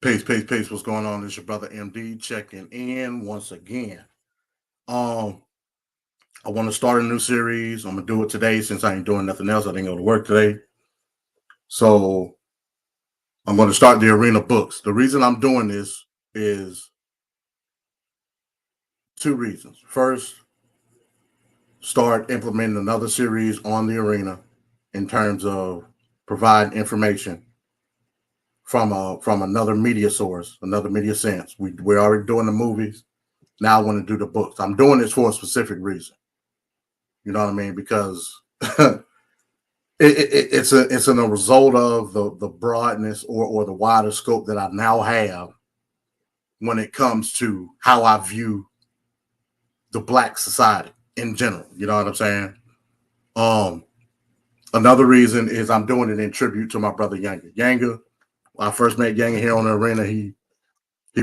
Peace, peace, peace. What's going on? It's your brother MD checking in once again. Um, I want to start a new series. I'm gonna do it today since I ain't doing nothing else. I didn't go to work today, so I'm going to start the arena books. The reason I'm doing this is two reasons. First, start implementing another series on the arena in terms of providing information from another media source, another media sense. We're already doing the movies. Now I want to do the books. I'm doing this for a specific reason. You know what I mean? Because it's a result of the broadness or the wider scope that I now have when it comes to how I view the black society in general. You know what I'm saying? Um, Another reason is I'm doing it in tribute to my brother Yanga. Yanga, when I first met Yanga here on the arena, he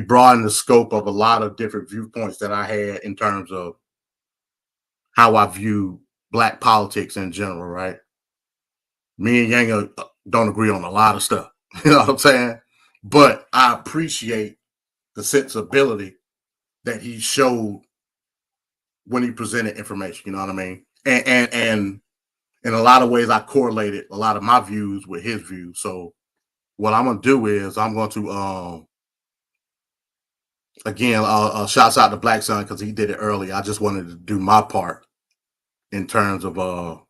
broadened the scope of a lot of different viewpoints that I had in terms of how I view black politics in general, right? Me and Yanga don't agree on a lot of stuff. You know what I'm saying? But I appreciate the sensibility that he showed when he presented information. You know what I mean? And in a lot of ways, I correlated a lot of my views with his views. So what I'm gonna do is I'm going to again shouts out to Black Sun because he did it early. I just wanted to do my part in terms of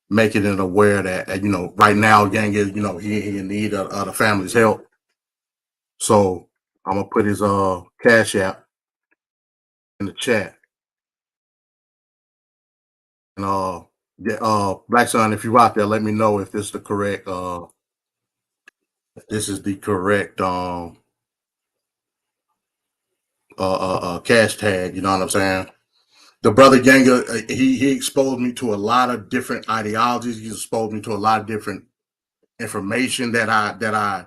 making it aware that right now Yang is he in need of the family's help. So I'm gonna put his cash app in the chat. And Black Son, if you're out there, let me know if this is the correct cash tag. You know what I'm saying? The brother Ganga, he exposed me to a lot of different ideologies. He exposed me to a lot of different information that I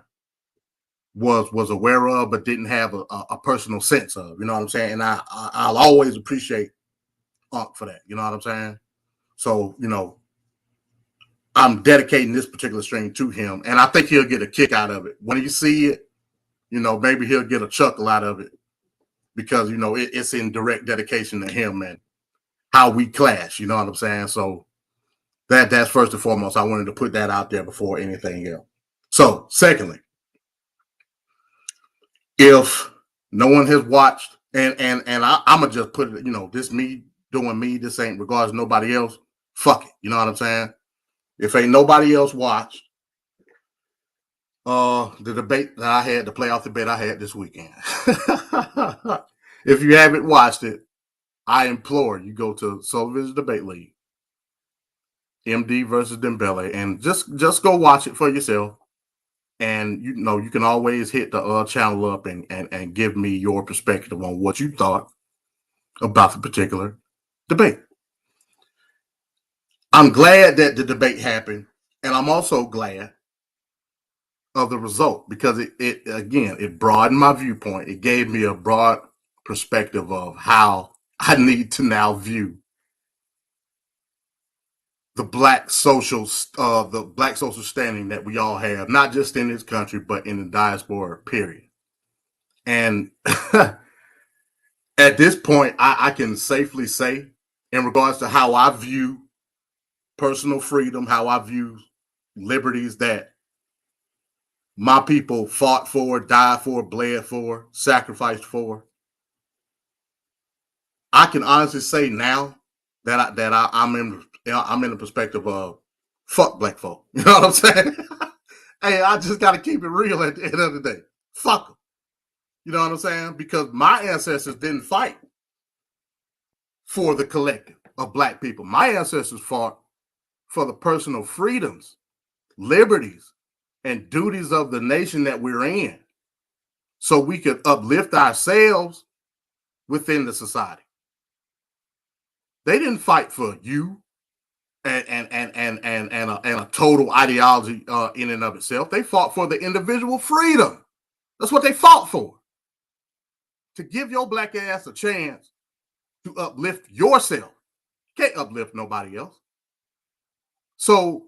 was aware of, but didn't have a personal sense of. You know what I'm saying? And I'll always appreciate Unc for that. You know what I'm saying? So I'm dedicating this particular stream to him, and I think he'll get a kick out of it. When you see it, maybe he'll get a chuckle out of it because it's in direct dedication to him and how we clash. You know what I'm saying? So that's first and foremost. I wanted to put that out there before anything else. So, secondly, if no one has watched, and I'm gonna just put it, this me doing me. This ain't regards to nobody else. Fuck it. You know what I'm saying? If ain't nobody else watched the debate that I had, the playoff debate I had this weekend. If you haven't watched it, I implore you go to Sullivan's Debate League, MD versus Dembele, and just go watch it for yourself. And you can always hit the channel up and give me your perspective on what you thought about the particular debate. I'm glad that the debate happened, and I'm also glad of the result because it broadened my viewpoint. It gave me a broad perspective of how I need to now view the black social standing that we all have, not just in this country but in the diaspora. Period. And at this point, I can safely say, in regards to how I view personal freedom, how I view liberties that my people fought for, died for, bled for, sacrificed for, I can honestly say now I'm in the perspective of fuck black folk. You know what I'm saying? Hey, I just got to keep it real at the end of the day. Fuck them. You know what I'm saying? Because my ancestors didn't fight for the collective of black people. My ancestors fought for the personal freedoms, liberties, and duties of the nation that we're in, so we could uplift ourselves within the society. They didn't fight for you and a total ideology in and of itself. They fought for the individual freedom. That's what they fought for. To give your black ass a chance to uplift yourself. You can't uplift nobody else. So,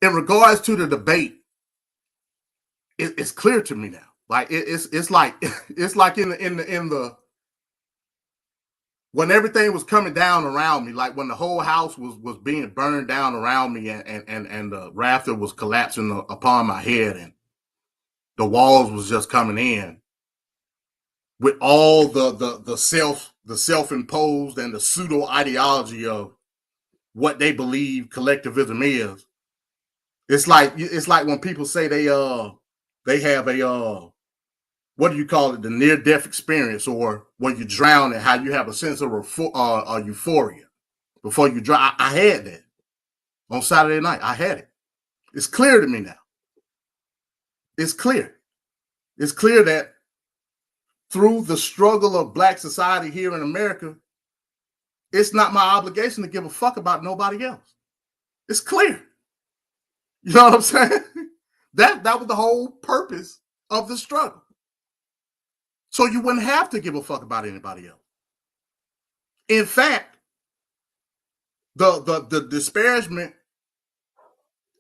in regards to the debate, it's clear to me now. Like it's like it's like in the when everything was coming down around me, like when the whole house was being burned down around me, and the rafter was collapsing upon my head, and the walls was just coming in with all the self-imposed and the pseudo ideology of what they believe collectivism is. It's like when people say they have a what do you call it, the near death experience, or when you drown, and how you have a sense of euphoria before you drown. I had that on Saturday night. I had it. It's clear to me now. It's clear. It's clear that through the struggle of Black society here in America, it's not my obligation to give a fuck about nobody else. It's clear. You know what I'm saying? That was the whole purpose of the struggle. So you wouldn't have to give a fuck about anybody else. In fact, the disparagement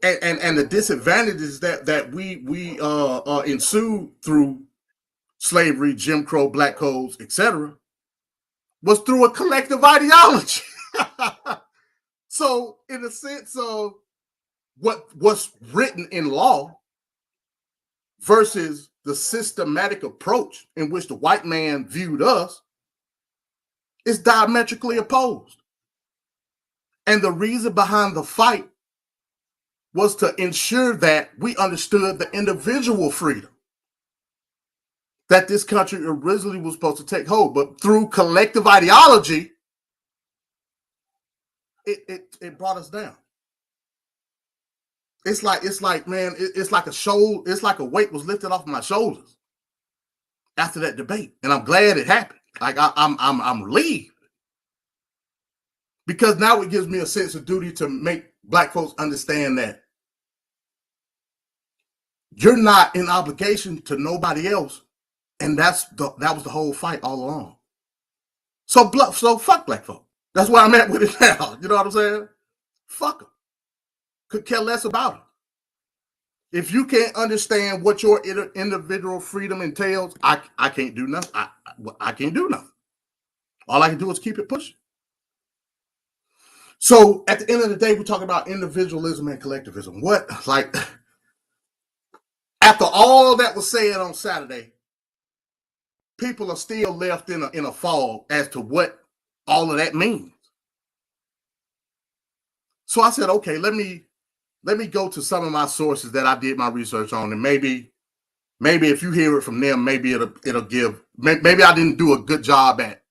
and the disadvantages that we ensued through slavery, Jim Crow, Black codes, etc., was through a collective ideology. So, in the sense of what's written in law versus the systematic approach in which the white man viewed us, is diametrically opposed. And the reason behind the fight was to ensure that we understood the individual freedom that this country originally was supposed to take hold. But through collective ideology, it brought us down. It's like man, it's like it's like a weight was lifted off my shoulders after that debate, and I'm glad it happened. Like I'm relieved, because now it gives me a sense of duty to make Black folks understand that you're not in obligation to nobody else, and that was the whole fight all along. So fuck Black folk. That's where I'm at with it now. You know what I'm saying? Fuck them. Could care less about it. If you can't understand what your individual freedom entails, I can't do nothing. I can't do nothing. All I can do is keep it pushing. So at the end of the day, we talk about individualism and collectivism. What, like, after all that was said on Saturday, people are still left in a fog as to what all of that means. So I said, okay, let me go to some of my sources that I did my research on, and maybe if you hear it from them, maybe it'll give. Maybe I didn't do a good job at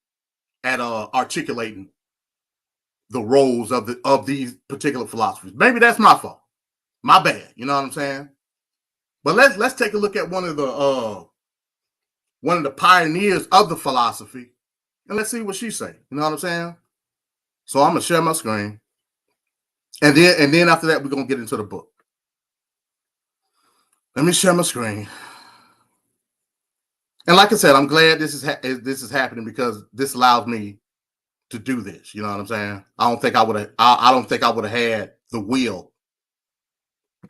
articulating the roles of these particular philosophies. Maybe that's my fault. My bad. You know what I'm saying? But let's take a look at one of the pioneers of the philosophy, and let's see what she say. You know what I'm saying? So I'm gonna share my screen, and then after that we're gonna get into the book. Let me share my screen. And like I said, I'm glad this is happening, because this allows me to do this. You know what I'm saying? I don't think I would have. I don't think I would have had the will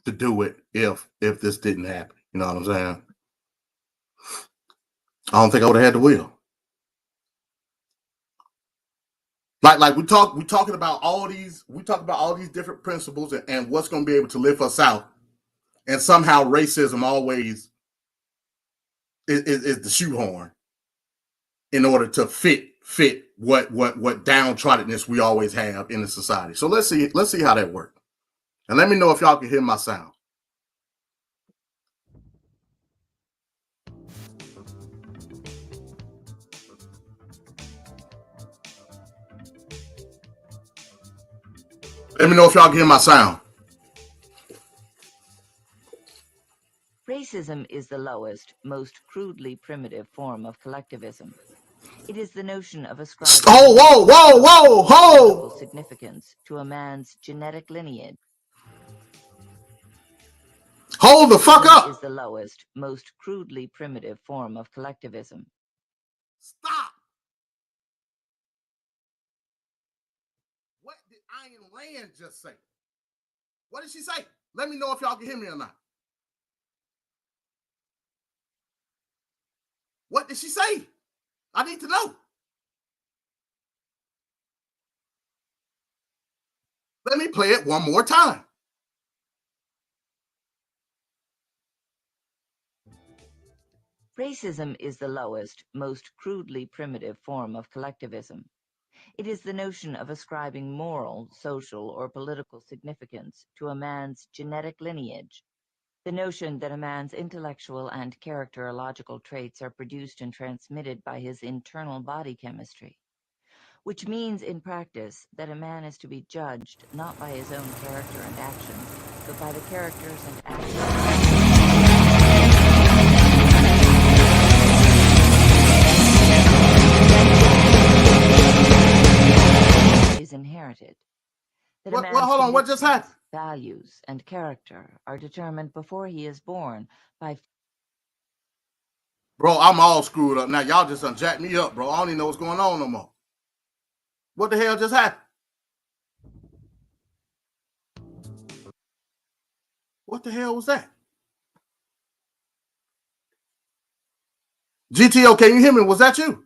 to do it if this didn't happen. You know what I'm saying? I don't think I would have had the will. Like we talking about all these. We talk about all these different principles and what's going to be able to lift us out. And somehow racism always is the shoehorn in order to fit what downtroddenness we always have in the society. So let's see how that works. And let me know if y'all can hear my sound. Let me know if y'all can hear my sound. Racism is the lowest, most crudely primitive form of collectivism. It is the notion of ascribing whoa significance to a man's genetic lineage. Hold the fuck up. Is the lowest, most crudely primitive form of collectivism. Stop. What did Ayn Rand just say? What did she say? Let me know if y'all can hear me or not. did she say? I need to know. Let me play it one more time. Racism is the lowest, most crudely primitive form of collectivism. It is the notion of ascribing moral, social, or political significance to a man's genetic lineage. The notion that a man's intellectual and characterological traits are produced and transmitted by his internal body chemistry, which means in practice that a man is to be judged not by his own character and actions, but by the characters and actions is inherited. That a Well, man's hold on. What just happened? values, and character are determined before he is born by... Bro, I'm all screwed up now. Y'all just done jacked me up, bro. I don't even know what's going on no more. What the hell just happened? What the hell was that? GTO, can you hear me? Was that you?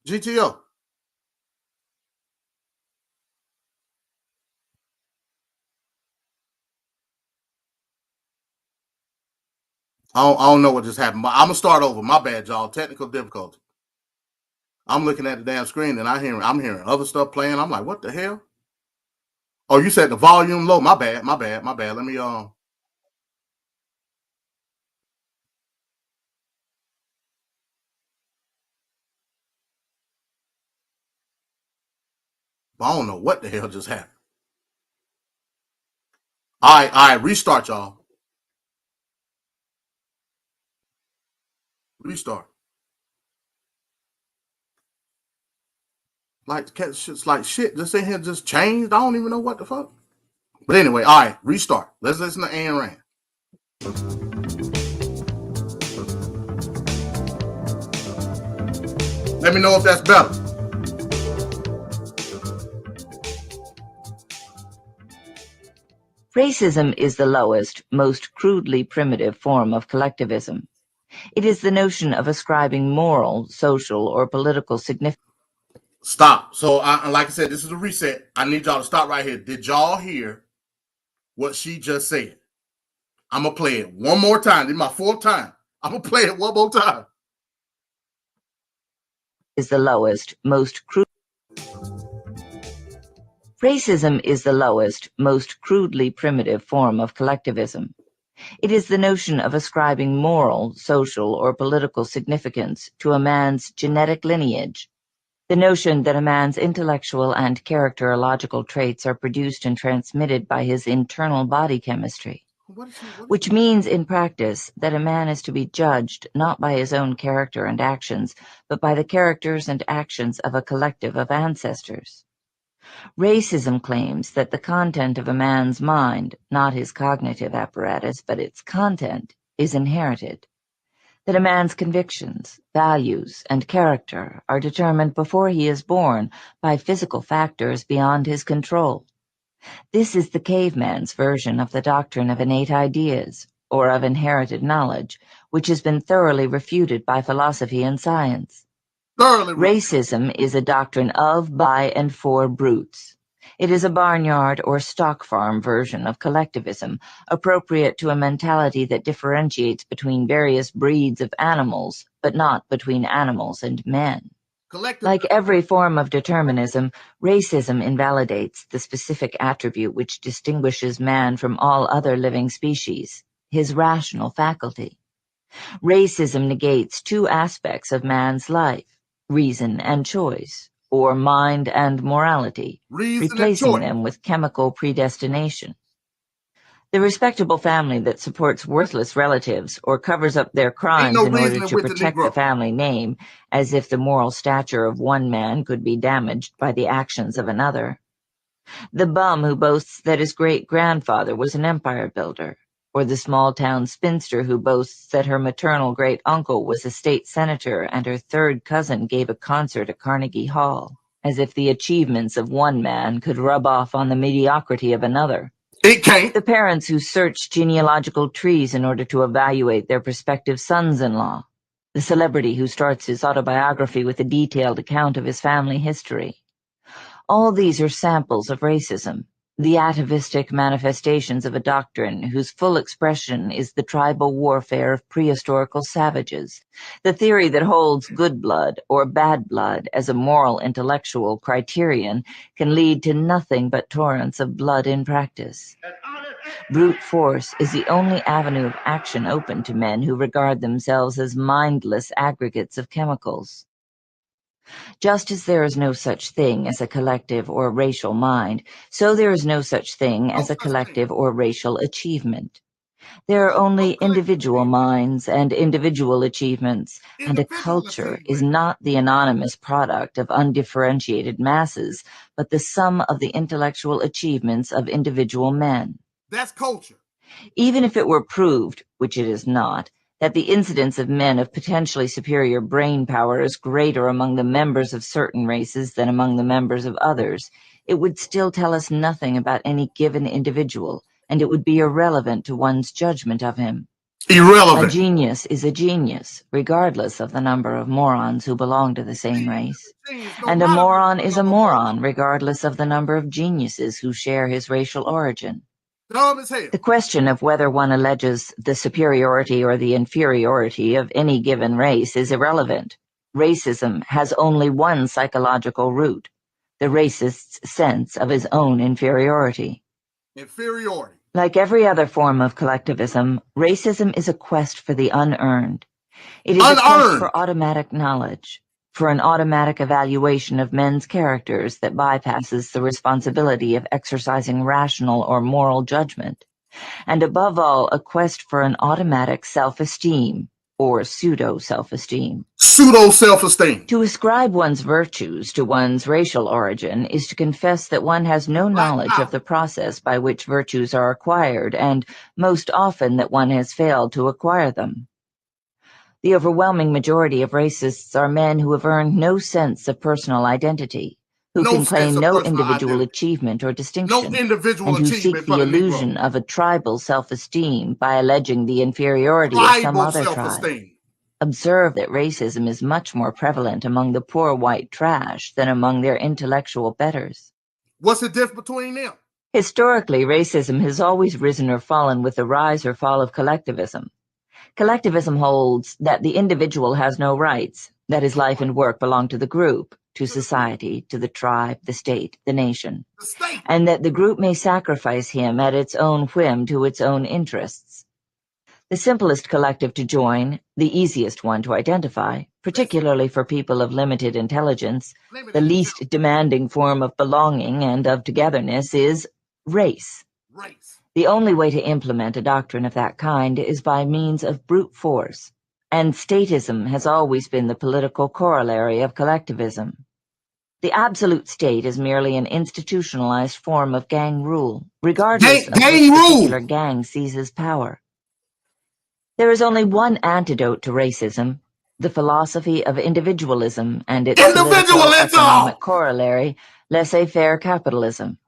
GTO. I don't know what just happened, but I'm gonna start over. My bad, y'all. Technical difficulty. I'm looking at the damn screen and I'm hearing other stuff playing. I'm like, what the hell? Oh, you said the volume low. My bad. Let me I don't know what the hell just happened. All right, restart, y'all. Restart. Like shit's like shit. Just in here just changed. I don't even know what the fuck. But anyway, all right, restart. Let's listen to Ayn Rand. Let me know if that's better. Racism is the lowest, most crudely primitive form of collectivism. It is the notion of ascribing moral, social, or political significance. Stop. So, like I said, this is a reset. I need y'all to stop right here. Did y'all hear what she just said? I'm gonna play it one more time. This is my fourth time. I'm gonna play it one more time. Is the lowest, most crude. Racism is the lowest, most crudely primitive form of collectivism. It is the notion of ascribing moral, social, or political significance to a man's genetic lineage. The notion that a man's intellectual and characterological traits are produced and transmitted by his internal body chemistry, which means in practice that a man is to be judged not by his own character and actions, but by the characters and actions of a collective of ancestors. Racism claims that the content of a man's mind, not his cognitive apparatus, but its content, is inherited. That a man's convictions, values, and character are determined before he is born by physical factors beyond his control. This is the caveman's version of the doctrine of innate ideas, or of inherited knowledge, which has been thoroughly refuted by philosophy and science. Racism is a doctrine of, by, and for brutes. It is a barnyard or stock farm version of collectivism, appropriate to a mentality that differentiates between various breeds of animals, but not between animals and men. Like every form of determinism, racism invalidates the specific attribute which distinguishes man from all other living species, his rational faculty. Racism negates two aspects of man's life, reason and choice, or mind and morality, replacing them with chemical predestination. The respectable family that supports worthless relatives or covers up their crimes in order to protect the family name, as if the moral stature of one man could be damaged by the actions of another. The bum who boasts that his great-grandfather was an empire builder, or the small-town spinster who boasts that her maternal great-uncle was a state senator and her third cousin gave a concert at Carnegie Hall. as if the achievements of one man could rub off on the mediocrity of another. It can't. The parents who search genealogical trees in order to evaluate their prospective sons-in-law. The celebrity who starts his autobiography with a detailed account of his family history. All these are samples of racism, the atavistic manifestations of a doctrine whose full expression is the tribal warfare of prehistorical savages, the theory that holds good blood or bad blood as a moral intellectual criterion can lead to nothing but torrents of blood in practice. Brute force is the only avenue of action open to men who regard themselves as mindless aggregates of chemicals. Just as there is no such thing as a collective or racial mind, so there is no such thing as a collective or racial achievement. There are only individual minds and individual achievements, and a culture is not the anonymous product of undifferentiated masses, but the sum of the intellectual achievements of individual men. That's culture. Even if it were proved, which it is not, that the incidence of men of potentially superior brain power is greater among the members of certain races than among the members of others, it would still tell us nothing about any given individual, and it would be irrelevant to one's judgment of him. Irrelevant. A genius is a genius, regardless of the number of morons who belong to the same race. And a moron is a moron, regardless of the number of geniuses who share his racial origin. The question of whether one alleges the superiority or the inferiority of any given race is irrelevant. Racism has only one psychological root, the racist's sense of his own inferiority. Like every other form of collectivism, racism is a quest for the unearned. It is a quest for automatic knowledge, for an automatic evaluation of men's characters that bypasses the responsibility of exercising rational or moral judgment, and above all, a quest for an automatic self-esteem, or pseudo-self-esteem. Pseudo-self-esteem. To ascribe one's virtues to one's racial origin is to confess that one has no knowledge of the process by which virtues are acquired, and, most often, that one has failed to acquire them. The overwhelming majority of racists are men who have earned no sense of personal identity, who can claim no individual achievement or distinction, and who seek the illusion of a tribal self-esteem by alleging the inferiority of some other tribe. Observe that racism is much more prevalent among the poor white trash than among their intellectual betters. What's the difference between them? Historically, racism has always risen or fallen with the rise or fall of collectivism. Collectivism holds that the individual has no rights, that his life and work belong to the group, to society, to the tribe, the state, the nation, and that the group may sacrifice him at its own whim to its own interests. The simplest collective to join, the easiest one to identify, particularly for people of limited intelligence, the least demanding form of belonging and of togetherness is race. The only way to implement a doctrine of that kind is by means of brute force, and statism has always been the political corollary of collectivism. The absolute state is merely an institutionalized form of gang rule, regardless of which particular gang seizes power. There is only one antidote to racism, the philosophy of individualism and its political economic corollary, laissez-faire capitalism.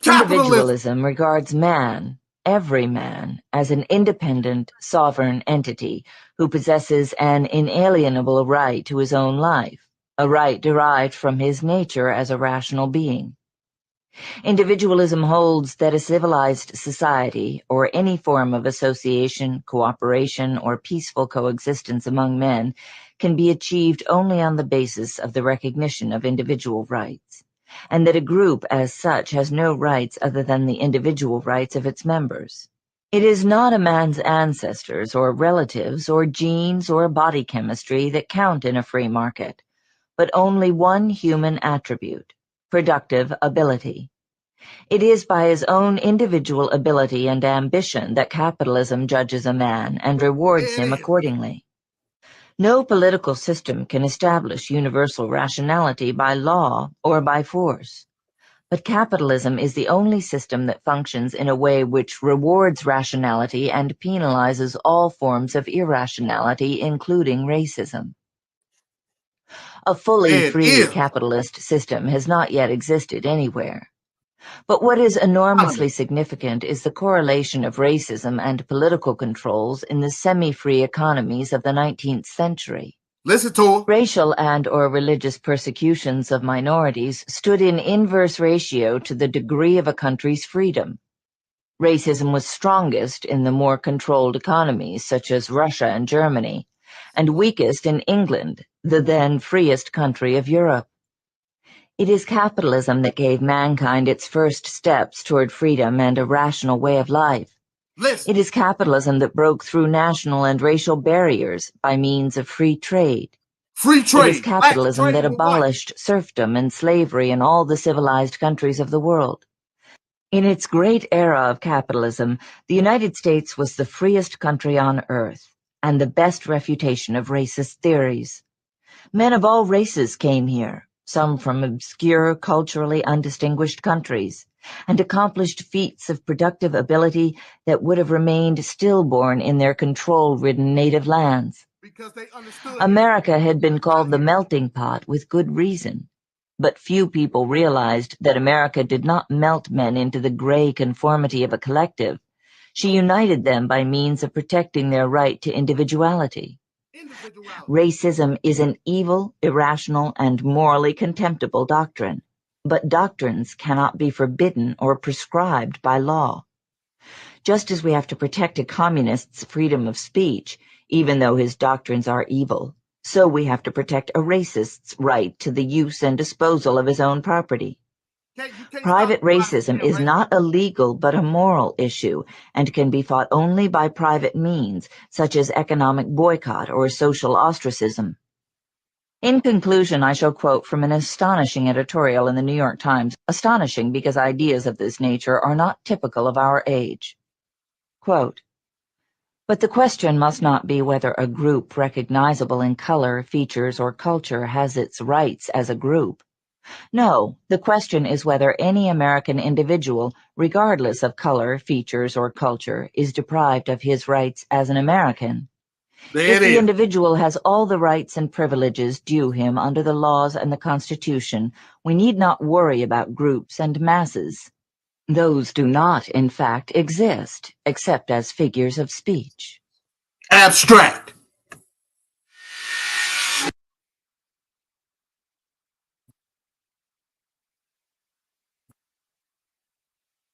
Individualism regards man, every man, as an independent, sovereign entity who possesses an inalienable right to his own life, a right derived from his nature as a rational being. Individualism holds that a civilized society, or any form of association, cooperation, or peaceful coexistence among men, can be achieved only on the basis of the recognition of individual rights, and that a group as such has no rights other than the individual rights of its members. It is not a man's ancestors or relatives or genes or body chemistry that count in a free market, but only one human attribute, productive ability. It is by his own individual ability and ambition that capitalism judges a man and rewards him accordingly. No political system can establish universal rationality by law or by force. But capitalism is the only system that functions in a way which rewards rationality and penalizes all forms of irrationality, including racism. A fully And free if, capitalist system has not yet existed anywhere. But what is enormously economy, significant is the correlation of racism and political controls in the semi-free economies of the 19th century. listen to her. Racial and/or religious persecutions of minorities stood in inverse ratio to the degree of a country's freedom. Racism was strongest in the more controlled economies such as Russia and Germany, and weakest in England, the then freest country of Europe. It is capitalism that gave mankind its first steps toward freedom and a rational way of life. Listen, It is capitalism that broke through national and racial barriers by means of free trade. free It is trade. Blacks capitalism that trading with whites. abolished serfdom and slavery in all the civilized countries of the world. In its great era of capitalism, the United States was the freest country on earth and the best refutation of racist theories. Men of all races came here, some from obscure, culturally undistinguished countries, and accomplished feats of productive ability that would have remained stillborn in their control-ridden native lands. Because they understood America had been called the here. melting pot with good reason. But few people realized that America did not melt men into the gray conformity of a collective. She united them by means of protecting their right to individuality. Individuality. Racism is an evil, irrational, and morally contemptible doctrine. But doctrines cannot be forbidden or prescribed by law. Just as we have to protect a communist's freedom of speech, even though his doctrines are evil, so we have to protect a racist's right to the use and disposal of his own property. You can't stop Private racism is not a legal but a moral issue and can be fought only by private means, such as economic boycott or social ostracism. In conclusion, I shall quote from an astonishing editorial in the New York Times, astonishing because ideas of this nature are not typical of our age. Quote, "But the question must not be whether a group recognizable in color, features, or culture has its rights as a group. No, the question is whether any American individual, regardless of color, features, or culture, is deprived of his rights as an American. There If it the is. individual has all the rights and privileges due him under the laws and the Constitution, we need not worry about groups and masses. Those do not, in fact, exist, except as figures of speech." Abstract.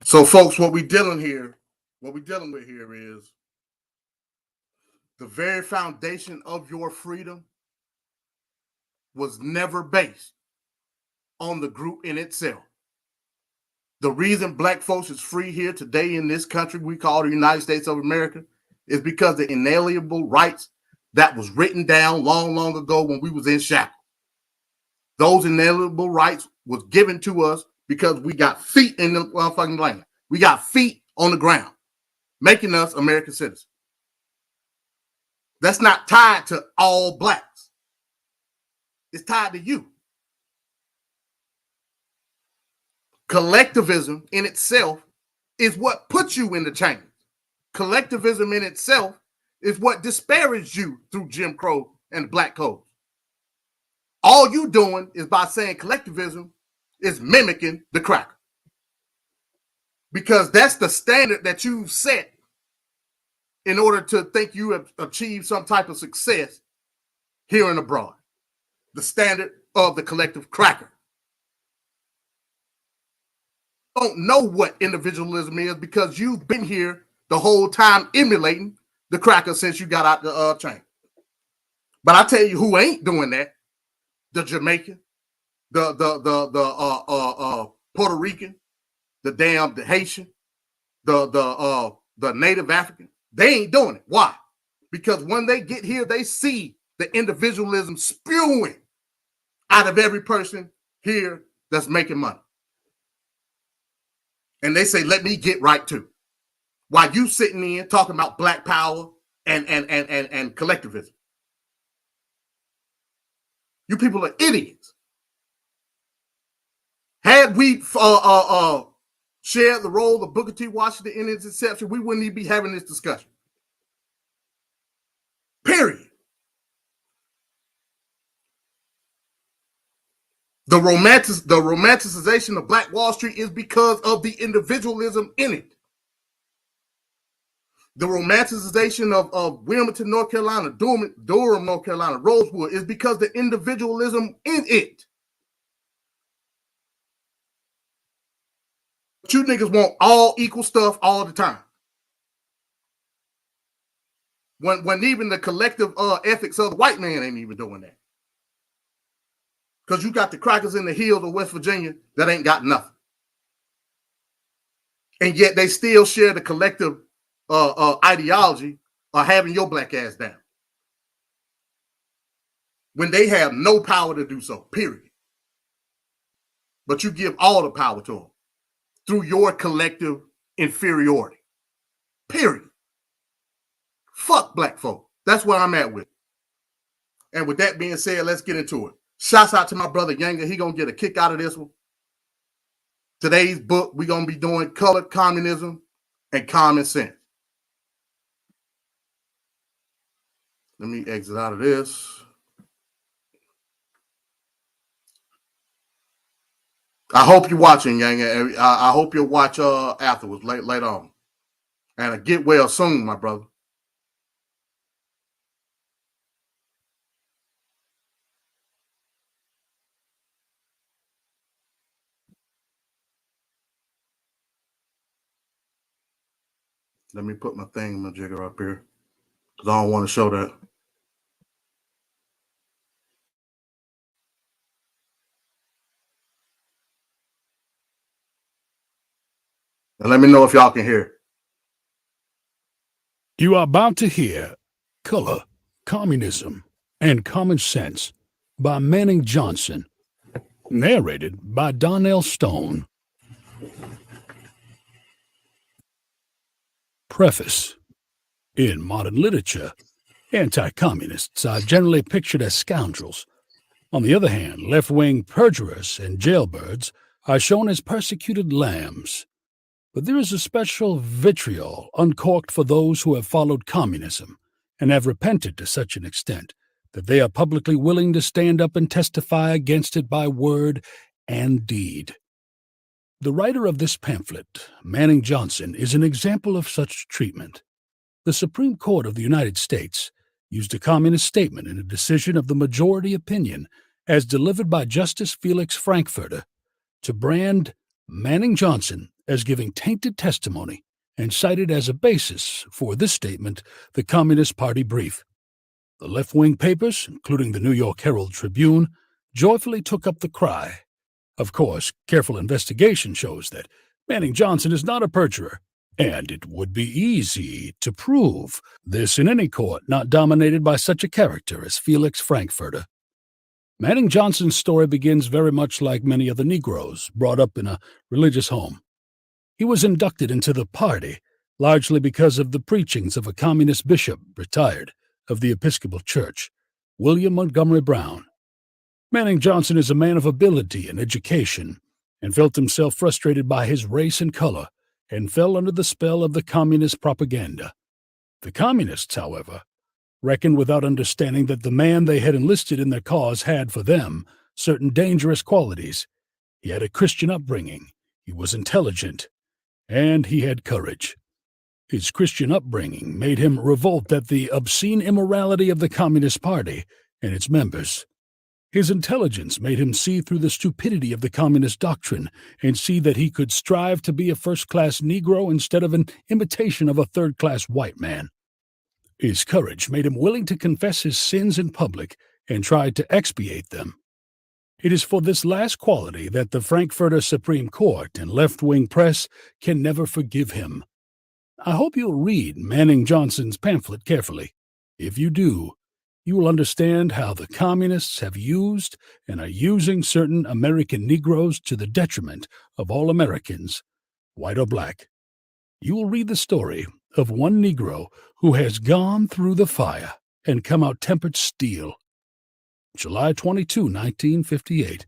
So, folks, what we dealing with here is the very foundation of your freedom was never based on the group in itself. The reason black folks is free here today in this country we call the United States of America is because the inalienable rights that was written down long, long ago when we was in shackles. Those inalienable rights was given to us because we got feet in the motherfucking land. We got feet on the ground, making us American citizens. That's not tied to all blacks. It's tied to you. Collectivism in itself is what puts you in the chains. Collectivism in itself is what disparaged you through Jim Crow and black codes. All you doing is by saying collectivism is mimicking the cracker. Because that's the standard that you've set in order to think you have achieved some type of success here and abroad. The standard of the collective cracker. You don't know what individualism is because you've been here the whole time emulating the cracker since you got out the chain. But I tell you who ain't doing that: the Jamaican, the Puerto Rican, the Haitian, the Native African. They ain't doing it. Why? Because when they get here, they see the individualism spewing out of every person here that's making money. And they say, let me get right too. While you sitting in talking about black power and collectivism. You people are idiots. Had we shared the role of Booker T. Washington in its inception, we wouldn't even be having this discussion. Period. The romanticization of Black Wall Street is because of the individualism in it. The romanticization of Wilmington, North Carolina, Durham, North Carolina, Rosewood is because the individualism in it. But you niggas want all equal stuff all the time. When even the collective ethics of the white man ain't even doing that. Because you got the crackers in the hills of West Virginia that ain't got nothing. And yet they still share the collective ideology of having your black ass down. When they have no power to do so, period. But you give all the power to them through your collective inferiority, period. Fuck black folk. That's where I'm at with it. And with that being said, let's get into it. Shouts out to my brother Younger. He gonna get a kick out of this one. Today's book, we're gonna be doing Colored Communism and Common Sense. Let me exit out of this. I hope you're watching, Yang. I hope you'll watch afterwards, later on. And get well soon, my brother. Let me put my thingamajigger up here because I don't want to show that. And let me know if y'all can hear. You are about to hear Color, Communism, and Common Sense by Manning Johnson, narrated by Donnell Stone. Preface. In modern literature, anti-communists are generally pictured as scoundrels. On the other hand, left-wing perjurers and jailbirds are shown as persecuted lambs. But there is a special vitriol uncorked for those who have followed communism and have repented to such an extent that they are publicly willing to stand up and testify against it by word and deed. The writer of this pamphlet, Manning Johnson, is an example of such treatment. The Supreme Court of the United States used a communist statement in a decision of the majority opinion as delivered by Justice Felix Frankfurter to brand Manning Johnson as giving tainted testimony and cited as a basis for this statement the Communist Party brief. The left-wing papers, including the New York Herald Tribune, joyfully took up the cry. Of course, careful investigation shows that Manning Johnson is not a perjurer, and it would be easy to prove this in any court not dominated by such a character as Felix Frankfurter. Manning Johnson's story begins very much like many of the Negroes brought up in a religious home. He was inducted into the party largely because of the preachings of a communist bishop, retired, of the Episcopal Church, William Montgomery Brown. Manning Johnson is a man of ability and education, and felt himself frustrated by his race and color, and fell under the spell of the communist propaganda. The communists, however, reckoned without understanding that the man they had enlisted in their cause had, for them, certain dangerous qualities. He had a Christian upbringing, he was intelligent, and he had courage. His Christian upbringing made him revolt at the obscene immorality of the Communist Party and its members. His intelligence made him see through the stupidity of the communist doctrine and see that he could strive to be a first-class Negro instead of an imitation of a third-class white man. His courage made him willing to confess his sins in public and try to expiate them. It is for this last quality that the Frankfurter Supreme Court and left-wing press can never forgive him. I hope you'll read Manning Johnson's pamphlet carefully. If you do, you will understand how the communists have used and are using certain American Negroes to the detriment of all Americans, white or black. You will read the story of one Negro who has gone through the fire and come out tempered steel. July 22, 1958,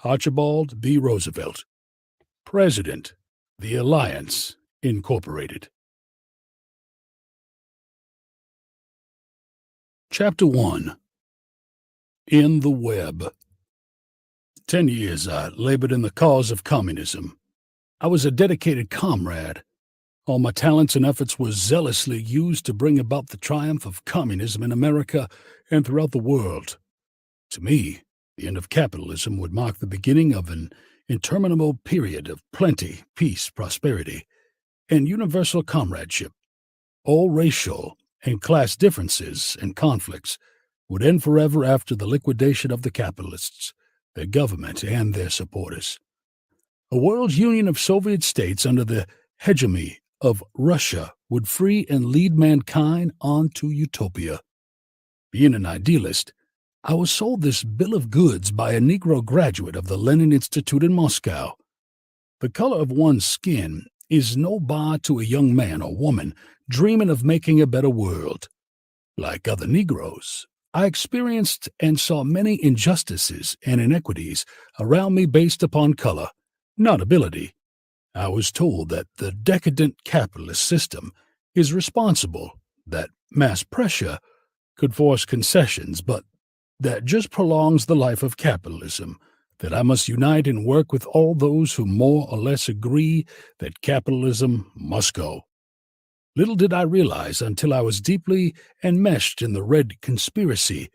Archibald B. Roosevelt, President, The Alliance, Incorporated. Chapter 1. In the Web. 10 years I labored in the cause of communism. I was a dedicated comrade. All my talents and efforts were zealously used to bring about the triumph of communism in America and throughout the world. To me, the end of capitalism would mark the beginning of an interminable period of plenty, peace, prosperity, and universal comradeship. All racial and class differences and conflicts would end forever after the liquidation of the capitalists, their government, and their supporters. A world union of Soviet states under the hegemony of Russia would free and lead mankind on to utopia. Being an idealist, I was sold this bill of goods by a Negro graduate of the Lenin Institute in Moscow. The color of one's skin is no bar to a young man or woman dreaming of making a better world. Like other Negroes, I experienced and saw many injustices and inequities around me based upon color, not ability. I was told that the decadent capitalist system is responsible, that mass pressure could force concessions, but that just prolongs the life of capitalism, that I must unite and work with all those who more or less agree that capitalism must go. Little did I realize until I was deeply enmeshed in the red conspiracy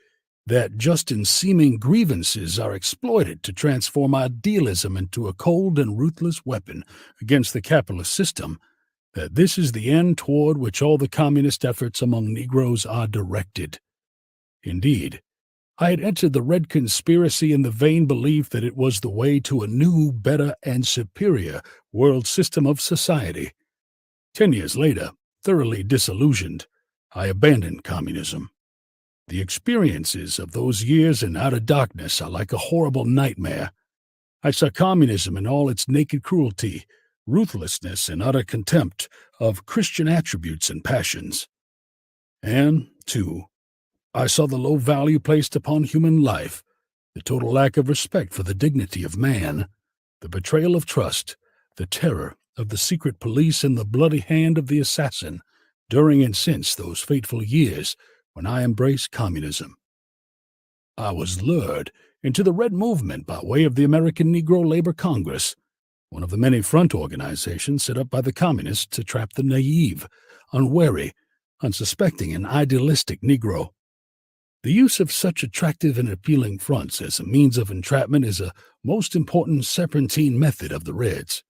that just in seeming grievances are exploited to transform idealism into a cold and ruthless weapon against the capitalist system, that this is the end toward which all the communist efforts among Negroes are directed. Indeed, I had entered the red conspiracy in the vain belief that it was the way to a new, better, and superior world system of society. 10 years later, thoroughly disillusioned, I abandoned communism. The experiences of those years in outer darkness are like a horrible nightmare. I saw communism in all its naked cruelty, ruthlessness, and utter contempt of Christian attributes and passions. And, too, I saw the low value placed upon human life, the total lack of respect for the dignity of man, the betrayal of trust, the terror of the secret police, and the bloody hand of the assassin during and since those fateful years when I embraced communism. I was lured into the Red Movement by way of the American Negro Labor Congress, one of the many front organizations set up by the communists to trap the naive, unwary, unsuspecting, and idealistic Negro. The use of such attractive and appealing fronts as a means of entrapment is a most important serpentine method of the Reds.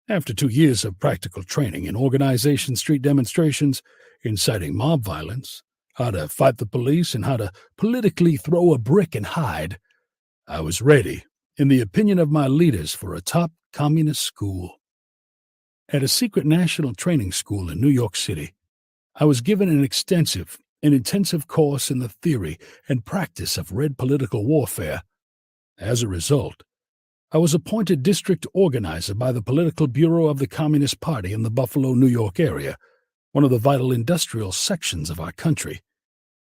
After 2 years of practical training in organization street demonstrations, inciting mob violence, how to fight the police, and how to politically throw a brick and hide, I was ready, in the opinion of my leaders, for a top communist school. At a secret national training school in New York City, I was given an extensive and intensive course in the theory and practice of Red political warfare. As a result, I was appointed district organizer by the Political Bureau of the Communist Party in the Buffalo, New York area, one of the vital industrial sections of our country.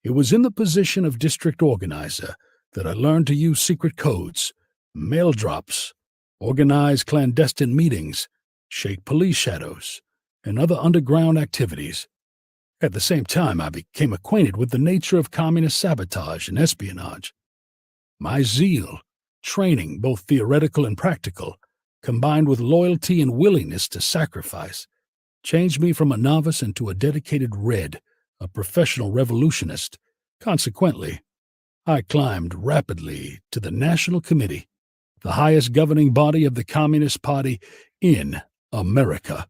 It was in the position of district organizer that I learned to use secret codes, mail drops, organize clandestine meetings, shake police shadows, and other underground activities. At the same time, I became acquainted with the nature of communist sabotage and espionage. My zeal, training, both theoretical and practical, combined with loyalty and willingness to sacrifice, changed me from a novice into a dedicated Red, a professional revolutionist. Consequently, I climbed rapidly to the National Committee, the highest governing body of the Communist Party in America.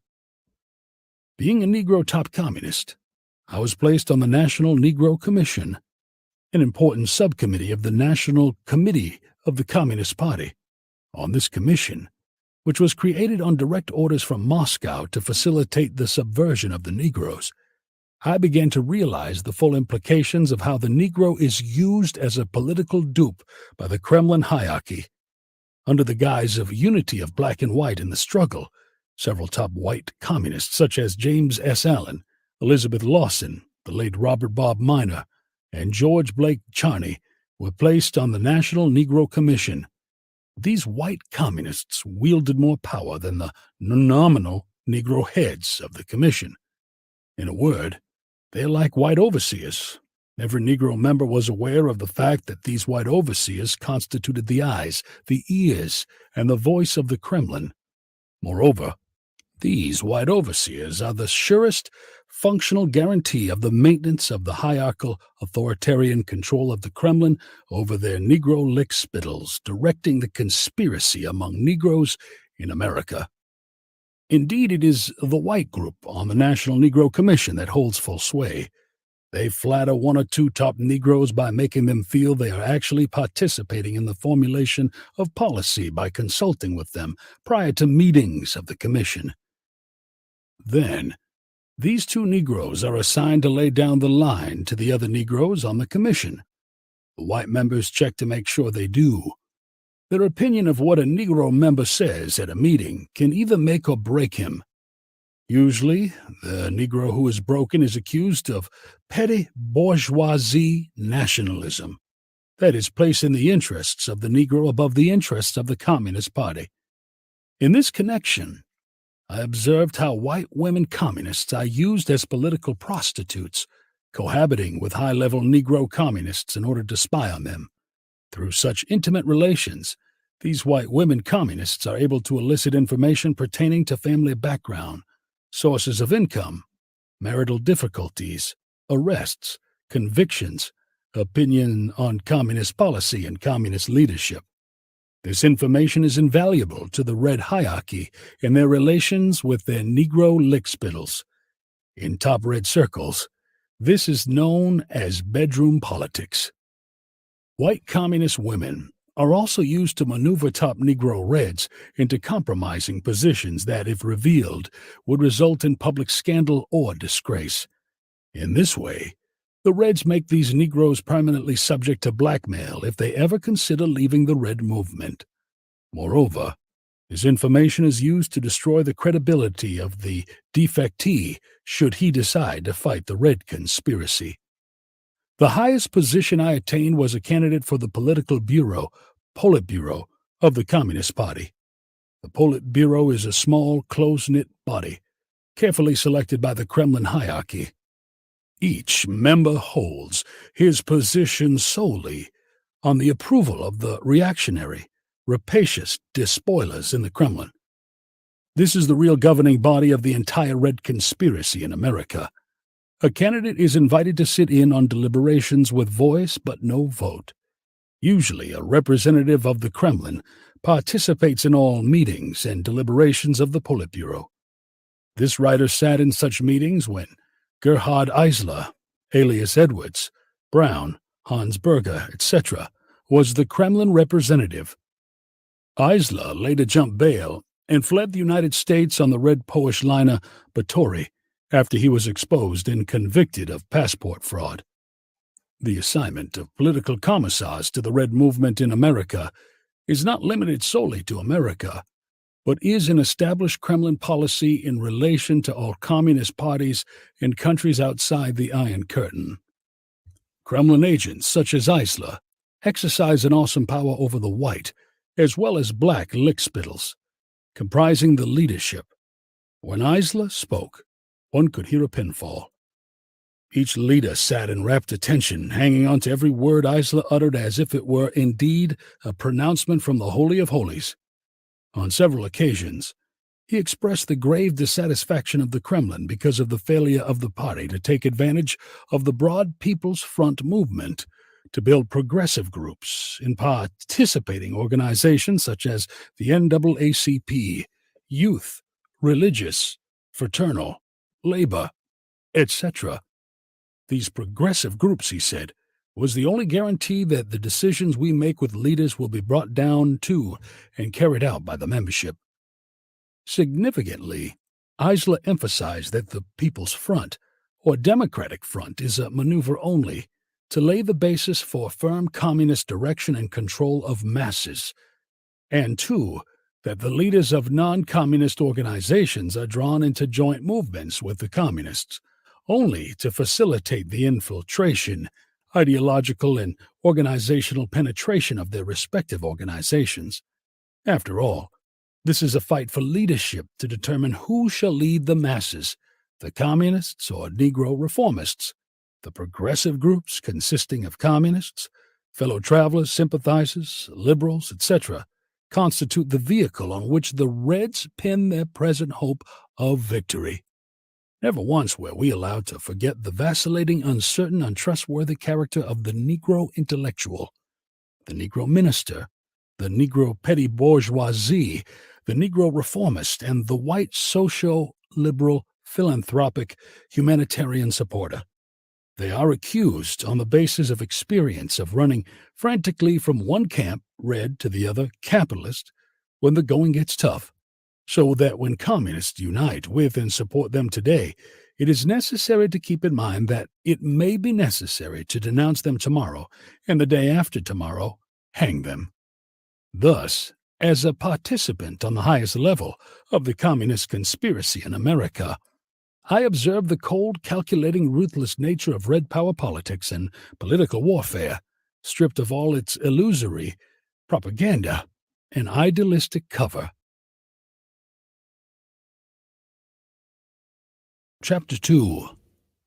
Being a Negro top communist, I was placed on the National Negro Commission, an important subcommittee of the National Committee of the Communist Party. On this commission, which was created on direct orders from Moscow to facilitate the subversion of the Negroes, I began to realize the full implications of how the Negro is used as a political dupe by the Kremlin hierarchy. Under the guise of unity of black and white in the struggle, several top white communists such as James S. Allen, Elizabeth Lawson, the late Robert Bob Minor, and George Blake Charney were placed on the National Negro Commission. These white communists wielded more power than the nominal Negro heads of the commission. In a word, they are like white overseers, Every Negro member was aware of the fact that these white overseers constituted the eyes, the ears, and the voice of the Kremlin. Moreover, these white overseers are the surest functional guarantee of the maintenance of the hierarchical authoritarian control of the Kremlin over their Negro lickspittles, directing the conspiracy among Negroes in America. Indeed, it is the white group on the National Negro Commission that holds full sway. They flatter one or two top Negroes by making them feel they are actually participating in the formulation of policy by consulting with them prior to meetings of the commission. Then, these two Negroes are assigned to lay down the line to the other Negroes on the commission. The white members check to make sure they do. Their opinion of what a Negro member says at a meeting can either make or break him. Usually, the Negro who is broken is accused of petty bourgeoisie nationalism, that is, placing the interests of the Negro above the interests of the Communist Party. In this connection, I observed how white women communists are used as political prostitutes, cohabiting with high-level Negro communists in order to spy on them. Through such intimate relations, these white women communists are able to elicit information pertaining to family background, sources of income, marital difficulties, arrests, convictions, opinion on communist policy and communist leadership. This information is invaluable to the red hierarchy in their relations with their Negro lickspittles. In top red circles, this is known as bedroom politics. White communist women are also used to maneuver top Negro Reds into compromising positions that, if revealed, would result in public scandal or disgrace. In this way, the Reds make these Negroes permanently subject to blackmail if they ever consider leaving the Red movement. Moreover, this information is used to destroy the credibility of the defectee should he decide to fight the Red conspiracy. The highest position I attained was a candidate for the political bureau, Politburo, of the Communist Party. The Politburo is a small, close-knit body, carefully selected by the Kremlin hierarchy. Each member holds his position solely on the approval of the reactionary, rapacious despoilers in the Kremlin. This is the real governing body of the entire Red conspiracy in America. A candidate is invited to sit in on deliberations with voice but no vote. Usually, a representative of the Kremlin participates in all meetings and deliberations of the Politburo. This writer sat in such meetings when Gerhard Eisler, alias Edwards, Brown, Hans Berger, etc., was the Kremlin representative. Eisler later jumped bail and fled the United States on the red Polish liner Batory after he was exposed and convicted of passport fraud. The assignment of political commissars to the Red movement in America is not limited solely to America, but is an established Kremlin policy in relation to all communist parties in countries outside the Iron Curtain. Kremlin agents such as Eisler exercise an awesome power over the white as well as black lickspittles, comprising the leadership. When Eisler spoke, one could hear a pin fall. Each leader sat in rapt attention, hanging on to every word Eisler uttered as if it were indeed a pronouncement from the Holy of Holies. On several occasions, he expressed the grave dissatisfaction of the Kremlin because of the failure of the party to take advantage of the broad People's Front movement to build progressive groups in participating organizations such as the NAACP, Youth, Religious, Fraternal, Labor, etc. These progressive groups, he said, was the only guarantee that the decisions we make with leaders will be brought down to and carried out by the membership. Significantly, Eisler emphasized that the People's Front, or Democratic Front, is a maneuver only to lay the basis for firm communist direction and control of masses, and two, that the leaders of non-communist organizations are drawn into joint movements with the communists, only to facilitate the infiltration, ideological and organizational penetration of their respective organizations. After all, this is a fight for leadership to determine who shall lead the masses, the communists or Negro reformists. The progressive groups, consisting of communists, fellow travelers, sympathizers, liberals, etc., constitute the vehicle on which the Reds pin their present hope of victory. Never once were we allowed to forget the vacillating, uncertain, untrustworthy character of the Negro intellectual, the Negro minister, the Negro petty bourgeoisie, the Negro reformist, and the white social-liberal, philanthropic, humanitarian supporter. They are accused, on the basis of experience, of running frantically from one camp, red, to the other, capitalist, when the going gets tough, so that when communists unite with and support them today, it is necessary to keep in mind that it may be necessary to denounce them tomorrow, and the day after tomorrow, hang them. Thus, as a participant on the highest level of the communist conspiracy in America, I observe the cold, calculating, ruthless nature of red power politics and political warfare, stripped of all its illusory propaganda and idealistic cover. Chapter 2.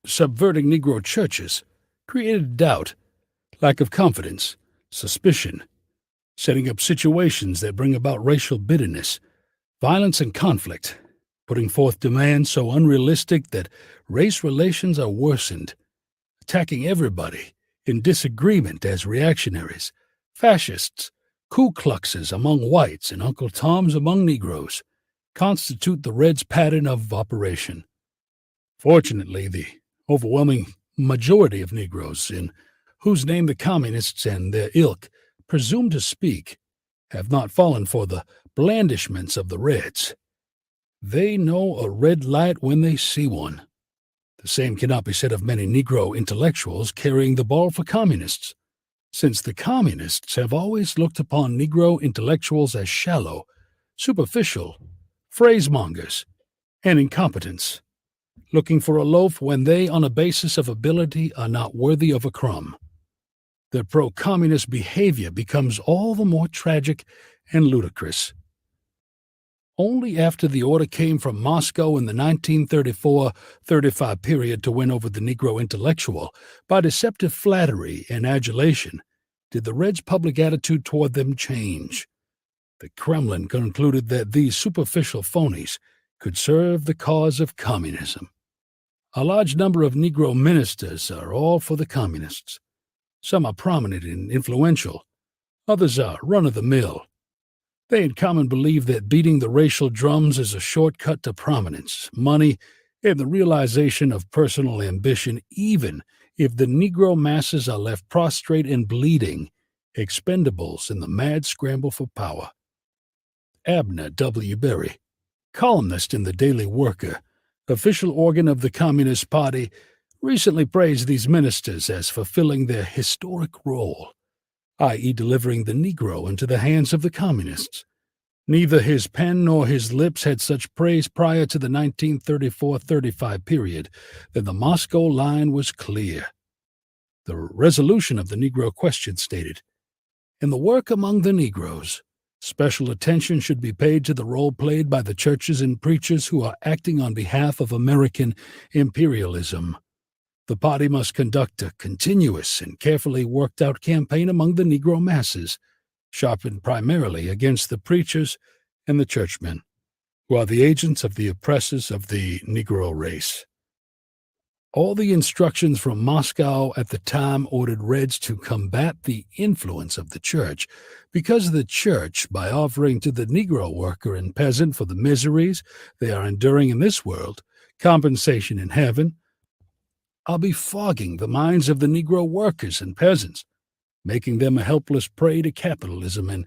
Subverting Negro churches created doubt, lack of confidence, suspicion, setting up situations that bring about racial bitterness, violence and conflict, putting forth demands so unrealistic that race relations are worsened, attacking everybody in disagreement as reactionaries, fascists, Ku Kluxes among whites and Uncle Toms among Negroes, constitute the Reds' pattern of operation. Fortunately, the overwhelming majority of Negroes, in whose name the communists and their ilk presume to speak, have not fallen for the blandishments of the Reds. They know a red light when they see one. The same cannot be said of many Negro intellectuals carrying the ball for communists, since the communists have always looked upon Negro intellectuals as shallow, superficial, phrasemongers, and incompetents, looking for a loaf when they, on a basis of ability, are not worthy of a crumb. Their pro-communist behavior becomes all the more tragic and ludicrous. Only after the order came from Moscow in the 1934-35 period to win over the Negro intellectual by deceptive flattery and adulation did the Reds' public attitude toward them change. The Kremlin concluded that these superficial phonies could serve the cause of communism. A large number of Negro ministers are all for the communists. Some are prominent and influential. Others are run-of-the-mill. They in common believe that beating the racial drums is a shortcut to prominence, money, and the realization of personal ambition, even if the Negro masses are left prostrate and bleeding, expendables in the mad scramble for power. Abner W. Berry, columnist in the Daily Worker, official organ of the Communist Party, recently praised these ministers as fulfilling their historic role, i.e. delivering the Negro into the hands of the communists. Neither his pen nor his lips had such praise prior to the 1934-35 period. Then the Moscow line was clear. The resolution of the Negro question stated, "In the work among the Negroes, special attention should be paid to the role played by the churches and preachers who are acting on behalf of American imperialism. The party must conduct a continuous and carefully worked-out campaign among the Negro masses, sharpened primarily against the preachers and the churchmen, who are the agents of the oppressors of the Negro race." All the instructions from Moscow at the time ordered Reds to combat the influence of the church, because the church, by offering to the Negro worker and peasant for the miseries they are enduring in this world, compensation in heaven, are befogging the minds of the Negro workers and peasants, making them a helpless prey to capitalism and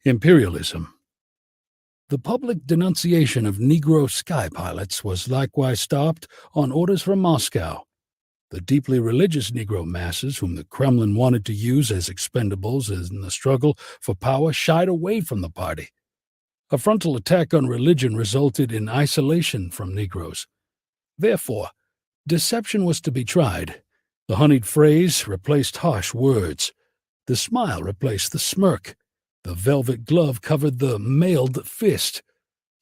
imperialism. The public denunciation of Negro sky pilots was likewise stopped on orders from Moscow. The deeply religious Negro masses, whom the Kremlin wanted to use as expendables in the struggle for power, shied away from the party. A frontal attack on religion resulted in isolation from Negroes. Therefore, deception was to be tried. The honeyed phrase replaced harsh words. The smile replaced the smirk. The velvet glove covered the mailed fist.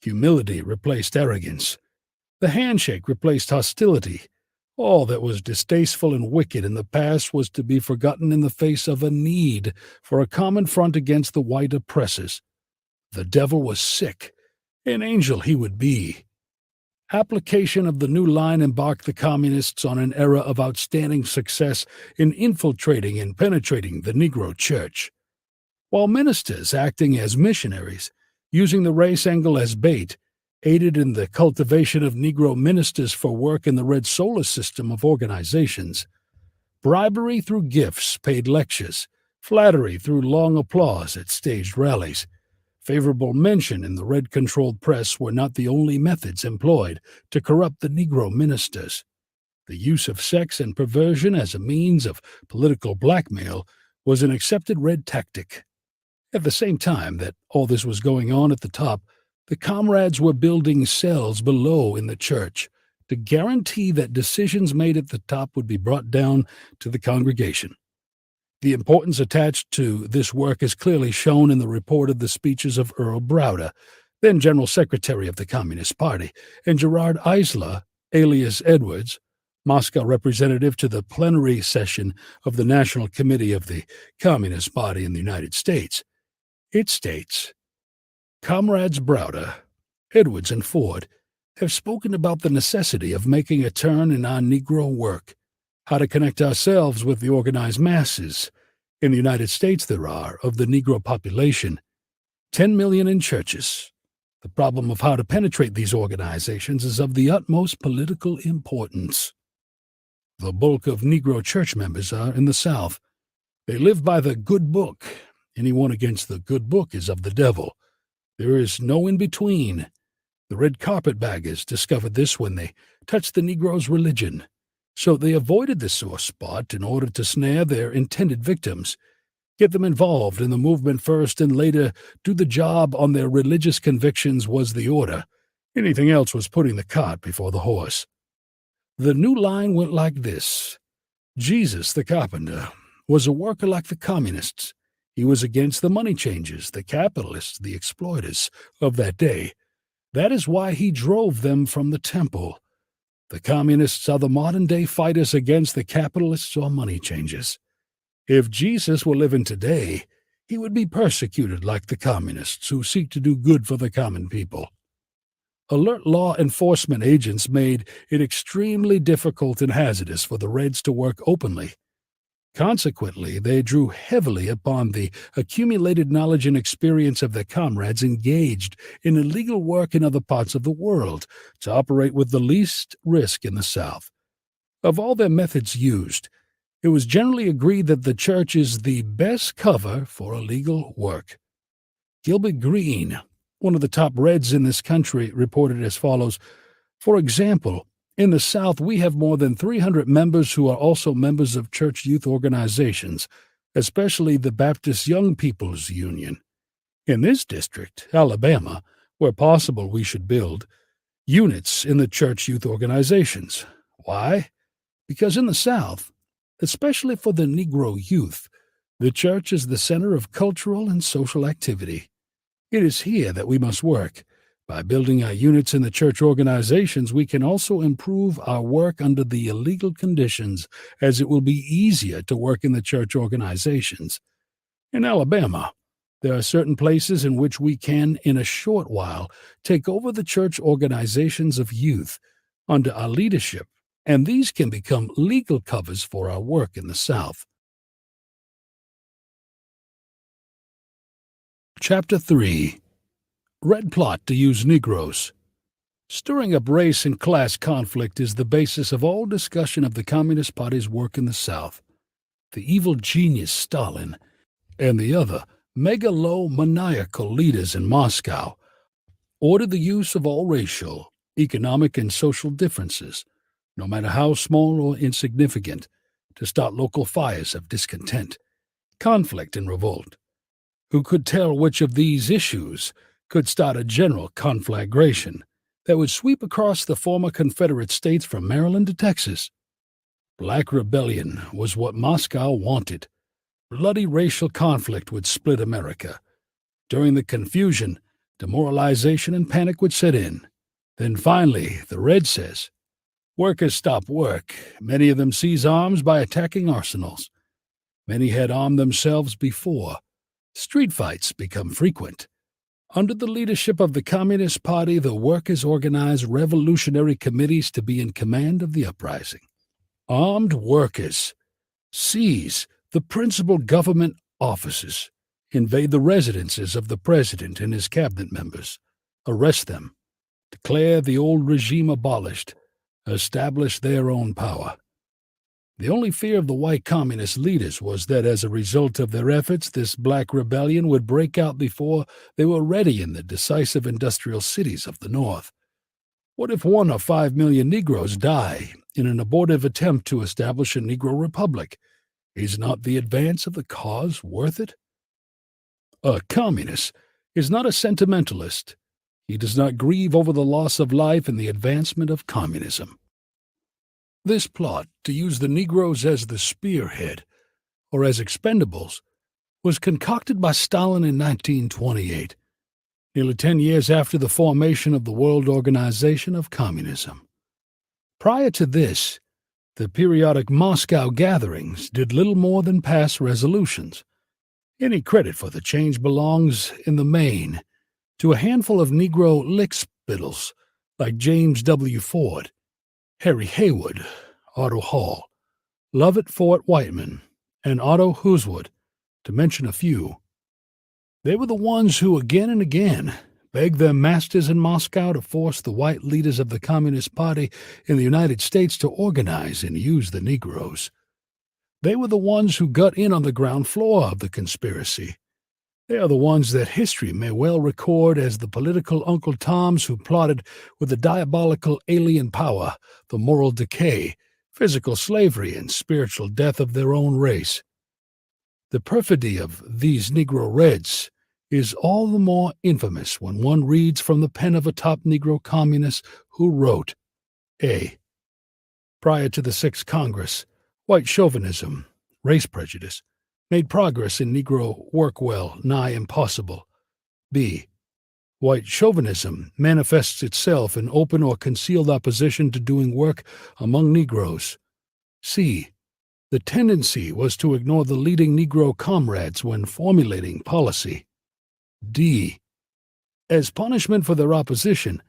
Humility replaced arrogance. The handshake replaced hostility. All that was distasteful and wicked in the past was to be forgotten in the face of a need for a common front against the white oppressors. The devil was sick. An angel he would be. Application of the new line embarked the communists on an era of outstanding success in infiltrating and penetrating the Negro church. While ministers acting as missionaries, using the race angle as bait, aided in the cultivation of Negro ministers for work in the Red Solar system of organizations. Bribery through gifts, paid lectures, flattery through long applause at staged rallies, favorable mention in the Red-controlled press were not the only methods employed to corrupt the Negro ministers. The use of sex and perversion as a means of political blackmail was an accepted Red tactic. At the same time that all this was going on at the top, the comrades were building cells below in the church to guarantee that decisions made at the top would be brought down to the congregation. The importance attached to this work is clearly shown in the report of the speeches of Earl Browder, then General Secretary of the Communist Party, and Gerard Eisler, alias Edwards, Moscow representative to the plenary session of the National Committee of the Communist Party in the United States. It states, Comrades Browder, Edwards, and Ford have spoken about the necessity of making a turn in our Negro work, how to connect ourselves with the organized masses. In the United States there are, of the Negro population, 10 million in churches. The problem of how to penetrate these organizations is of the utmost political importance. The bulk of Negro church members are in the South. They live by the good book. Anyone against the good book is of the devil. There is no in-between. The red carpetbaggers discovered this when they touched the Negro's religion. So they avoided the sore spot in order to snare their intended victims, get them involved in the movement first and later do the job on their religious convictions was the order. Anything else was putting the cart before the horse. The new line went like this. Jesus, the carpenter, was a worker like the communists. He was against the money changers, the capitalists, the exploiters of that day. That is why he drove them from the temple. The communists are the modern-day fighters against the capitalists or money changers. If Jesus were living today, he would be persecuted like the communists who seek to do good for the common people. Alert law enforcement agents made it extremely difficult and hazardous for the Reds to work openly. Consequently, they drew heavily upon the accumulated knowledge and experience of their comrades engaged in illegal work in other parts of the world to operate with the least risk in the South. Of all their methods used, it was generally agreed that the church is the best cover for illegal work. Gilbert Green, one of the top Reds in this country, reported as follows, For example, in the South, we have more than 300 members who are also members of church youth organizations, especially the Baptist Young People's Union. In this district, Alabama, where possible we should build units in the church youth organizations. Why? Because in the South, especially for the Negro youth, the church is the center of cultural and social activity. It is here that we must work. By building our units in the church organizations, we can also improve our work under the illegal conditions, as it will be easier to work in the church organizations. In Alabama, there are certain places in which we can, in a short while, take over the church organizations of youth under our leadership, and these can become legal covers for our work in the South. Chapter 3. Red Plot to Use Negroes. Stirring up race and class conflict is the basis of all discussion of the Communist Party's work in the South. The evil genius Stalin and the other megalomaniacal leaders in Moscow ordered the use of all racial, economic, and social differences, no matter how small or insignificant, to start local fires of discontent, conflict, and revolt. Who could tell which of these issues could start a general conflagration that would sweep across the former Confederate States from Maryland to Texas? Black rebellion was what Moscow wanted. Bloody racial conflict would split America. During the confusion, demoralization and panic would set in. Then finally, the Red says, Workers stop work. Many of them seize arms by attacking arsenals. Many had armed themselves before. Street fights become frequent. Under the leadership of the Communist Party, the workers organized revolutionary committees to be in command of the uprising. Armed workers seize the principal government offices, invade the residences of the president and his cabinet members, arrest them, declare the old regime abolished, establish their own power. The only fear of the white communist leaders was that as a result of their efforts, this black rebellion would break out before they were ready in the decisive industrial cities of the North. What if 1 or 5 million Negroes die in an abortive attempt to establish a Negro republic? Is not the advance of the cause worth it? A communist is not a sentimentalist. He does not grieve over the loss of life in the advancement of communism. This plot, to use the Negroes as the spearhead, or as expendables, was concocted by Stalin in 1928, nearly 10 years after the formation of the World Organization of Communism. Prior to this, the periodic Moscow gatherings did little more than pass resolutions. Any credit for the change belongs, in the main, to a handful of Negro lickspittles like James W. Ford, Harry Haywood, Otto Hall, Lovett Fort Whiteman, and Otto Huswood, to mention a few. They were the ones who again and again begged their masters in Moscow to force the white leaders of the Communist Party in the United States to organize and use the Negroes. They were the ones who got in on the ground floor of the conspiracy. They are the ones that history may well record as the political Uncle Toms who plotted with the diabolical alien power, the moral decay, physical slavery, and spiritual death of their own race. The perfidy of these Negro Reds is all the more infamous when one reads from the pen of a top Negro communist who wrote, A. Prior to the Sixth Congress, white chauvinism, race prejudice, made progress in Negro work well nigh impossible. B. White chauvinism manifests itself in open or concealed opposition to doing work among Negroes. C. The tendency was to ignore the leading Negro comrades when formulating policy. D. As punishment for their opposition,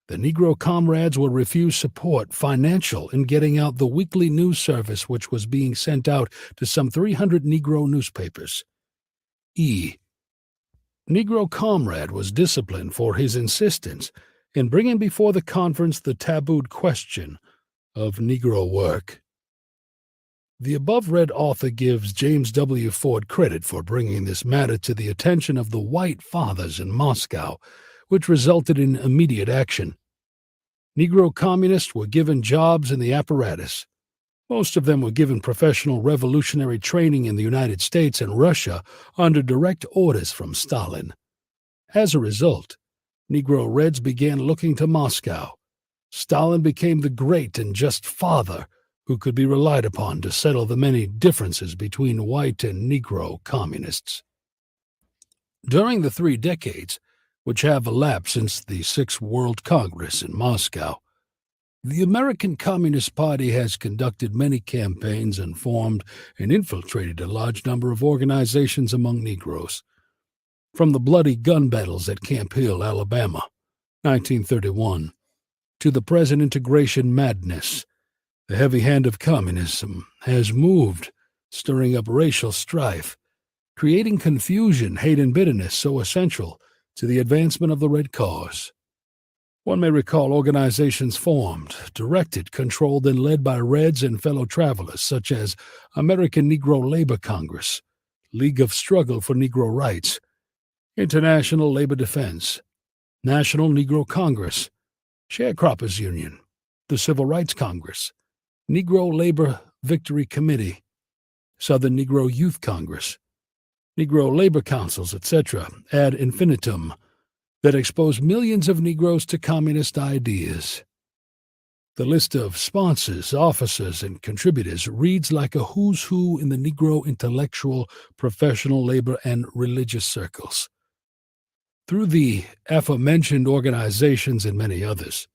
the Negro comrades were refused support, financial, in getting out the weekly news service which was being sent out to some 300 Negro newspapers. E. Negro comrade was disciplined for his insistence in bringing before the conference the tabooed question of Negro work. The above-read author gives James W. Ford credit for bringing this matter to the attention of the white fathers in Moscow, which resulted in immediate action. Negro communists were given jobs in the apparatus. Most of them were given professional revolutionary training in the United States and Russia under direct orders from Stalin. As a result, Negro Reds began looking to Moscow. Stalin became the great and just father who could be relied upon to settle the many differences between white and Negro communists. During the 3 decades which have elapsed since the Sixth World Congress in Moscow, the American Communist Party has conducted many campaigns and formed and infiltrated a large number of organizations among Negroes. From the bloody gun battles at Camp Hill, Alabama, 1931, to the present integration madness, the heavy hand of communism has moved, stirring up racial strife, creating confusion, hate, and bitterness so essential to the advancement of the Red Cause. One may recall organizations formed, directed, controlled, and led by Reds and fellow travelers such as American Negro Labor Congress, League of Struggle for Negro Rights, International Labor Defense, National Negro Congress, Sharecroppers Union, the Civil Rights Congress, Negro Labor Victory Committee, Southern Negro Youth Congress, Negro Labor Councils, etc., ad infinitum, that expose millions of Negroes to communist ideas. The list of sponsors, officers, and contributors reads like a who's who in the Negro intellectual, professional, labor, and religious circles. Through the aforementioned organizations and many others,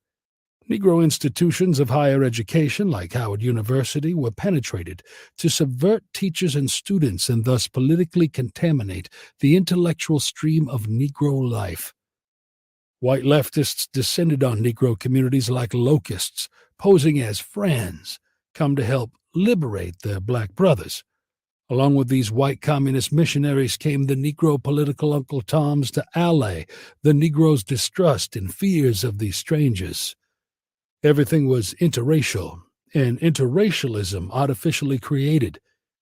Negro institutions of higher education, like Howard University, were penetrated to subvert teachers and students and thus politically contaminate the intellectual stream of Negro life. White leftists descended on Negro communities like locusts, posing as friends, come to help liberate their black brothers. Along with these white communist missionaries came the Negro political Uncle Toms to allay the Negro's distrust and fears of these strangers. Everything was interracial, and interracialism artificially created,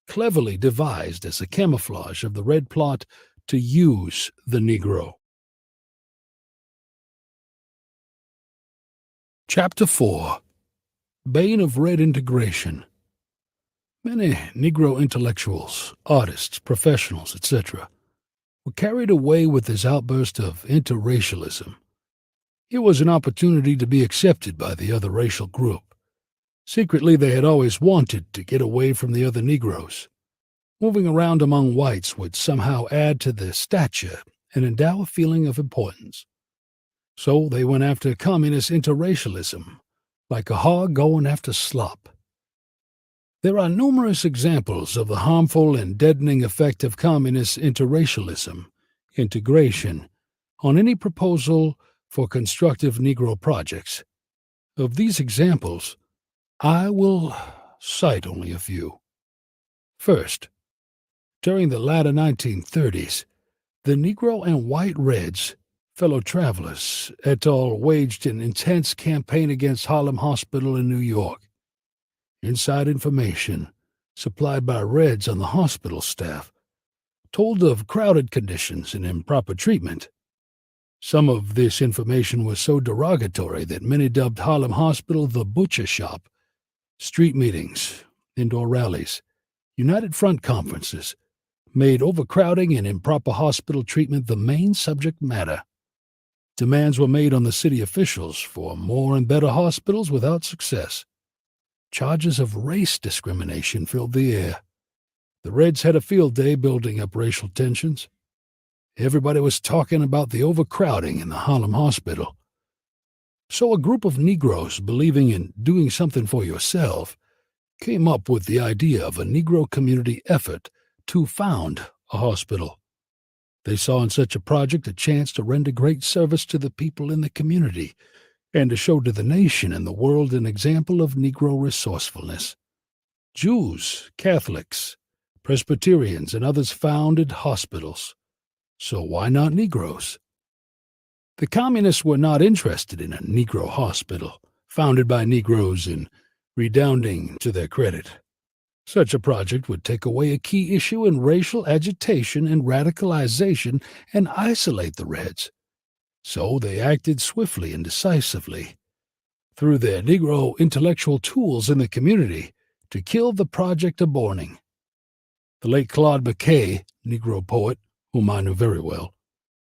cleverly devised as a camouflage of the Red Plot to use the Negro. Chapter 4. Bane of Red Integration. Many Negro intellectuals, artists, professionals, etc., were carried away with this outburst of interracialism. It was an opportunity to be accepted by the other racial group. Secretly, they had always wanted to get away from the other Negroes. Moving around among whites would somehow add to their stature and endow a feeling of importance. So they went after communist interracialism, like a hog going after slop. There are numerous examples of the harmful and deadening effect of communist interracialism, integration, on any proposal for constructive Negro projects. Of these examples, I will cite only a few. First, during the latter 1930s, the Negro and White Reds, fellow travelers, et al., waged an intense campaign against Harlem Hospital in New York. Inside information, supplied by Reds on the hospital staff, told of crowded conditions and improper treatment. Some of this information was so derogatory that many dubbed Harlem Hospital the butcher shop. Street meetings, indoor rallies, United Front conferences made overcrowding and improper hospital treatment the main subject matter. Demands were made on the city officials for more and better hospitals without success. Charges of race discrimination filled the air. The Reds had a field day building up racial tensions. Everybody was talking about the overcrowding in the Harlem Hospital. So a group of Negroes believing in doing something for yourself came up with the idea of a Negro community effort to found a hospital. They saw in such a project a chance to render great service to the people in the community and to show to the nation and the world an example of Negro resourcefulness. Jews, Catholics, Presbyterians, and others founded hospitals. So why not Negroes? The communists were not interested in a Negro hospital, founded by Negroes and redounding to their credit. Such a project would take away a key issue in racial agitation and radicalization and isolate the Reds. So they acted swiftly and decisively, through their Negro intellectual tools in the community, to kill the project a borning. The late Claude McKay, Negro poet, whom I knew very well,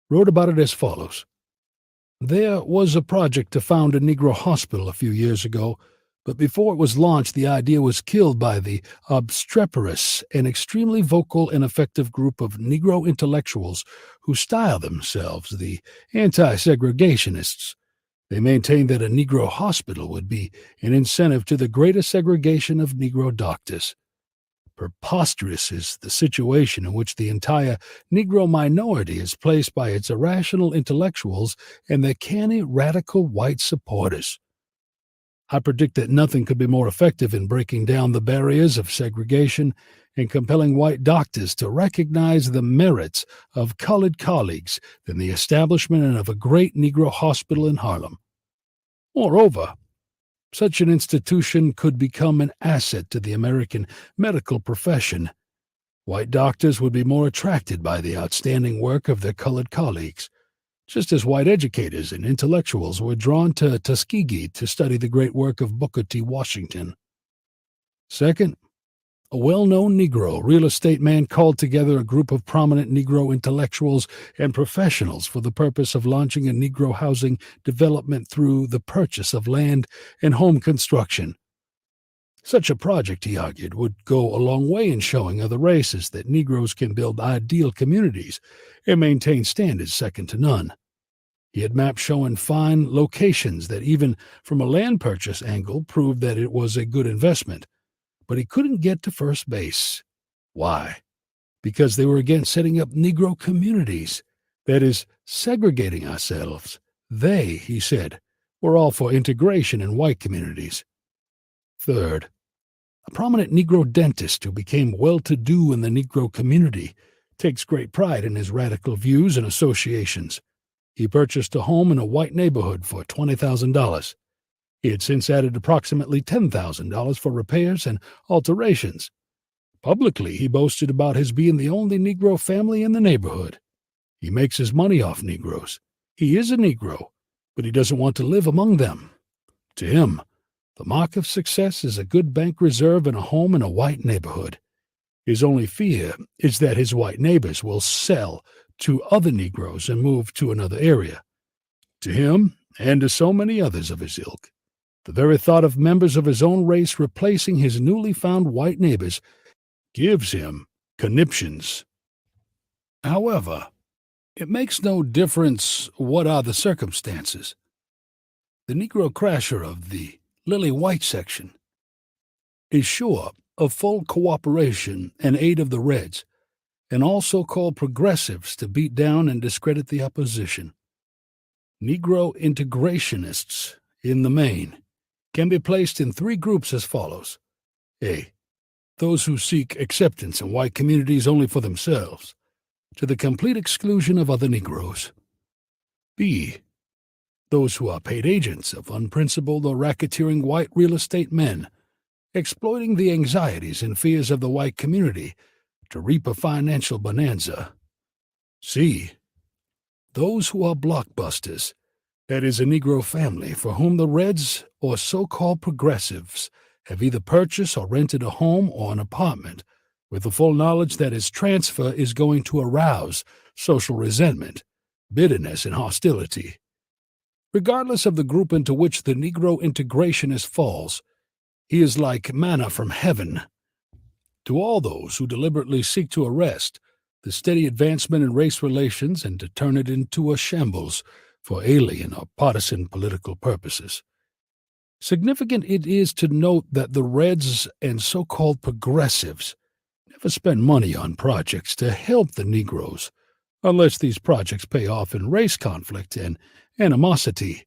wrote about it as follows. There was a project to found a Negro hospital a few years ago, but before it was launched, the idea was killed by the obstreperous and extremely vocal and effective group of Negro intellectuals who style themselves the anti-segregationists. They maintained that a Negro hospital would be an incentive to the greater segregation of Negro doctors. Preposterous is the situation in which the entire Negro minority is placed by its irrational intellectuals and their canny radical white supporters. I predict that nothing could be more effective in breaking down the barriers of segregation and compelling white doctors to recognize the merits of colored colleagues than the establishment of a great Negro hospital in Harlem. Moreover, such an institution could become an asset to the American medical profession. White doctors would be more attracted by the outstanding work of their colored colleagues, just as white educators and intellectuals were drawn to Tuskegee to study the great work of Booker T. Washington. Second, a well-known Negro real estate man called together a group of prominent Negro intellectuals and professionals for the purpose of launching a Negro housing development through the purchase of land and home construction. Such a project, he argued, would go a long way in showing other races that Negroes can build ideal communities and maintain standards second to none. He had maps showing fine locations that even from a land purchase angle proved that it was a good investment. But he couldn't get to first base. Why? Because they were against setting up Negro communities, that is, segregating ourselves. They, he said, were all for integration in white communities. Third, a prominent Negro dentist who became well-to-do in the Negro community takes great pride in his radical views and associations. He purchased a home in a white neighborhood for $20,000. He had since added approximately $10,000 for repairs and alterations. Publicly, he boasted about his being the only Negro family in the neighborhood. He makes his money off Negroes. He is a Negro, but he doesn't want to live among them. To him, the mark of success is a good bank reserve and a home in a white neighborhood. His only fear is that his white neighbors will sell to other Negroes and move to another area. To him, and to so many others of his ilk, the very thought of members of his own race replacing his newly found white neighbors gives him conniptions. However, it makes no difference what are the circumstances. The Negro crasher of the Lily White section is sure of full cooperation and aid of the Reds and all so-called progressives to beat down and discredit the opposition. Negro integrationists, in the main, can be placed in three groups as follows. A. Those who seek acceptance in white communities only for themselves, to the complete exclusion of other Negroes. B. Those who are paid agents of unprincipled or racketeering white real estate men, exploiting the anxieties and fears of the white community to reap a financial bonanza. C. Those who are blockbusters, that is, a Negro family for whom the Reds or so-called progressives have either purchased or rented a home or an apartment with the full knowledge that its transfer is going to arouse social resentment, bitterness, and hostility. Regardless of the group into which the Negro integrationist falls, he is like manna from heaven. To all those who deliberately seek to arrest the steady advancement in race relations and to turn it into a shambles for alien or partisan political purposes. Significant it is to note that the Reds and so-called progressives never spend money on projects to help the Negroes, unless these projects pay off in race conflict and animosity.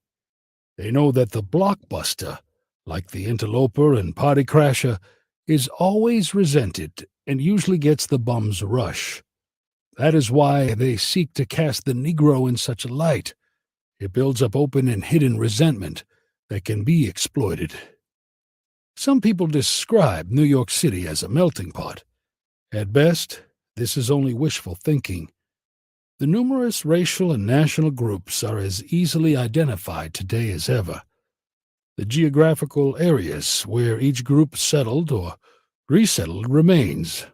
They know that the blockbuster, like the interloper and party crasher, is always resented and usually gets the bum's rush. That is why they seek to cast the Negro in such a light. It builds up open and hidden resentment that can be exploited. Some people describe New York City as a melting pot. At best, this is only wishful thinking. The numerous racial and national groups are as easily identified today as ever. The geographical areas where each group settled or resettled remains.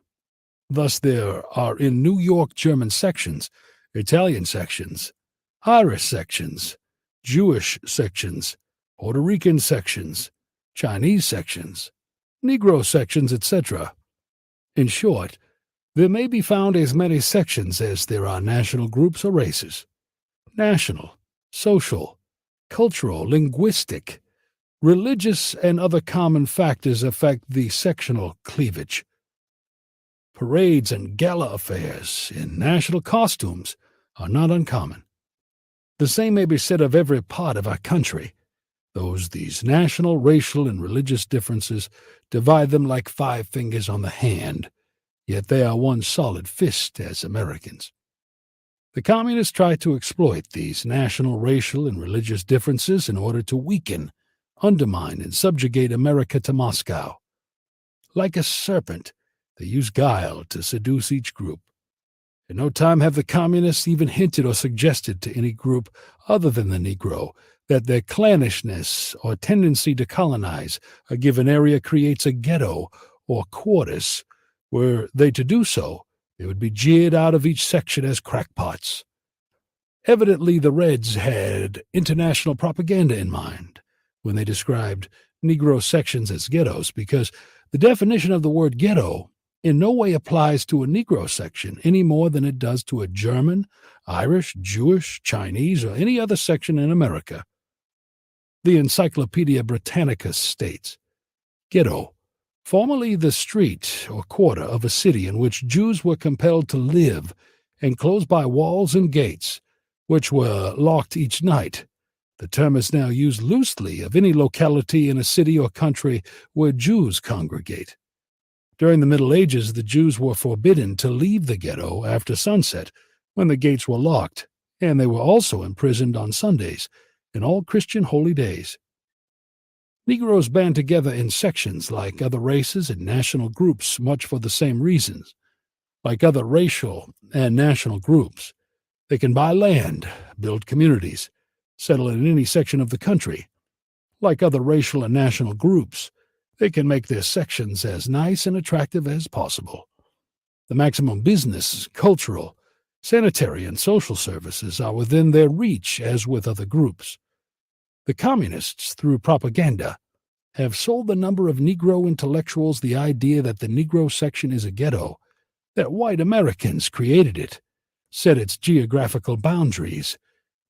Thus there are in New York German sections, Italian sections, Irish sections, Jewish sections, Puerto Rican sections, Chinese sections, Negro sections, etc. In short, there may be found as many sections as there are national groups or races. National, social, cultural, linguistic, religious, and other common factors affect the sectional cleavage. Parades and gala affairs in national costumes are not uncommon. The same may be said of every part of our country. These national, racial, and religious differences divide them like 5 fingers on the hand, yet they are one solid fist as Americans. The communists try to exploit these national, racial, and religious differences in order to weaken, undermine, and subjugate America to Moscow. Like a serpent, they use guile to seduce each group. In no time have the communists even hinted or suggested to any group other than the Negro that their clannishness or tendency to colonize a given area creates a ghetto or quartus. Were they to do so, they would be jeered out of each section as crackpots. Evidently, the Reds had international propaganda in mind when they described Negro sections as ghettos, because the definition of the word ghetto in no way applies to a Negro section any more than it does to a German, Irish, Jewish, Chinese, or any other section in America. The Encyclopedia Britannica states, Ghetto, formerly the street or quarter of a city in which Jews were compelled to live, enclosed by walls and gates, which were locked each night. The term is now used loosely of any locality in a city or country where Jews congregate. During the Middle Ages, the Jews were forbidden to leave the ghetto after sunset, when the gates were locked, and they were also imprisoned on Sundays and all Christian holy days. Negroes band together in sections like other races and national groups, much for the same reasons. Like other racial and national groups, they can buy land, build communities, settle in any section of the country. Like other racial and national groups, they can make their sections as nice and attractive as possible. The maximum business, cultural, sanitary, and social services are within their reach as with other groups. The communists, through propaganda, have sold the number of Negro intellectuals the idea that the Negro section is a ghetto, that white Americans created it, set its geographical boundaries,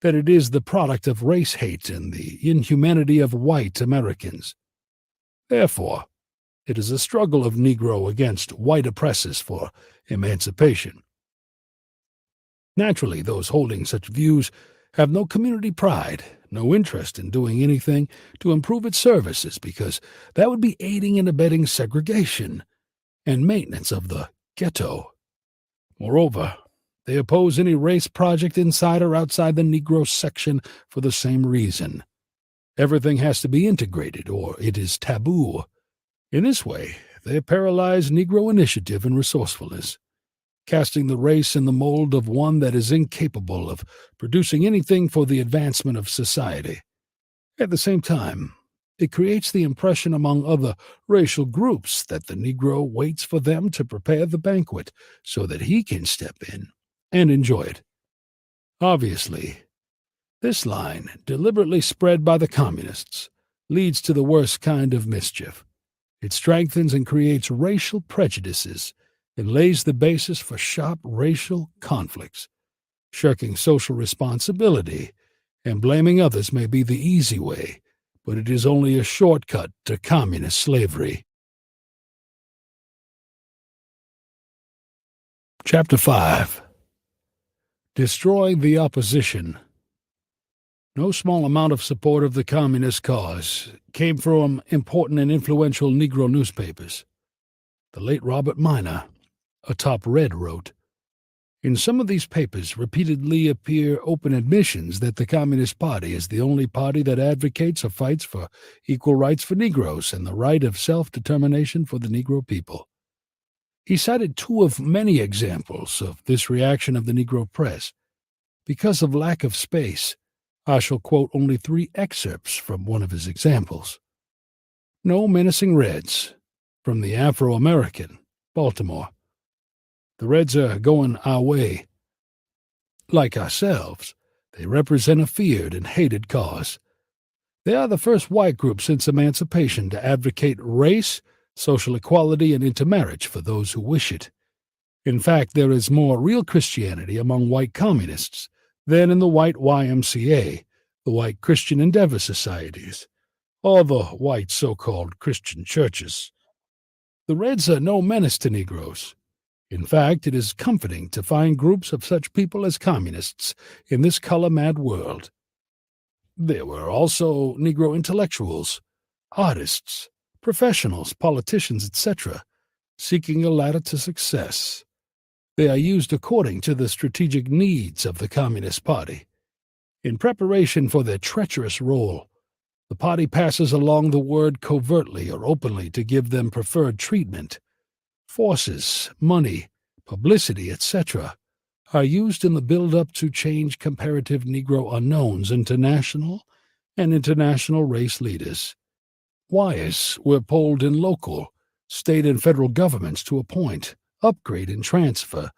that it is the product of race hate and the inhumanity of white Americans. Therefore, it is a struggle of Negro against white oppressors for emancipation. Naturally, those holding such views have no community pride, no interest in doing anything to improve its services, because that would be aiding and abetting segregation and maintenance of the ghetto. Moreover, they oppose any race project inside or outside the Negro section for the same reason. Everything has to be integrated, or it is taboo. In this way, they paralyze Negro initiative and resourcefulness, casting the race in the mold of one that is incapable of producing anything for the advancement of society. At the same time, it creates the impression among other racial groups that the Negro waits for them to prepare the banquet so that he can step in and enjoy it. Obviously, this line, deliberately spread by the communists, leads to the worst kind of mischief. It strengthens and creates racial prejudices and lays the basis for sharp racial conflicts. Shirking social responsibility and blaming others may be the easy way, but it is only a shortcut to communist slavery. Chapter 5. Destroying the Opposition. No small amount of support of the communist cause came from important and influential Negro newspapers. The late Robert Minor, a top Red, wrote, "In some of these papers repeatedly appear open admissions that the Communist Party is the only party that advocates or fights for equal rights for Negroes and the right of self-determination for the Negro people." He cited two of many examples of this reaction of the Negro press. Because of lack of space, I shall quote only 3 excerpts from one of his examples. No Menacing Reds, from the Afro-American, Baltimore. The Reds are going our way. Like ourselves, they represent a feared and hated cause. They are the first white group since emancipation to advocate race, social equality, and intermarriage for those who wish it. In fact, there is more real Christianity among white communists than in the white YMCA, the white Christian Endeavor Societies, or the white so-called Christian churches. The Reds are no menace to Negroes. In fact, it is comforting to find groups of such people as communists in this color-mad world. There were also Negro intellectuals, artists, professionals, politicians, etc., seeking a ladder to success. They are used according to the strategic needs of the Communist Party. In preparation for their treacherous role, the party passes along the word covertly or openly to give them preferred treatment. Forces, money, publicity, etc., are used in the build-up to change comparative Negro unknowns into national and international race leaders. Wires were pulled in local, state and federal governments to appoint, upgrade, and transfer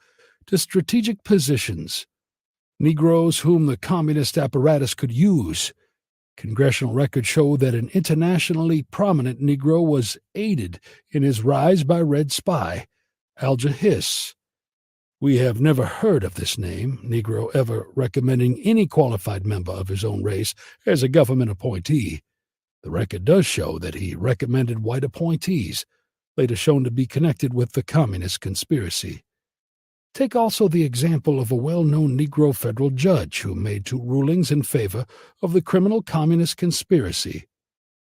to strategic positions Negroes whom the communist apparatus could use. Congressional records show that an internationally prominent Negro was aided in his rise by Red spy, Al-Jahis. We have never heard of this name, Negro ever recommending any qualified member of his own race as a government appointee. The record does show that he recommended white appointees, later shown to be connected with the Communist conspiracy. Take also the example of a well-known Negro federal judge who made 2 rulings in favor of the criminal Communist conspiracy.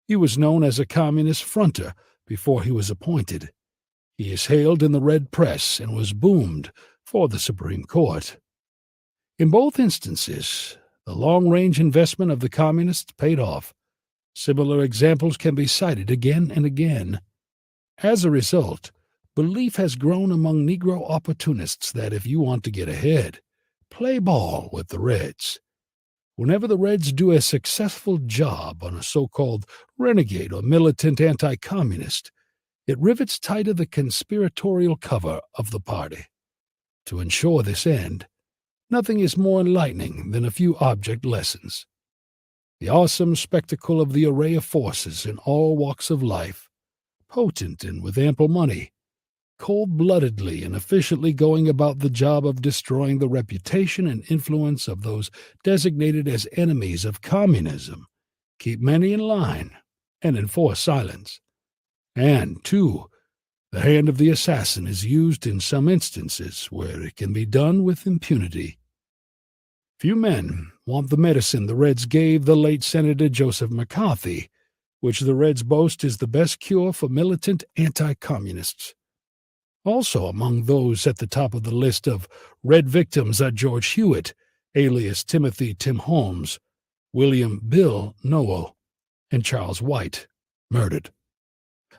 He was known as a Communist fronter before he was appointed. He is hailed in the red press and was boomed for the Supreme Court. In both instances, the long-range investment of the Communists paid off. Similar examples can be cited again and again. As a result, belief has grown among Negro opportunists that if you want to get ahead, play ball with the Reds. Whenever the Reds do a successful job on a so-called renegade or militant anti-communist, it rivets tighter the conspiratorial cover of the party. To ensure this end, nothing is more enlightening than a few object lessons. The awesome spectacle of the array of forces in all walks of life, potent and with ample money, cold-bloodedly and efficiently going about the job of destroying the reputation and influence of those designated as enemies of communism, keep many in line and enforce silence. And, 2, the hand of the assassin is used in some instances where it can be done with impunity. Few men want the medicine the Reds gave the late Senator Joseph McCarthy, which the Reds boast is the best cure for militant anti-communists. Also among those at the top of the list of Red victims are George Hewitt, alias Timothy Tim Holmes, William Bill Noel, and Charles White, murdered.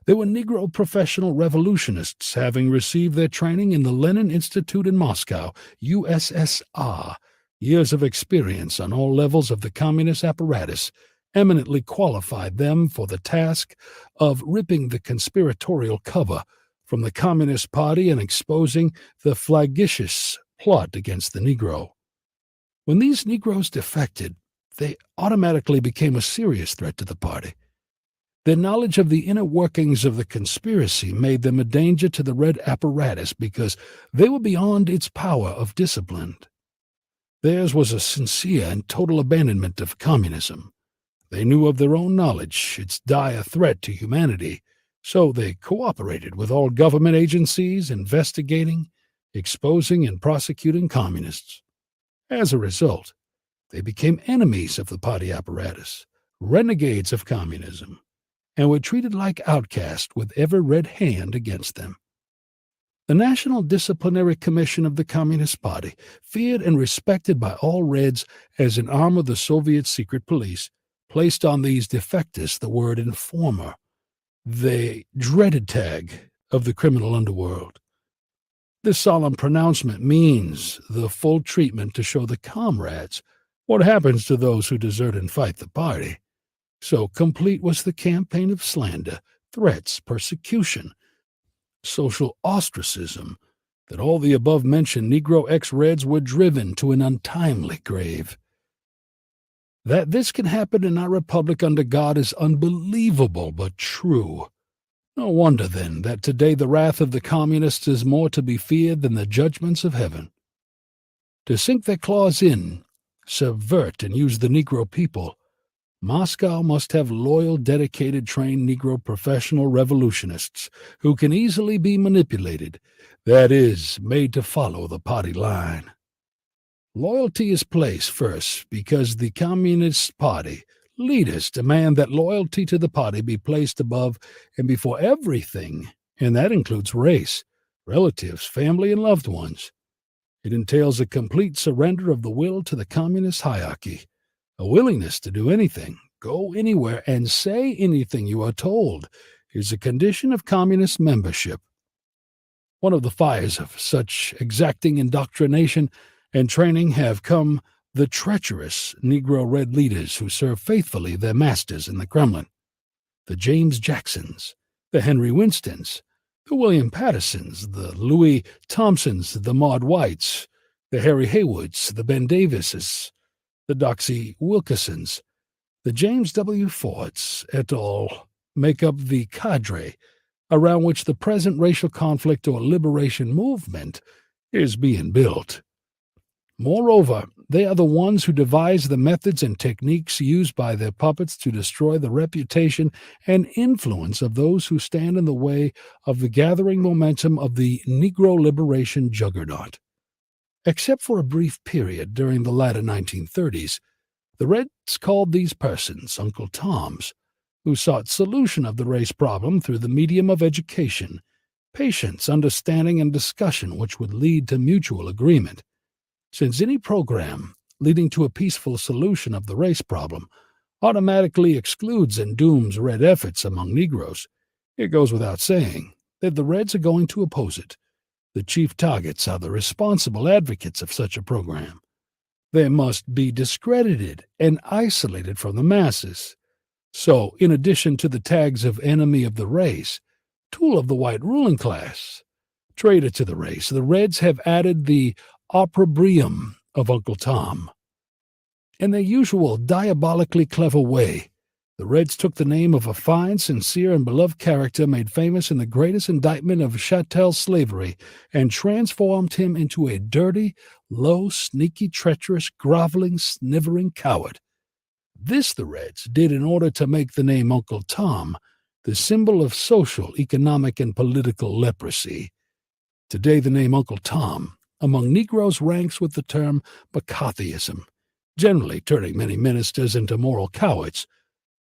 They were Negro professional revolutionists having received their training in the Lenin Institute in Moscow, USSR. Years of experience on all levels of the communist apparatus eminently qualified them for the task of ripping the conspiratorial cover from the Communist Party and exposing the flagitious plot against the Negro. When these Negroes defected, they automatically became a serious threat to the party. Their knowledge of the inner workings of the conspiracy made them a danger to the Red apparatus because they were beyond its power of discipline. Theirs was a sincere and total abandonment of communism. They knew of their own knowledge, its dire threat to humanity, so they cooperated with all government agencies investigating, exposing, and prosecuting communists. As a result, they became enemies of the party apparatus, renegades of communism, and were treated like outcasts with every red hand against them. The National Disciplinary Commission of the Communist Party, feared and respected by all Reds as an arm of the Soviet secret police, placed on these defectors the word informer, the dreaded tag of the criminal underworld. This solemn pronouncement means the full treatment to show the comrades what happens to those who desert and fight the party. So complete was the campaign of slander, threats, persecution, social ostracism, that all the above-mentioned Negro ex-Reds were driven to an untimely grave. That this can happen in our republic under God is unbelievable but true. No wonder, then, that today the wrath of the communists is more to be feared than the judgments of heaven. To sink their claws in, subvert, and use the Negro people, Moscow must have loyal, dedicated, trained Negro professional revolutionists who can easily be manipulated, that is, made to follow the party line. Loyalty is placed first because the Communist Party leaders demand that loyalty to the party be placed above and before everything, and that includes race, relatives, family, and loved ones. It entails a complete surrender of the will to the communist hierarchy, a willingness to do anything, go anywhere, and say anything you are told is a condition of communist membership. One of the fires of such exacting indoctrination and training have come the treacherous Negro Red leaders who serve faithfully their masters in the Kremlin, the James Jacksons, the Henry Winstons, the William Pattersons, the Louis Thompsons, the Maud Whites, the Harry Haywoods, the Ben Davises, the Doxy Wilkersons, the James W. Fords, et al. Make up the cadre around which the present racial conflict or liberation movement is being built. Moreover, they are the ones who devise the methods and techniques used by their puppets to destroy the reputation and influence of those who stand in the way of the gathering momentum of the Negro liberation juggernaut. Except for a brief period during the latter 1930s, the Reds called these persons Uncle Toms, who sought solution of the race problem through the medium of education, patience, understanding, and discussion which would lead to mutual agreement. Since any program leading to a peaceful solution of the race problem automatically excludes and dooms Red efforts among Negroes, it goes without saying that the Reds are going to oppose it. The chief targets are the responsible advocates of such a program. They must be discredited and isolated from the masses. So, in addition to the tags of enemy of the race, tool of the white ruling class, traitor to the race, the Reds have added the opprobrium of Uncle Tom. In their usual diabolically clever way, the Reds took the name of a fine, sincere, and beloved character made famous in the greatest indictment of chattel slavery and transformed him into a dirty, low, sneaky, treacherous, groveling, snivering coward. This the Reds did in order to make the name Uncle Tom the symbol of social, economic, and political leprosy. Today the name Uncle Tom among Negroes ranks with the term McCarthyism, generally turning many ministers into moral cowards,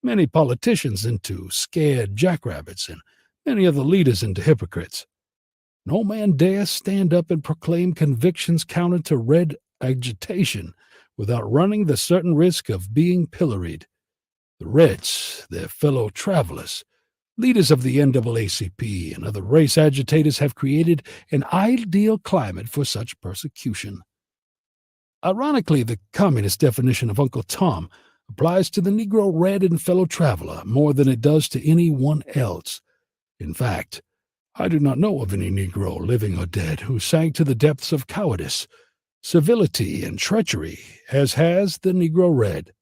many politicians into scared jackrabbits, and many other leaders into hypocrites. No man dares stand up and proclaim convictions counter to Red agitation without running the certain risk of being pilloried. The Reds, their fellow travelers, leaders of the NAACP and other race agitators have created an ideal climate for such persecution. Ironically, the communist definition of Uncle Tom applies to the Negro Red and fellow traveler more than it does to anyone else. In fact, I do not know of any Negro, living or dead, who sank to the depths of cowardice, civility, and treachery as has the Negro Red.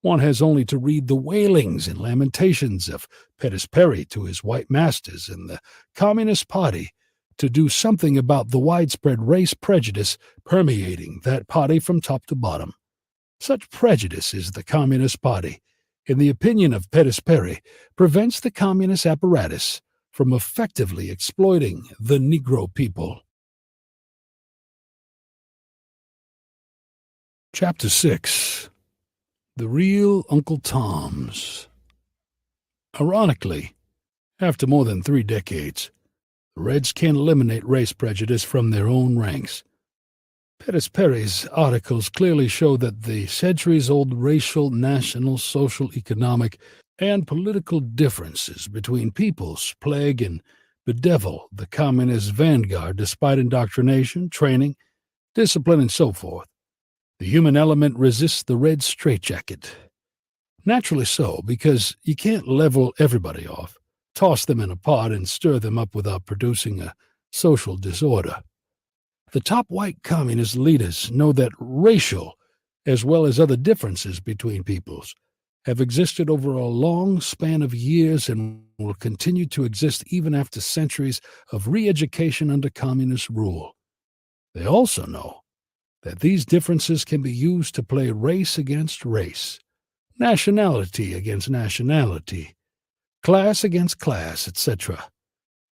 One has only to read the wailings and lamentations of Pettis Perry to his white masters in the Communist Party to do something about the widespread race prejudice permeating that party from top to bottom. Such prejudice is the Communist Party, in the opinion of Pettis Perry, prevents the communist apparatus from effectively exploiting the Negro people. Chapter 6. The Real Uncle Toms. Ironically, after more than 3 decades, the Reds can't eliminate race prejudice from their own ranks. Pettis Perry's articles clearly show that the centuries-old racial, national, social, economic, and political differences between peoples plague and bedevil the communist vanguard despite indoctrination, training, discipline, and so forth. The human element resists the red straitjacket. Naturally so, because you can't level everybody off, toss them in a pot, and stir them up without producing a social disorder. The top white communist leaders know that racial, as well as other differences between peoples, have existed over a long span of years and will continue to exist even after centuries of re-education under communist rule. They also know that these differences can be used to play race against race, nationality against nationality, class against class, etc.,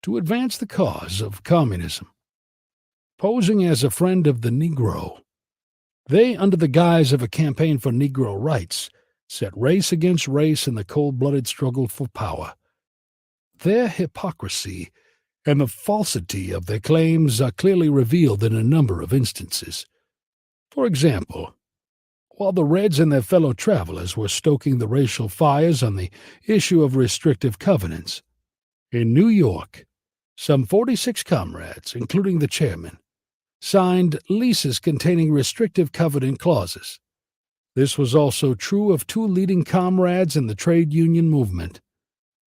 to advance the cause of communism. Posing as a friend of the Negro, they, under the guise of a campaign for Negro rights, set race against race in the cold-blooded struggle for power. Their hypocrisy and the falsity of their claims are clearly revealed in a number of instances. For example, while the Reds and their fellow travelers were stoking the racial fires on the issue of restrictive covenants, in New York, some 46 comrades, including the chairman, signed leases containing restrictive covenant clauses. This was also true of 2 leading comrades in the trade union movement.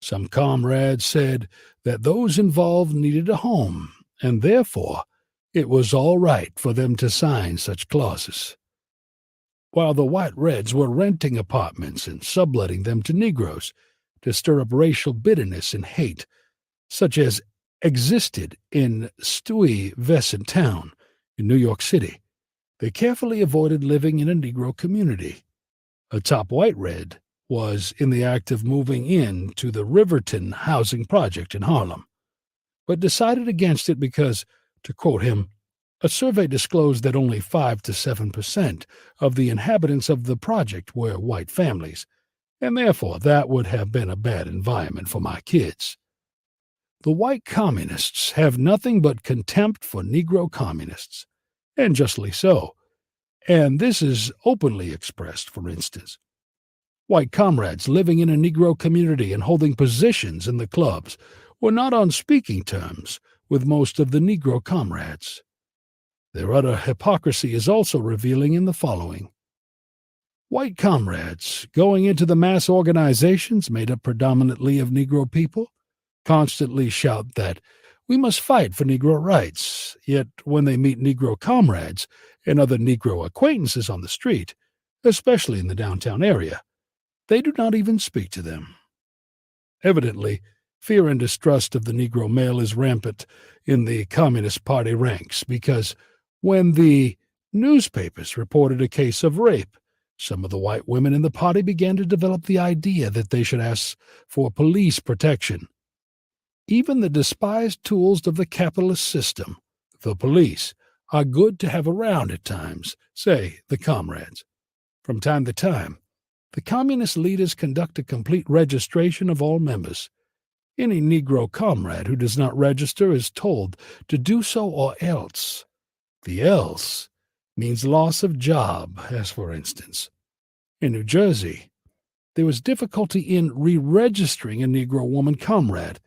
Some comrades said that those involved needed a home, and therefore it was all right for them to sign such clauses. While the white Reds were renting apartments and subletting them to Negroes to stir up racial bitterness and hate, such as existed in Stuyvesant Town in New York City, they carefully avoided living in a Negro community. A top white red was in the act of moving in to the Riverton housing project in Harlem, but decided against it because, to quote him, a survey disclosed that only 5 to 7% of the inhabitants of the project were white families, and therefore that would have been a bad environment for my kids. The white communists have nothing but contempt for Negro communists, and justly so, and this is openly expressed, for instance. White comrades living in a Negro community and holding positions in the clubs were not on speaking terms with most of the Negro comrades. Their utter hypocrisy is also revealing in the following. White comrades, going into the mass organizations made up predominantly of Negro people, constantly shout that we must fight for Negro rights, yet when they meet Negro comrades and other Negro acquaintances on the street, especially in the downtown area, they do not even speak to them. Evidently, fear and distrust of the Negro male is rampant in the Communist Party ranks because when the newspapers reported a case of rape, some of the white women in the party began to develop the idea that they should ask for police protection. Even the despised tools of the capitalist system, the police, are good to have around at times, say the comrades. From time to time, the communist leaders conduct a complete registration of all members. Any Negro comrade who does not register is told to do so or else. The else means loss of job, as for instance. In New Jersey, there was difficulty in re-registering a Negro woman comrade,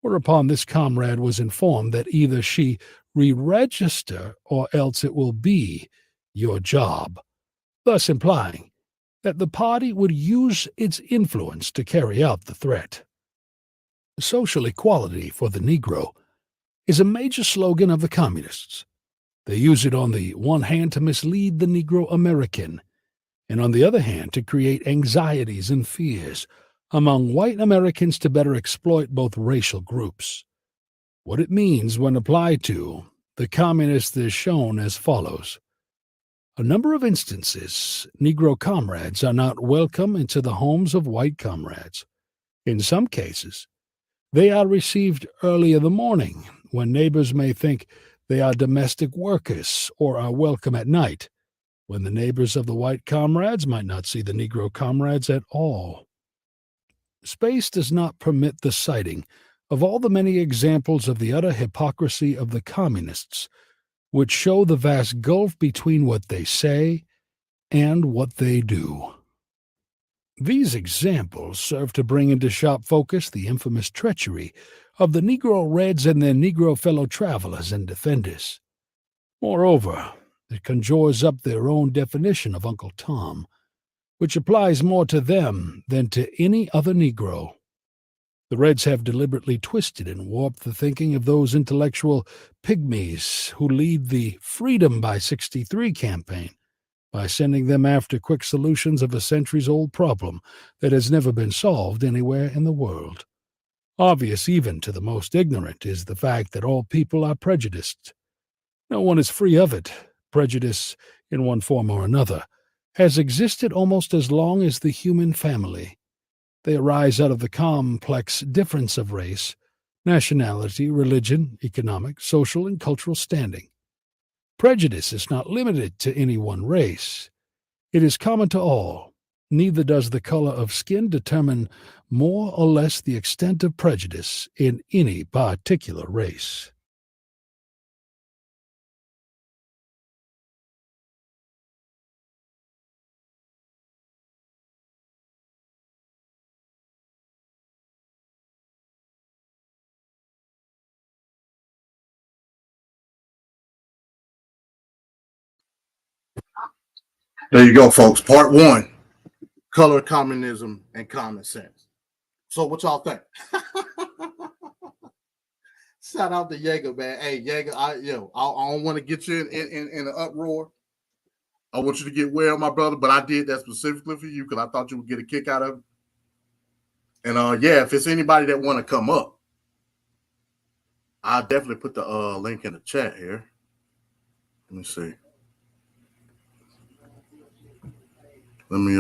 whereupon this comrade was informed that either she re-register or else it will be your job, thus implying that the party would use its influence to carry out the threat. Social equality for the Negro is a major slogan of the communists. They use it on the one hand to mislead the Negro American, and on the other hand to create anxieties and fears among white Americans to better exploit both racial groups. What it means when applied to the communists is shown as follows. A number of instances, Negro comrades are not welcome into the homes of white comrades. In some cases, they are received early in the morning, when neighbors may think they are domestic workers, or are welcome at night, when the neighbors of the white comrades might not see the Negro comrades at all. Space does not permit the citing of all the many examples of the utter hypocrisy of the communists, which show the vast gulf between what they say and what they do. These examples serve to bring into sharp focus the infamous treachery of the Negro Reds and their Negro fellow travelers and defenders. Moreover, it conjures up their own definition of Uncle Tom, which applies more to them than to any other Negro. The Reds have deliberately twisted and warped the thinking of those intellectual pygmies who lead the Freedom by 63 campaign by sending them after quick solutions of a centuries-old problem that has never been solved anywhere in the world. Obvious even to the most ignorant is the fact that all people are prejudiced. No one is free of it. Prejudice, in one form or another, has existed almost as long as the human family. They arise out of the complex difference of race, nationality, religion, economic, social, and cultural standing. Prejudice is not limited to any one race. It is common to all. Neither does the color of skin determine more or less the extent of prejudice in any particular race. There you go, folks. Part one, color, communism, and common sense. So what y'all think? Shout out to Jaeger, man. Hey, Jaeger, I don't want to get you in an uproar. I want you to get well, my brother, but I did that specifically for you because I thought you would get a kick out of it. And yeah, if it's anybody that want to come up I definitely put the link in the chat here. Let me see. Let me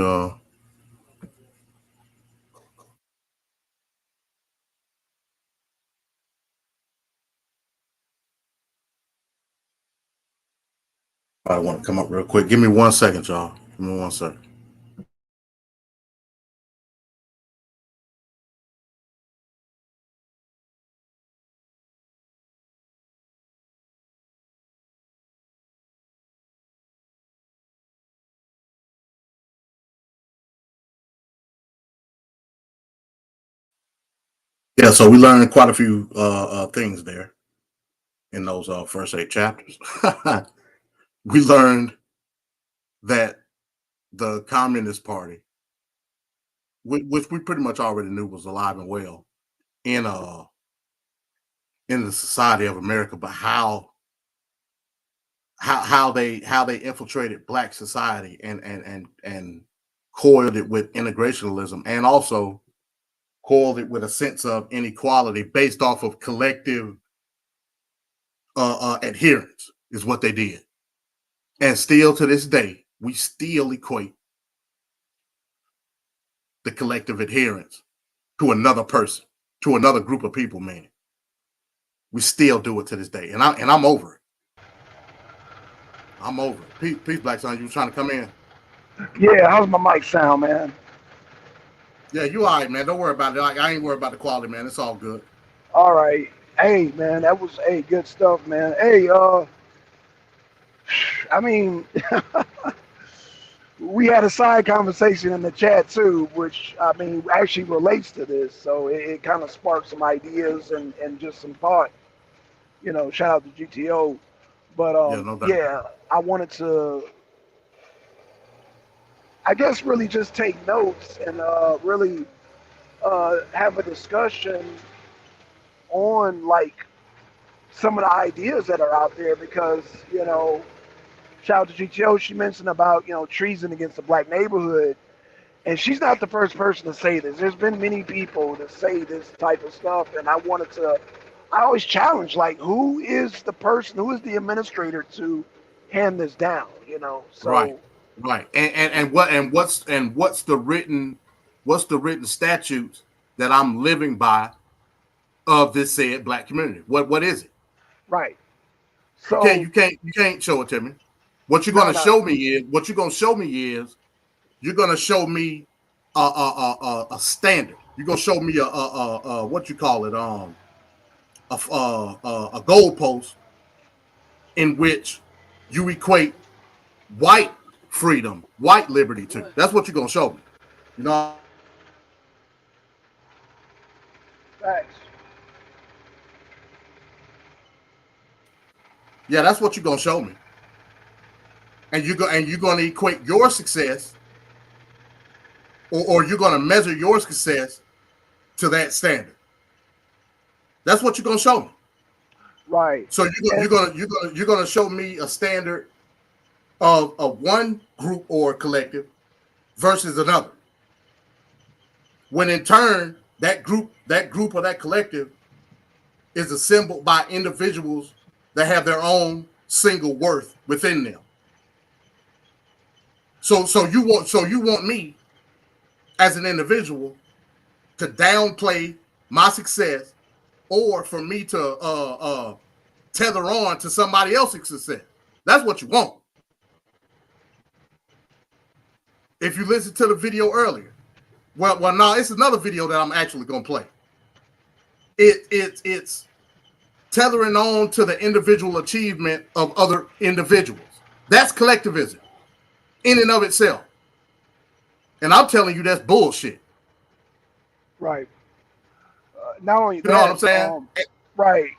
I want to come up real quick. Give me 1 second, y'all. Give me 1 second. Yeah, so we learned quite a few things there in those first 8 chapters. We learned that the Communist Party, which we pretty much already knew was alive and well in the society of America, but how they infiltrated Black society and coiled it with integrationism, and also coiled it with a sense of inequality based off of collective adherence is what they did. And still to this day, we still equate the collective adherence to another person, to another group of people, man. We still do it to this day. And I'm over it. I'm over it. Peace, Black Son. You trying to come in? Yeah, how's my mic sound, man? Yeah, you all right, man. Don't worry about it. Like, I ain't worried about the quality, man. It's all good. All right. Hey, man, that was good stuff, man. Hey, I mean, we had a side conversation in the chat too, which I mean actually relates to this. So it kind of sparked some ideas and just some thought. You know, shout out to GTO. But Yeah, no doubt. yeah, I wanted to, I guess, really just take notes and really have a discussion on like some of the ideas that are out there because you know, shout out to GTO. She mentioned about treason against the black neighborhood, and she's not the first person to say this. There's been many people that say this type of stuff, and I wanted to. I always challenge like, who is the person, who is the administrator to hand this down? You know, Right, so right. What's the written statutes that I'm living by of this said Black community? What is it? right. You can't So show it to me. What you're no, gonna no, show me is you're gonna show me a standard. You're gonna show me a what you call it a goalpost in which you equate white freedom, white liberty to. That's what you're gonna show me. You know. facts. Yeah, that's what you're gonna show me. And you're gonna equate your success, or you're gonna measure your success to that standard. That's what you're gonna show me. Right. So And you're gonna show me a standard of one group or collective versus another. When in turn that group or that collective is assembled by individuals that have their own single worth within them. So you want me as an individual to downplay my success, or for me to tether on to somebody else's success. That's what you want. If you listen to the video earlier, well, no, it's another video that I'm actually gonna play. It's tethering on to the individual achievement of other individuals. That's collectivism in and of itself. And I'm telling you, that's bullshit. right. Not only You know what I'm that, saying? right.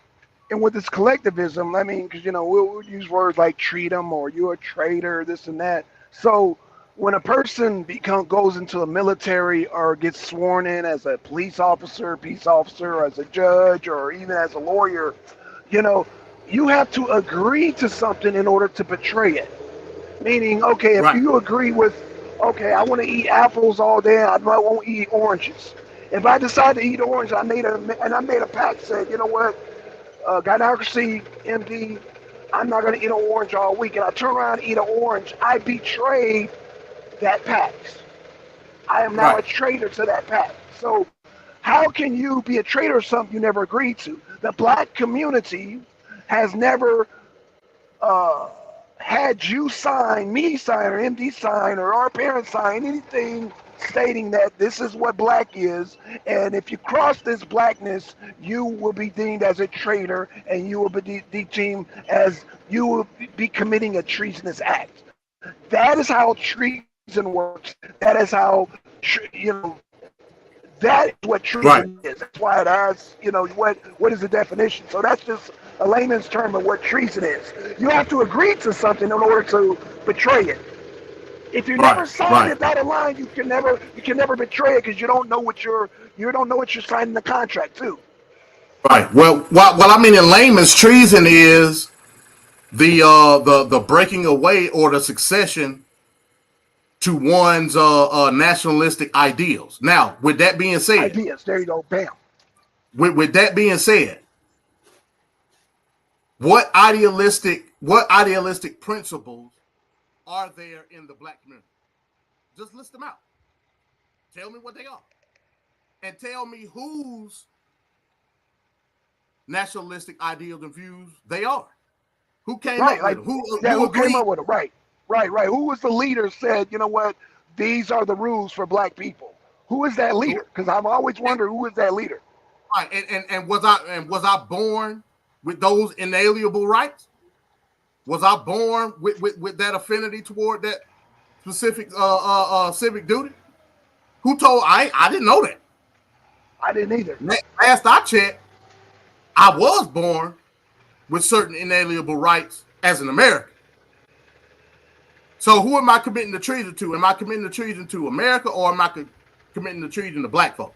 And with this collectivism, I mean, because we'll use words like freedom or you're a traitor, this and that. So when a person goes into the military or gets sworn in as a police officer, peace officer, or as a judge, or even as a lawyer, you know, you have to agree to something in order to betray it. Meaning, okay, if Right. you agree with, okay, I want to eat apples all day, I won't eat oranges. If I decide to eat orange, I made a pact, said, you know what? Gynocracy, MD, I'm not going to eat an orange all week, and I turn around and eat an orange, I betrayed that pact. I am now Right. a traitor to that pact. So how can you be a traitor to something you never agreed to? The black community has never uh, had you sign, me sign, or MD sign, or our parents sign anything stating that this is what black is, and if you cross this blackness, you will be deemed as a traitor, and you will be deemed as you will be committing a treasonous act. That is how treason works. That is how, that is what Right. treason is. That's why it asks, what is the definition? So that's just a layman's term of what treason is. You have to agree to something in order to betray it. If you Right. never sign Right. it dotted line, you can never betray it because you don't know what you're signing the contract to. Right. Well, what I mean in layman's, treason is the breaking away or the succession to one's nationalistic ideals. Now, with that being said, Ideas. There you go. Bam. with that being said, what idealistic principles are there in the black community? Just list them out. Tell me what they are, and tell me whose nationalistic ideals and views they are. Who came Right. up with Like, them? yeah, Who who came agreed? up with it? Right. Right. Right. Who was the leader said, you know what? These are the rules for black people. Who is that Who, leader? Because I've always wondered who is that leader. right, and was I born with those inalienable rights? Was I born with that affinity toward that specific civic duty? Who told I didn't know that. I didn't either. Last I checked, I was born with certain inalienable rights as an American. So who am I committing the treason to? Am I committing the treason to America, or am I committing the treason to black folk?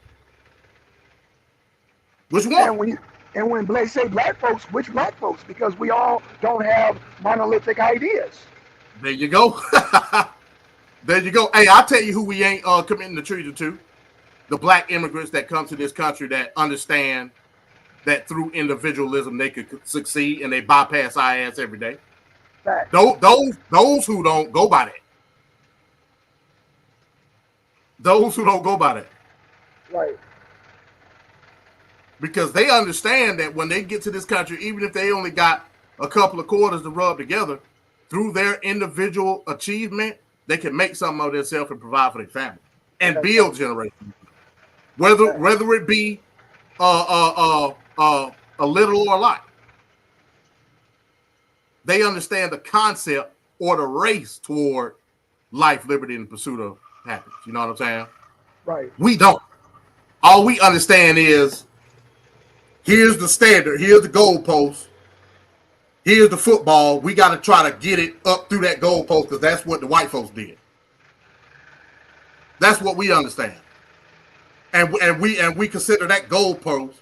Which one? And when they say black folks, which black folks? Because we all don't have monolithic ideas. There you go. There you go. Hey, I'll tell you who we ain't committing the treason to. The black immigrants that come to this country that understand that through individualism they could succeed, and they bypass our ass every day. Facts. Those who don't go by that. Those who don't go by that. Right. Because they understand that when they get to this country, even if they only got a couple of quarters to rub together, through their individual achievement, they can make something of themselves and provide for their family and That's build right. generations. Whether Facts. whether it be a little or a lot, they understand the concept or the race toward life, liberty, and the pursuit of happiness. You know what I'm saying? Right. We don't. All we understand is here's the standard, here's the goalpost, here's the football. We got to try to get it up through that goalpost because that's what the white folks did. That's what we understand, and we consider that goalpost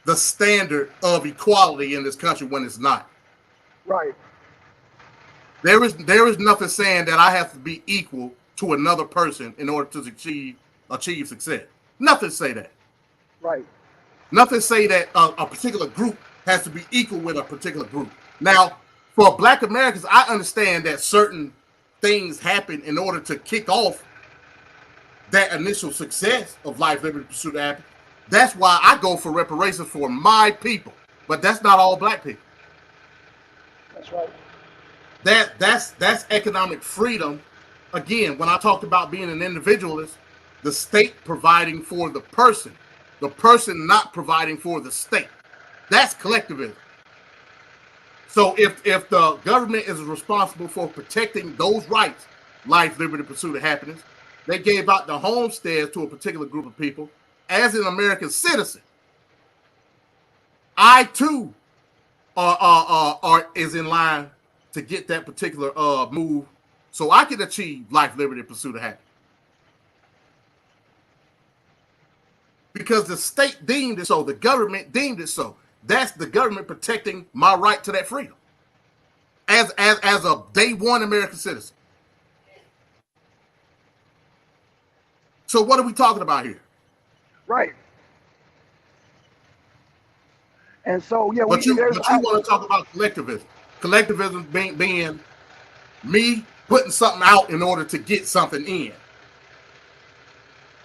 the standard of equality in this country when it's not. Right. There is nothing saying that I have to be equal to another person in order to achieve success. Nothing say that. Right. Nothing say that a particular group has to be equal with a particular group. Now, for Black Americans, I understand that certain things happen in order to kick off that initial success of life, liberty, pursuit of happiness. That's why I go for reparations for my people, but that's not all Black people. That's right. That's economic freedom. Again, when I talked about being an individualist, the state providing for the person not providing for the state. That's collectivism. So if the government is responsible for protecting those rights, life, liberty, pursuit of happiness, they gave out the homesteads to a particular group of people. As an American citizen, I too is in line to get that particular move, so I can achieve life, liberty, and pursuit of happiness. Because the state deemed it so, the government deemed it so. That's the government protecting my right to that freedom as a day one American citizen. So what are we talking about here? Right. And so, yeah, But you want to talk about collectivism. Collectivism being me putting something out in order to get something in.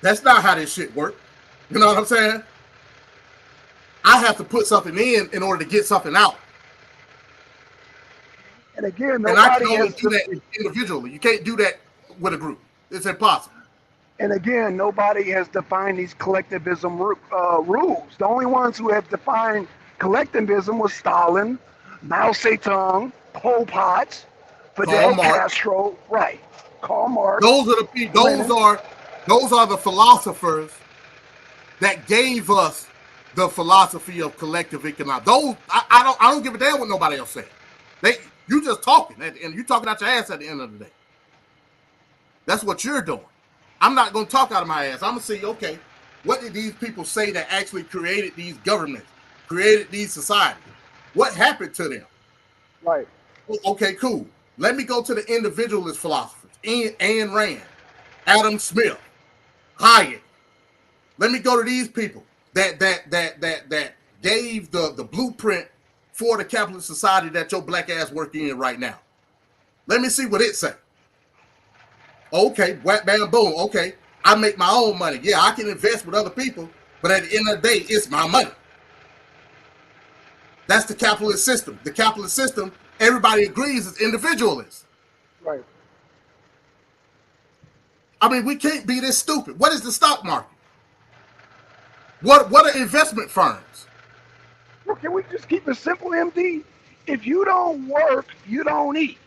That's not how this shit works. You know what I'm saying? I have to put something in order to get something out. and again, And I can nobody only has do that individually. You can't do that with a group. It's impossible. And again, nobody has defined these collectivism rules. The only ones who have defined collectivism was Stalin, Mao Zedong, Pol Pot, Karl Fidel Marx. Castro, right? Karl Marx. Those are the people. Those are the philosophers that gave us the philosophy of collective economics. Those I don't give a damn what nobody else said. You just talking and you talking out your ass at the end of the day. That's what you're doing. I'm not going to talk out of my ass. I'm going to see, okay, what did these people say that actually created these governments, created these societies? What happened to them? Right. Okay, cool. Let me go to the individualist philosophers. Ayn Rand, Adam Smith, Hayek. Let me go to these people that gave the blueprint for the capitalist society that your black ass working in right now. Let me see what it says. Okay, whack, bam, boom. Okay, I make my own money. Yeah, I can invest with other people, but at the end of the day, it's my money. That's the capitalist system. The capitalist system, everybody agrees, is individualist. Right. I mean, we can't be this stupid. What is the stock market? What are investment firms? Well, can we just keep it simple, MD? If you don't work, you don't eat.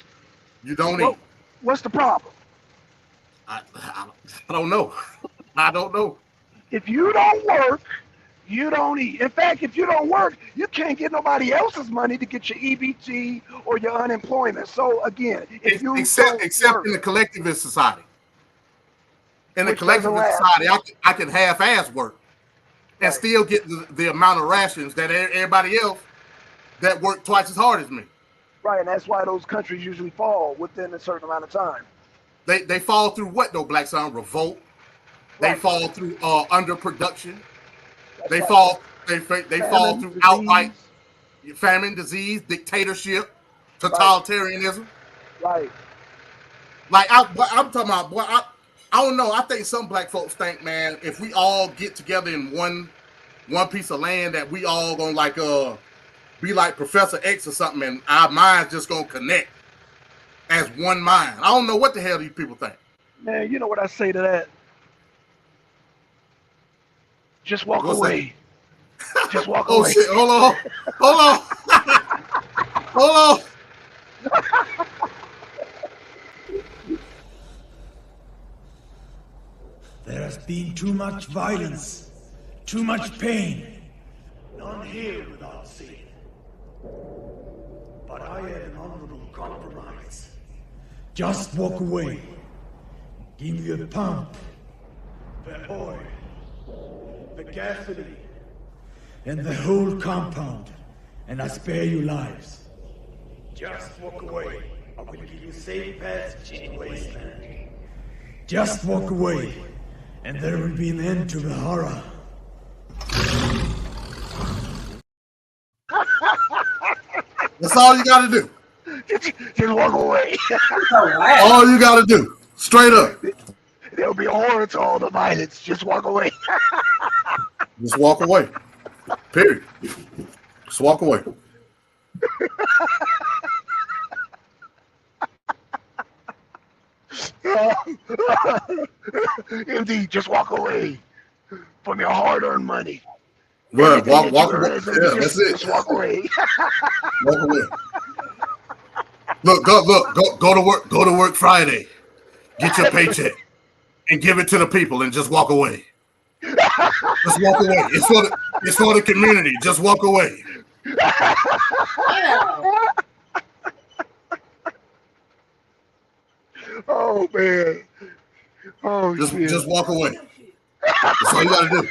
You don't eat. What's the problem? I don't know. I don't know. If you don't work, you don't eat. In fact, if you don't work, you can't get nobody else's money to get your EBT or your unemployment. So again, if you except work, in the collectivist society. In the which doesn't collectivist last. society, I can half-ass work and Right. still get the amount of rations that everybody else that work twice as hard as me. Right, and that's why those countries usually fall within a certain amount of time. They fall through what though, Black Son? Revolt. They Right. fall through underproduction. That's They right. fall fall Famine, through disease. outright famine, disease, dictatorship, totalitarianism. Right. Like I'm talking about, boy. I don't know. I think some black folks think, man, if we all get together in one piece of land, that we all gonna like be like Professor X or something, and our minds just gonna connect as one mind. I don't know what the hell these people think. Man, you know what I say to that? Just walk What's away. Just walk Oh away. shit! Hold on, hold on, hold on. There has been too much violence, too much pain. None here without sin. But I have an honorable compromise. Just walk away. Give me the pump, the oil, the gasoline, and the whole compound, and I spare you lives. Just walk away. I will give you safe passage in the wasteland. Just walk away, and there will be an end to the horror. That's all you gotta do. Just walk away. All you gotta do, straight up. There'll be a horror to all the violence. Just walk away. Just walk away. Period. Just walk away. Indeed, just walk away from your hard-earned money. Well, walk Everything away. that you earn, Yeah, that's it. Just walk away. Walk away. Look, go to work. Go to work Friday. Get your paycheck and give it to the people, and just walk away. Just walk away. It's for the community. Just walk away. Oh man. Oh shit. Just walk away. That's all you gotta do.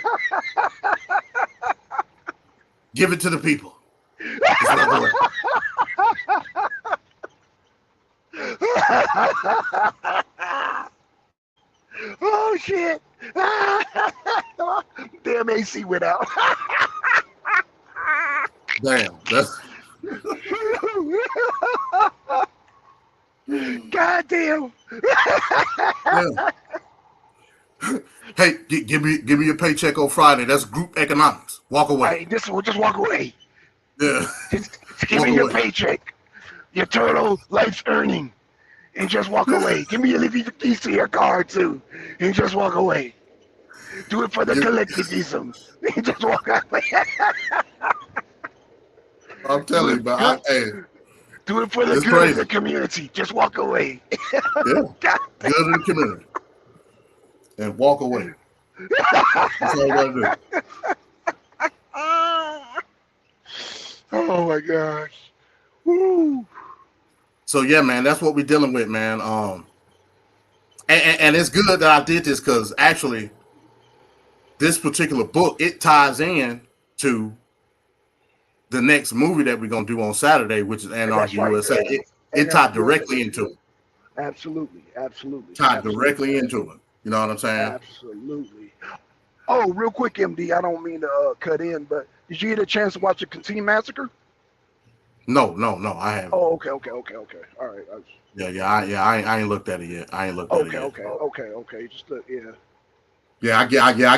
Give it to the people. Just walk away. Oh shit. Damn AC went out. Damn. That's Goddamn. yeah. Hey, give me your paycheck on Friday. That's group economics. Walk away. Hey, this will just walk away. Yeah. Just give Walk me your away. paycheck, your total life's earning, and just walk away. Give me your keys to your car too, and just walk away. Do it for the collectivism. And just walk away. I'm Do telling you, it but good. hey, Do it for the it's good of crazy. the community. Just walk away. Yeah. God. Good in the community. And walk away. That's all you gotta do. Oh my gosh. Woo. So yeah, man, that's what we're dealing with, man. And it's good that I did this because actually this particular book, it ties in to the next movie that we're gonna do on Saturday, which is And that's Anarchy right. USA. And It that's tied good. directly into it. Absolutely. Tied directly into it. You know what I'm saying? Absolutely. Oh, real quick, MD. I don't mean to cut in, but did you get a chance to watch the Continue Massacre? No, I haven't. Oh, okay. All right. I ain't looked at it yet. Okay. Just yeah. Yeah, I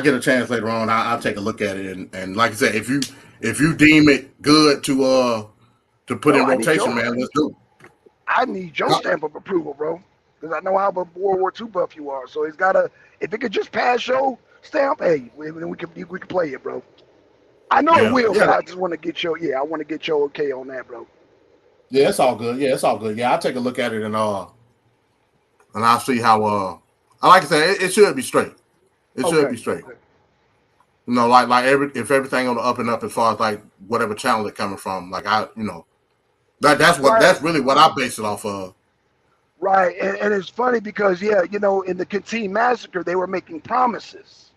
get a chance later on. I'll take a look at it, and like I said, if you deem it good to put No, in rotation, man, let's do I need your it. stamp of approval, bro, because I know how a World War II buff you are. So it's gotta. If it could just pass your stamp, hey, we can play it, bro. I know it will, but Yeah, I just want to get your I want to get your okay on that, bro. yeah, it's all good. Yeah, it's all good. Yeah, I'll take a look at it and I'll see how I like I said, it should be straight. It should be straight. Okay. You know, if everything on the up and up as far as like whatever channel it's coming from, like that's really what I base it off of. Right, and it's funny because in the Canteen massacre they were making promises.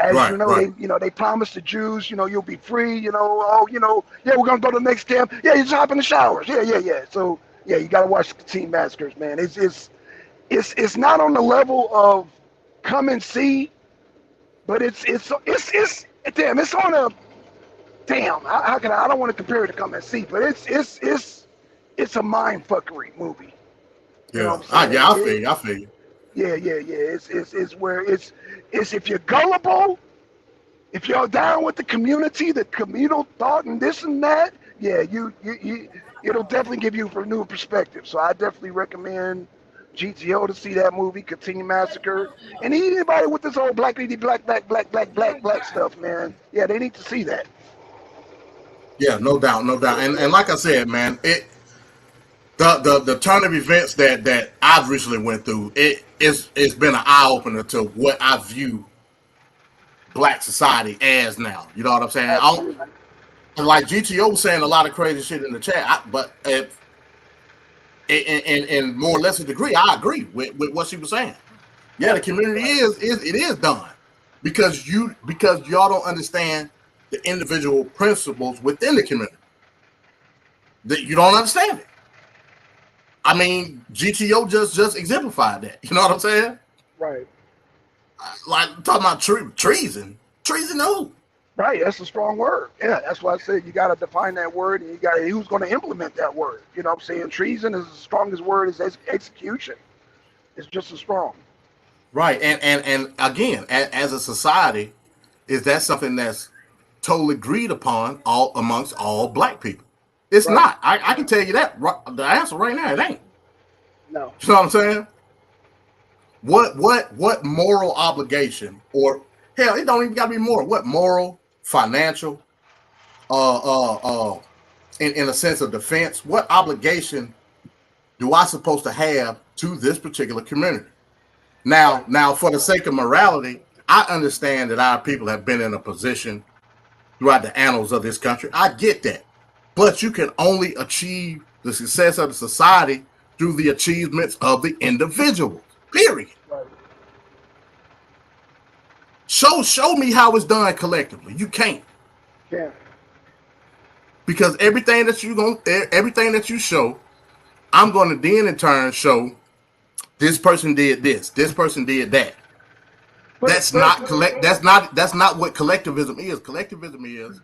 As you know, Right. they promised the Jews, you'll be free. We're gonna go to the next camp. Yeah, you just hop in the showers. Yeah. So yeah, you gotta watch the Canteen massacres, man. It's not on the level of Come and See, but it's damn. It's on a damn. How can I don't want to compare it to Come and See, but it's a mind fuckery movie. You know Yeah. what I'm saying? I feel you. Yeah. It's where it's if you're gullible, if you're down with the community, the communal thought and this and that, yeah, you it'll definitely give you a new perspective. So I definitely recommend GTO to see that movie, Continue Massacre, and anybody with this whole black stuff, man. Yeah, they need to see that. Yeah, no doubt. And like I said, man, the turn of events that I've recently went through, it's been an eye opener to what I view black society as now. You know what I'm saying? Absolutely. And like GTO was saying a lot of crazy shit in the chat, but in more or less a degree, I agree with what she was saying. Yeah, the community is done because y'all don't understand the individual principles within the community. That you don't understand it. I mean, GTO just exemplified that. You know what I'm saying? Right. Like talking about treason. Treason who? Right, that's a strong word. Yeah, that's why I said you got to define that word, and you got who's going to implement that word. You know what I'm saying? Treason is as strong as word as execution. It's just as strong. Right, and again, as a society, is that something that's totally agreed upon amongst all black people? It's not. I can tell you that. The answer right now, it ain't. No. You know what I'm saying? What moral obligation, or hell, it don't even got to be moral. What moral, financial, in a sense of defense, what obligation do I supposed to have to this particular community? Now, for the sake of morality, I understand that our people have been in a position throughout the annals of this country. I get that, but you can only achieve the success of the society through the achievements of the individual. Period. Right. Show me how it's done collectively. You can't. Yeah. Because everything that you show, I'm going to then in turn show this person did this, this person did that. That's not what collectivism is. Collectivism is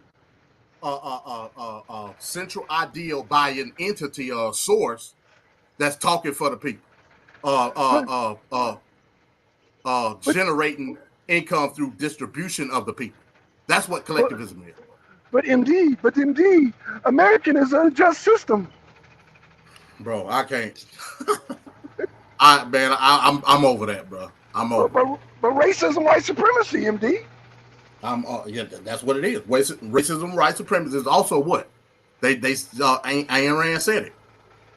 central ideal by an entity or a source that's talking for the people, But but generating income through distribution of the people. That's what but collectivism is, but indeed, American is an unjust system. bro. I can't. I'm over that, bro. I'm But, over it. but, but racism, white supremacy, MD. Yeah, that's what it is. Racism, white supremacy is also what Ayn Rand said it.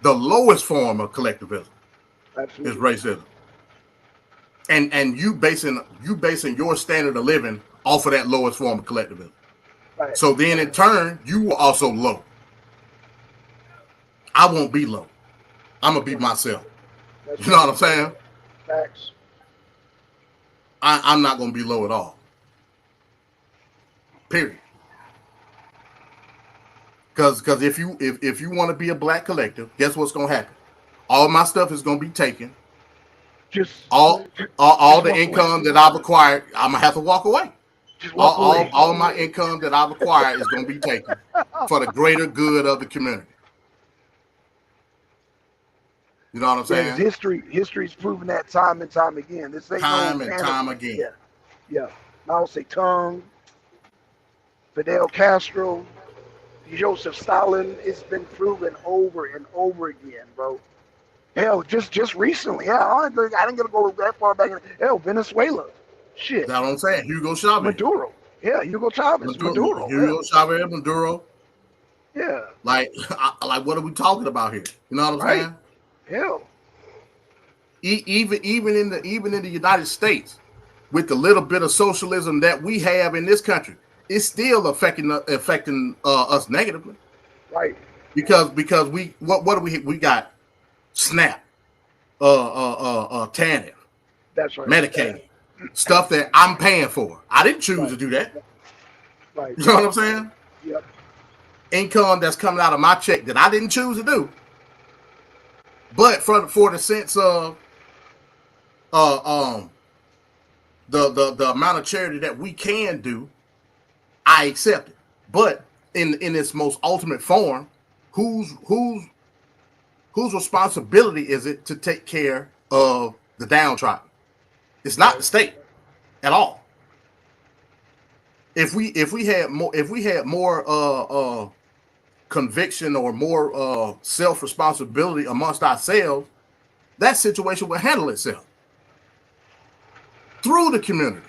The lowest form of collectivism is Absolutely. racism, and you basing your standard of living off of that lowest form of collectivism. Right. So then, in turn, you are also low. I won't be low. I'm gonna be myself. That's You know right. what I'm saying? Facts. I'm not gonna be low at all. Period. Because if you want to be a black collective, guess what's gonna happen? All my stuff is gonna be taken. Just, All just, all just the walk away. income that I've acquired, I'm gonna have to walk away. Just All walk away. all my income that I've acquired is gonna be taken for the greater good of the community. You know what I'm Yeah, because saying? history's proven that time and time again. This ain't no Time and time fantasy. again. Yeah, yeah. Mao Zedong, Fidel Castro, Joseph Stalin. It's been proven over and over again, bro. Hell, just recently. Yeah, I didn't get to go that far back. Hell, Venezuela. Shit. That's what I'm saying. Hugo Chavez. Maduro. Yeah, Hugo Chavez. Maduro. Yeah. Hugo Chavez, Maduro. Yeah. Like, what are we talking about here? You know what I'm Right. saying? Hell. Even in the United States, with the little bit of socialism that we have in this country, it's still affecting us negatively. Right. Because we what do we got? SNAP, TANF, That's right. Medicaid, stuff that I'm paying for. I didn't choose Right. to do that. Right. You know what I'm saying? Yep. Income that's coming out of my check that I didn't choose to do. But for the sense of the amount of charity that we can do, I accept it. But in its most ultimate form, whose responsibility is it to take care of the downtrodden? It's not the state at all. If we had more conviction or more self responsibility amongst ourselves, that situation will handle itself through the community,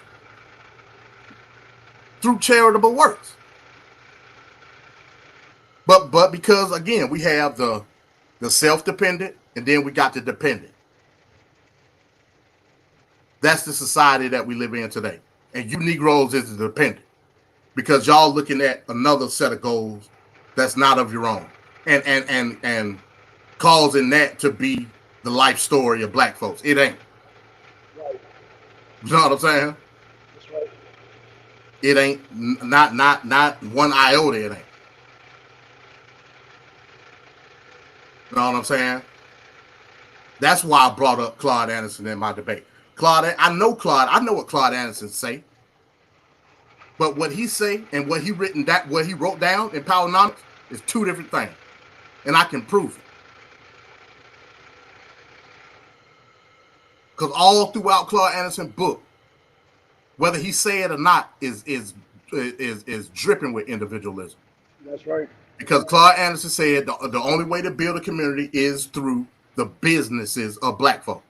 through charitable works. But because again we have the self-dependent and then we got the dependent. That's the society that we live in today. And you Negroes is the dependent because y'all looking at another set of goals that's not of your own and causing that to be the life story of black folks. It ain't. Right. You know what I'm saying? That's right. It ain't not one iota. It ain't. You know what I'm saying? That's why I brought up Claude Anderson in my debate. I know what Claude Anderson say. But what he say and what he wrote down in Powernomics is two different things. And I can prove it. Because all throughout Claude Anderson's book, whether he say it or not, is dripping with individualism. That's right. Because Claude Anderson said the only way to build a community is through the businesses of black folk.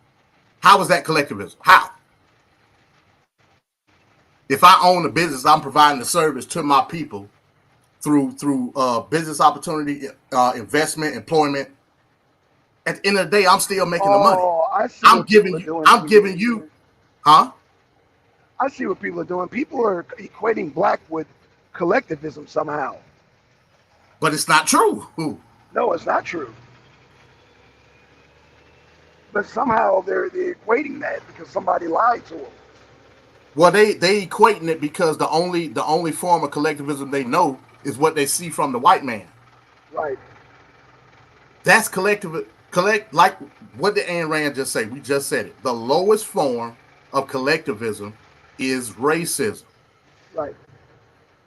How is that collectivism? How? If I own a business, I'm providing a service to my people through business opportunity, investment, employment. At the end of the day, I'm still making the money. Oh, I see I'm what people giving are you. doing. I'm giving you. Huh? I see what people are doing. People are equating black with collectivism somehow. But it's not true. Ooh. No, it's not true. But somehow they're equating that because somebody lied to them. Well, they equating it because the only form of collectivism they know is what they see from the white man. Right. That's collectivism. Like what did Ayn Rand just say? We just said it. The lowest form of collectivism is racism. Right.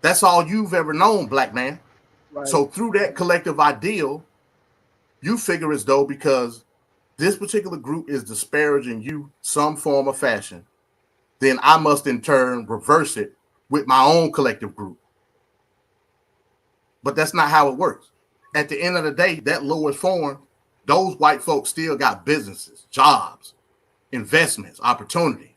That's all you've ever known, black man. Right. So through that collective ideal, you figure as though because this particular group is disparaging you some form or fashion, then I must in turn reverse it with my own collective group. But that's not how it works. At the end of the day, that lowest form, those white folks still got businesses, jobs, investments, opportunities.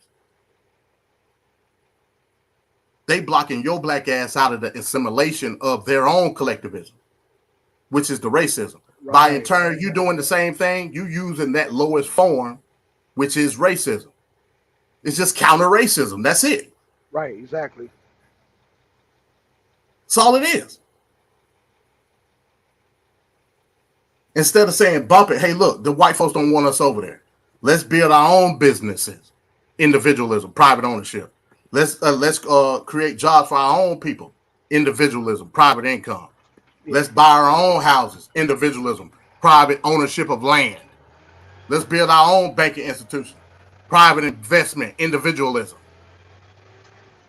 They blocking your black ass out of the assimilation of their own collectivism, which is the racism. Right. By in turn, you doing the same thing, you using that lowest form, which is racism. It's just counter racism. That's it. Right. Exactly. That's all it is. Instead of saying, bump it, hey, look, the white folks don't want us over there. Let's build our own businesses, individualism, private ownership. Let's create jobs for our own people, individualism, private income. Yeah. Let's buy our own houses, individualism, private ownership of land. Let's build our own banking institution, private investment, individualism.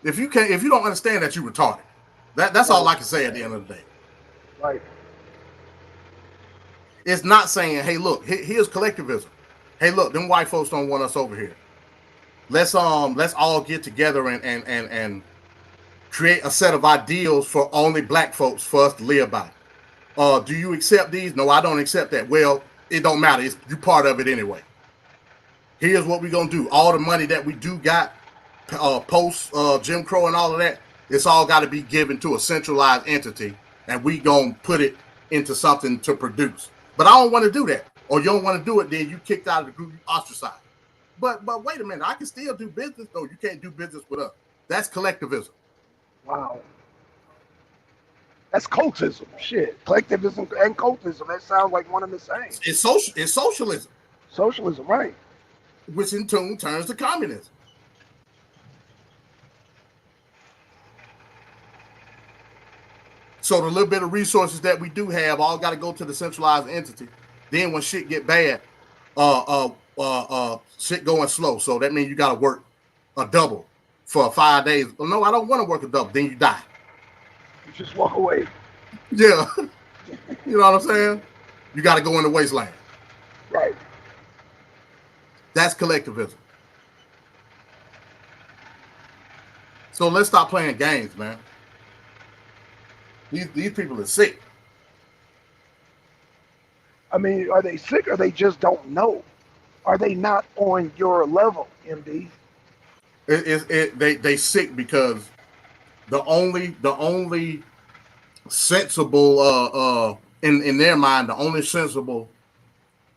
If you don't understand that, you're retarded. That's all I can say at the end of the day. Right. It's not saying, hey, look, here's collectivism. Hey, look, them white folks don't want us over here. Let's all get together and create a set of ideals for only black folks for us to live by. Do you accept these? No, I don't accept that. Well, it don't matter. You're part of it anyway. Here's what we're gonna do. All the money that we do got post Jim Crow and all of that, it's all got to be given to a centralized entity, and we gonna put it into something to produce. But I don't want to do that. Or you don't want to do it, then you kicked out of the group, you ostracized. But wait a minute, I can still do business. No, you can't do business with us. That's collectivism. Wow. That's cultism. Shit. Collectivism and cultism. That sounds like one and the same. It's socialism, Socialism, right. which in turn turns to communism. So the little bit of resources that we do have all got to go to the centralized entity. Then when shit get bad, shit going slow. So that means you got to work a double for 5 days. Well, no, I don't want to work a double. Then you die. You just walk away. Yeah. You know what I'm saying? You got to go in the wasteland. Right. That's collectivism. So let's stop playing games, man. These people are sick. I mean, are they sick or they just don't know? Are they not on your level, MD? They sick because the only sensible in their mind, the only sensible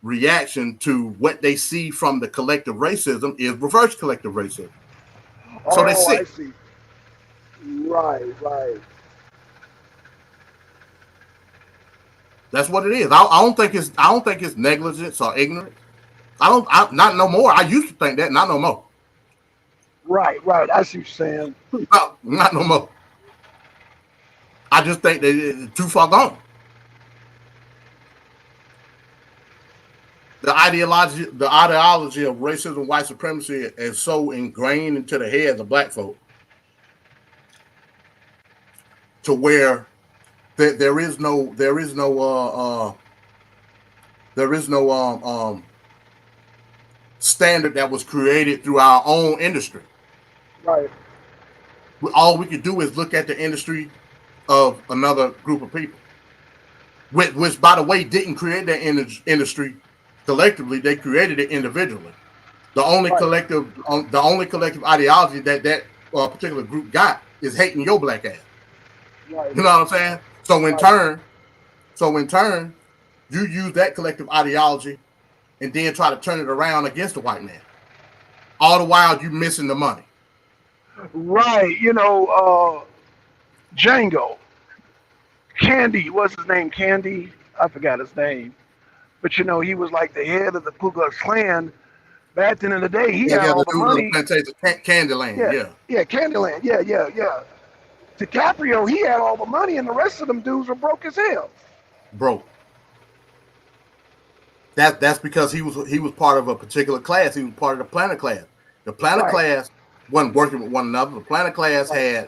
reaction to what they see from the collective racism is reverse collective racism. So they sick. I see. Right. That's what it is. I don't think it's negligence or ignorance. Not no more. I used to think that, not no more. Right. I see what you're saying. Not no more. I just think that it's too far gone. The ideology of racism, white supremacy is so ingrained into the heads of black folk to where there is no standard that was created through our own industry. Right. All we could do is look at the industry of another group of people, which by the way, didn't create that industry collectively. They created it individually. The only collective ideology that particular group got is hating your black ass. Right. You know what I'm saying? So in turn, you use that collective ideology and then try to turn it around against the white man. All the while you missing the money. Right. Django. Candy, what's his name? Candy? I forgot his name. But he was like the head of the Ku Klux Klan. Back then in the day, he had all the money. Candyland, Yeah, Candyland. Yeah. DiCaprio, he had all the money, and the rest of them dudes were broke as hell. Broke. That's because he was part of a particular class. He was part of the planet class. The planet class wasn't working with one another. The planet class had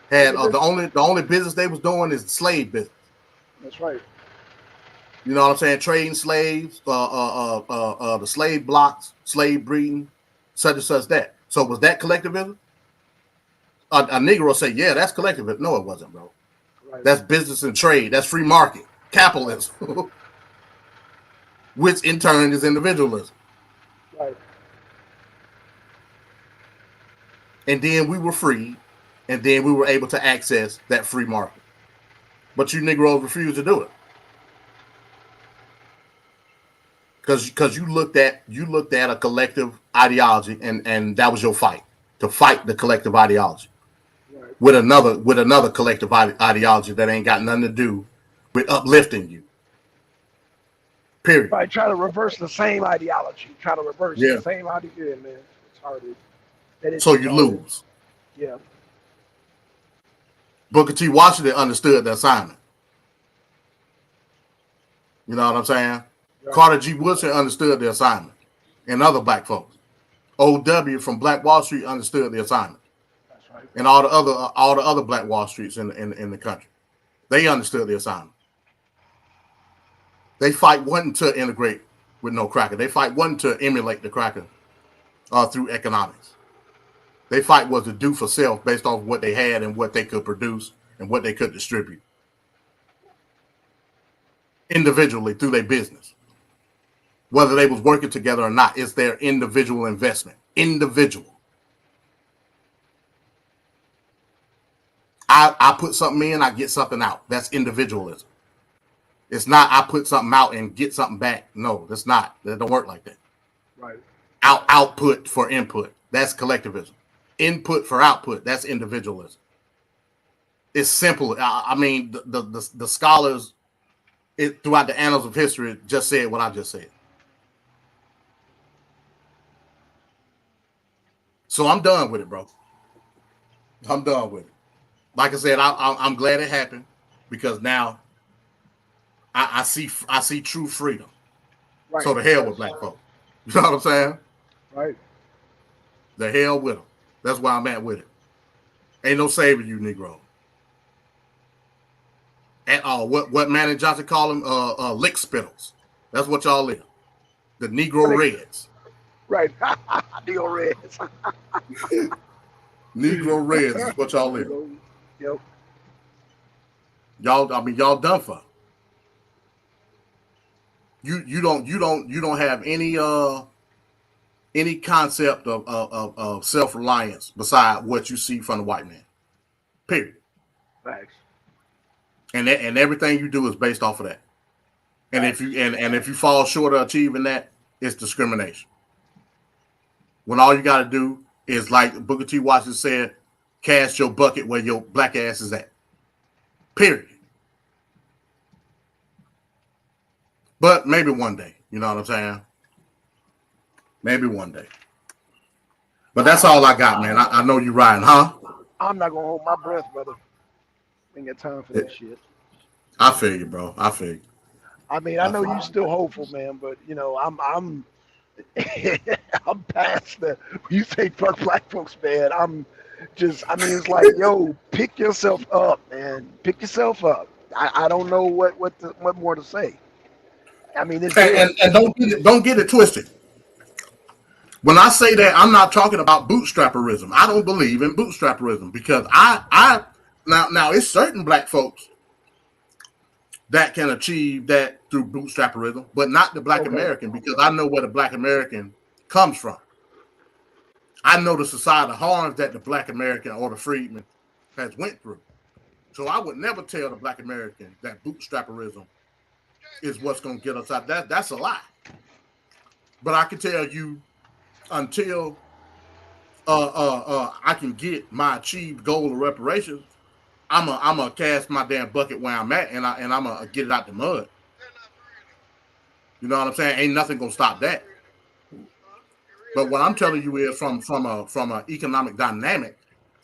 the only business they was doing is the slave business. That's right. You know what I'm saying? Trading slaves, the slave blocks, slave breeding, such and such that. So was that collectivism? A Negro say, yeah, that's collectivism. No, it wasn't, bro. Right. That's business and trade. That's free market, capitalism, which in turn is individualism. Right. And then we were free, and then we were able to access that free market. But you Negroes refused to do it because you looked at a collective ideology, and that was your fight, to fight the collective ideology Right. with another collective ideology that ain't got nothing to do with uplifting you. Period. Right. Try to reverse the same ideology. Try to reverse the Yeah. same idea, man. It's hard. That So it's you hard. lose. Yeah. Booker T. Washington understood the assignment. You know what I'm saying? Right. Carter G. Woodson understood the assignment, and other black folks. O.W. from Black Wall Street understood the assignment, That's right. and all the other Black Wall Streets in the country. They understood the assignment. They fight wasn't to integrate with no cracker. They fight wasn't to emulate the cracker through economics. They fight was to do for self based off what they had and what they could produce and what they could distribute individually through their business. Whether they was working together or not, it's their individual investment. Individual. I put something in, I get something out. That's individualism. It's not I put something out and get something back. No, that's not. That don't work like that. Right. Output for input. That's collectivism. Input for output. That's individualism. It's simple. I mean, the scholars throughout the annals of history just said what I just said. So I'm done with it, bro. I'm done with it. Like I said, I'm glad it happened because now I see true freedom. Right. So the hell with Yes. black folks. You know what I'm saying? Right. The hell with them. That's where I'm at with it. Ain't no saving you, Negro. At all. What Manny Johnson call them? Lick spittles. That's what y'all is. The Negro Reds. Right. Deal Reds. Negro Reds is what y'all is. Yep. Y'all done for. You don't have any concept of self-reliance beside what you see from the white man. Period. Facts. And everything you do is based off of that. And if you fall short of achieving that, it's discrimination. When all you got to do is, like Booker T. Washington said, cast your bucket where your black ass is at. Period. But maybe one day, you know what I'm saying? Maybe one day. But that's all I got, man. I know you riding, huh? I'm not gonna hold my breath, brother. Ain't got time for that shit. I feel you, bro. I feel you. I mean, I know you still hopeful, man, but you know, I'm I'm past the. You say fuck black folks, man. I mean, it's like, yo, pick yourself up, man. Pick yourself up. I don't know what more to say. I mean, it's there. And don't get it twisted. When I say that, I'm not talking about bootstrapperism. I don't believe in bootstrapperism because I now it's certain black folks that can achieve that through bootstrapperism, but not the black Okay. American, because I know where the black American comes from. I know the societal harms that the black American or the freedman has went through. So I would never tell the black American that bootstrapperism is what's going to get us out. That's a lie. But I can tell you until I can get my achieved goal of reparations, I'm gonna cast my damn bucket where I'm at, and I'm gonna get it out the mud. You know what I'm saying? Ain't nothing gonna stop that. But what I'm telling you is from a economic dynamic,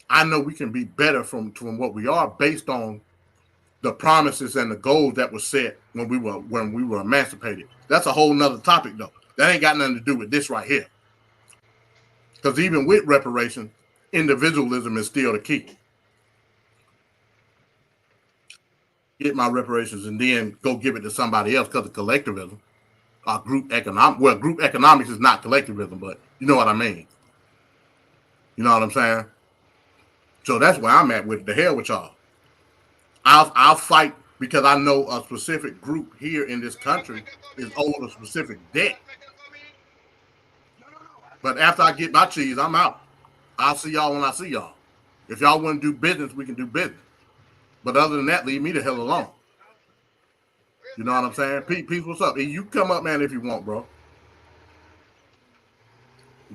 I know we can be better from what we are based on the promises and the goals that were set when we were emancipated. That's a whole nother topic though. That ain't got nothing to do with this right here. Because even with reparations, individualism is still the key. get my reparations, and then go give it to somebody else because of collectivism or group economic. Well, group economics is not collectivism, but you know what I mean. You know what I'm saying? So that's where I'm at with the hell with y'all. I'll fight because I know a specific group here in this country is owed a specific debt. But after I get my cheese, I'm out. I'll see y'all when I see y'all. If y'all want to do business, we can do business. But other than that, leave me the hell alone. You know what I'm saying? Peace, what's up? You come up, man, if you want, bro.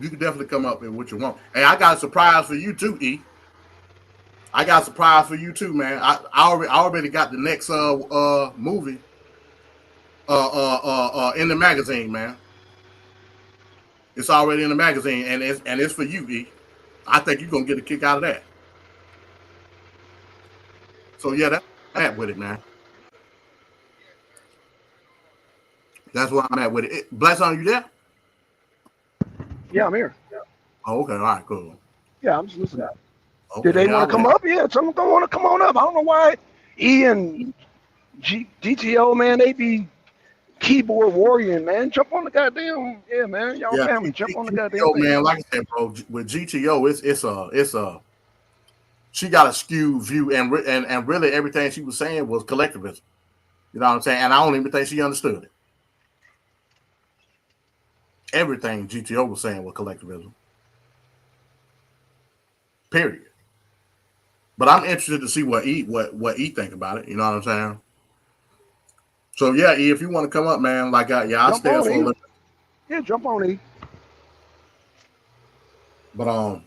You can definitely come up with what you want. Hey, I got a surprise for you too, E. I got a surprise for you too, man. I already got the next movie in the magazine, man. It's already in the magazine, and it's for you, E. I think you're gonna get a kick out of that. So yeah, that's where I'm at with it, man. That's where I'm at with it. Bless on you there? Yeah, I'm here. Oh, okay, all right, cool. Yeah, I'm just listening. Okay, Did they yeah, want to come up? Yeah, some of them want to come on up. I don't know why E and GTO, man, they be keyboard warrior, man. Jump on the goddamn, yeah, man. Y'all Yeah, family, jump on the goddamn GTO, thing. man. Like I said, bro, with GTO, it's a she got a skewed view, and really everything she was saying was collectivism. You know what I'm saying? And I don't even think she understood it. Everything GTO was saying was collectivism. Period. But I'm interested to see what E think about it. You know what I'm saying? So yeah, E, if you want to come up, man, like I'll Jump stay up on for a E. little. Yeah, jump on E. But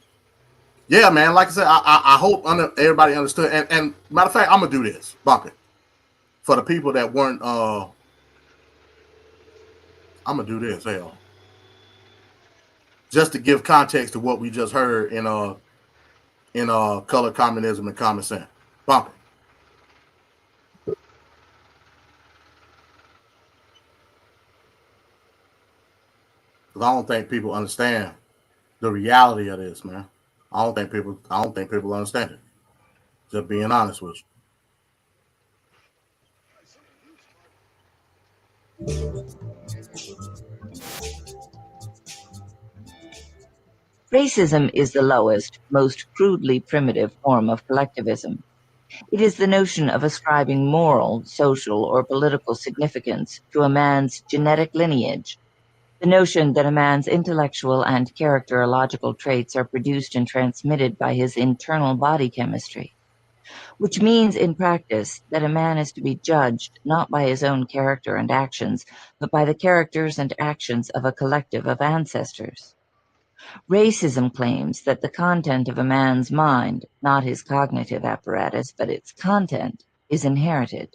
yeah, man, like I said, I hope everybody understood. And matter of fact, I'm gonna do this, bump it for the people that weren't. I'm gonna do this, hell, just to give context to what we just heard in color communism and common sense. Bump it. Because I don't think people understand the reality of this, man. I don't think people understand it. Just being honest with you. Racism is the lowest, most crudely primitive form of collectivism. It is the notion of ascribing moral, social, or political significance to a man's genetic lineage, the notion that a man's intellectual and characterological traits are produced and transmitted by his internal body chemistry, which means in practice that a man is to be judged not by his own character and actions, but by the characters and actions of a collective of ancestors. Racism claims that the content of a man's mind, not his cognitive apparatus, but its content, is inherited.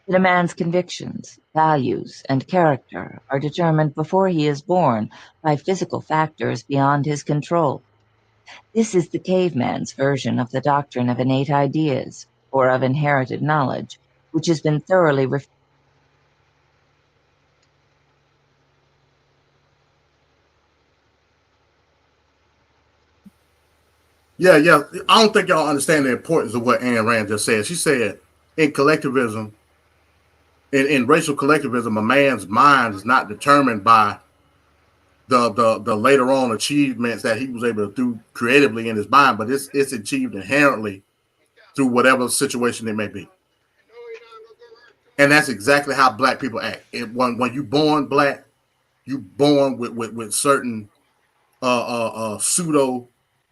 That a man's convictions, values, and character are determined before he is born by physical factors beyond his control. This is the caveman's version of the doctrine of innate ideas, or of inherited knowledge, which has been thoroughly refuted. Yeah, yeah. I don't think y'all understand the importance of what Ayn Rand just said. She said in collectivism, in racial collectivism, a man's mind is not determined by the later on achievements that he was able to do creatively in his mind, but it's achieved inherently through whatever situation it may be. And that's exactly how black people act. When you born black, you born with certain pseudo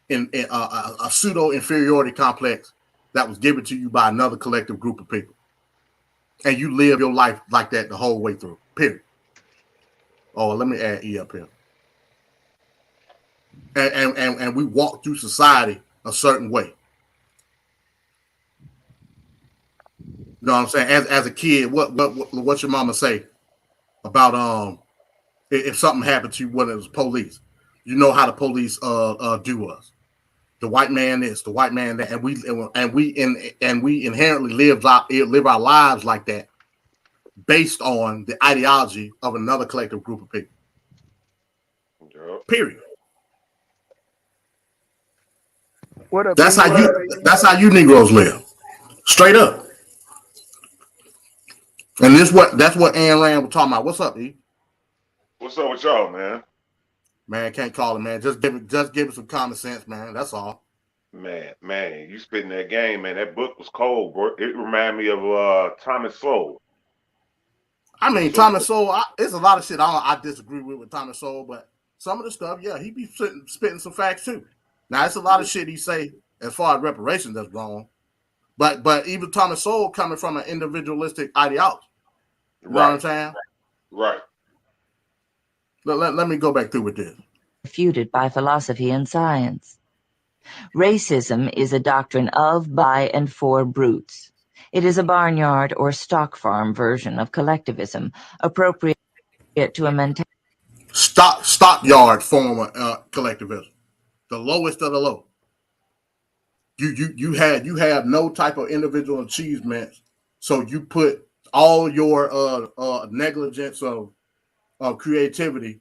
in a pseudo inferiority complex that was given to you by another collective group of people, and you live your life like that the whole way through. Period. Oh, let me add E up here. And we walk through society a certain way. You know what I'm saying? As a kid, what's your mama say about if something happened to you when it was police? You know how the police do us. The white man this, the white man that, and we inherently live our lives like that, based on the ideology of another collective group of people. Yep. Period. What up, That's E? how What up? you. That's how you Negroes live. Straight up. And that's what Ayn Rand was talking about. What's up, E? What's up with y'all, man? Man, can't call it, man. Just give it some common sense, man. That's all. Man, you spitting that game, man. That book was cold, bro. It reminded me of Thomas Sowell. I mean, So Thomas Sowell, it's a lot of shit I disagree with Thomas Sowell, but some of the stuff, yeah, he be spitting some facts too. Now, it's a lot of shit he say as far as reparations that's wrong, but even Thomas Sowell coming from an individualistic ideology. You know what I'm saying? Right. Let me go back through with this. Refuted by philosophy and science. Racism is a doctrine of, by, and for brutes. It is a barnyard or stock farm version of collectivism, appropriate to a mentality. Stockyard form of collectivism, the lowest of the low. You have no type of individual achievements, so you put all your negligence of creativity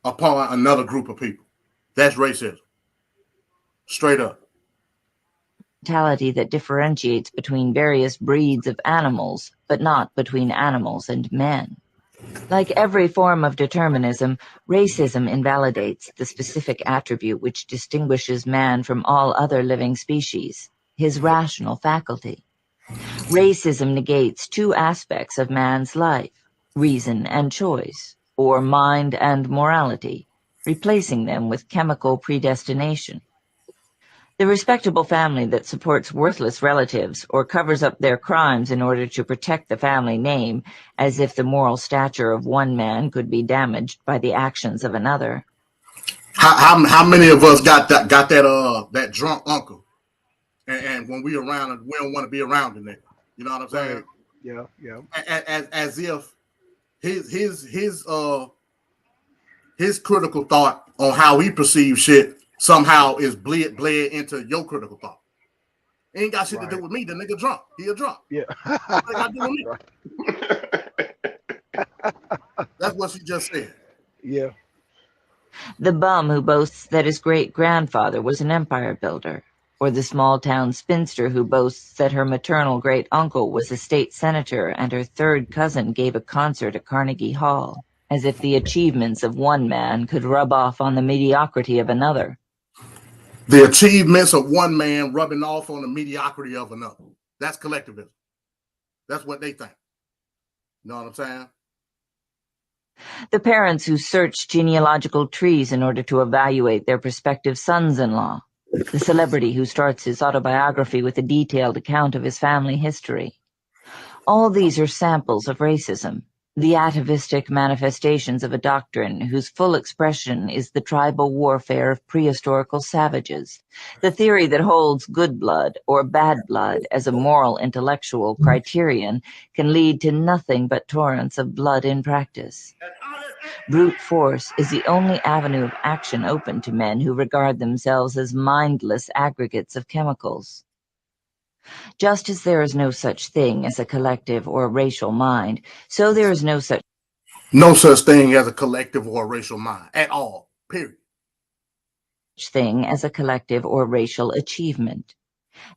upon another group of people. That's racism, straight up. Mentality that differentiates between various breeds of animals, but not between animals and men. Like every form of determinism, racism invalidates the specific attribute which distinguishes man from all other living species, his rational faculty. Racism negates two aspects of man's life, reason and choice, or mind and morality, replacing them with chemical predestination. The respectable family that supports worthless relatives or covers up their crimes in order to protect the family name, as if the moral stature of one man could be damaged by the actions of another. How many of us got that drunk uncle, and when we around, we don't want to be around the nigga. You know what I'm saying? Right. Yeah. As if his critical thought on how he perceives shit somehow is bled into your critical thought. It ain't got shit to do with me. The nigga drunk. He a drunk. Yeah. What they got to do with me? That's what she just said. Yeah. The bum who boasts that his great-grandfather was an empire builder, or the small-town spinster who boasts that her maternal great-uncle was a state senator and her third cousin gave a concert at Carnegie Hall, as if the achievements of one man could rub off on the mediocrity of another. The achievements of one man rubbing off on the mediocrity of another. That's collectivism. That's what they think. You know what I'm saying? The parents who search genealogical trees in order to evaluate their prospective sons-in-law. The celebrity who starts his autobiography with a detailed account of his family history. All these are samples of racism, the atavistic manifestations of a doctrine whose full expression is the tribal warfare of prehistorical savages, the theory that holds good blood or bad blood as a moral intellectual criterion can lead to nothing but torrents of blood in practice. Brute force is the only avenue of action open to men who regard themselves as mindless aggregates of chemicals. Just as there is no such thing as a collective or racial mind, so there is no such thing as a collective or a racial mind at all, period. thing as a collective or racial achievement.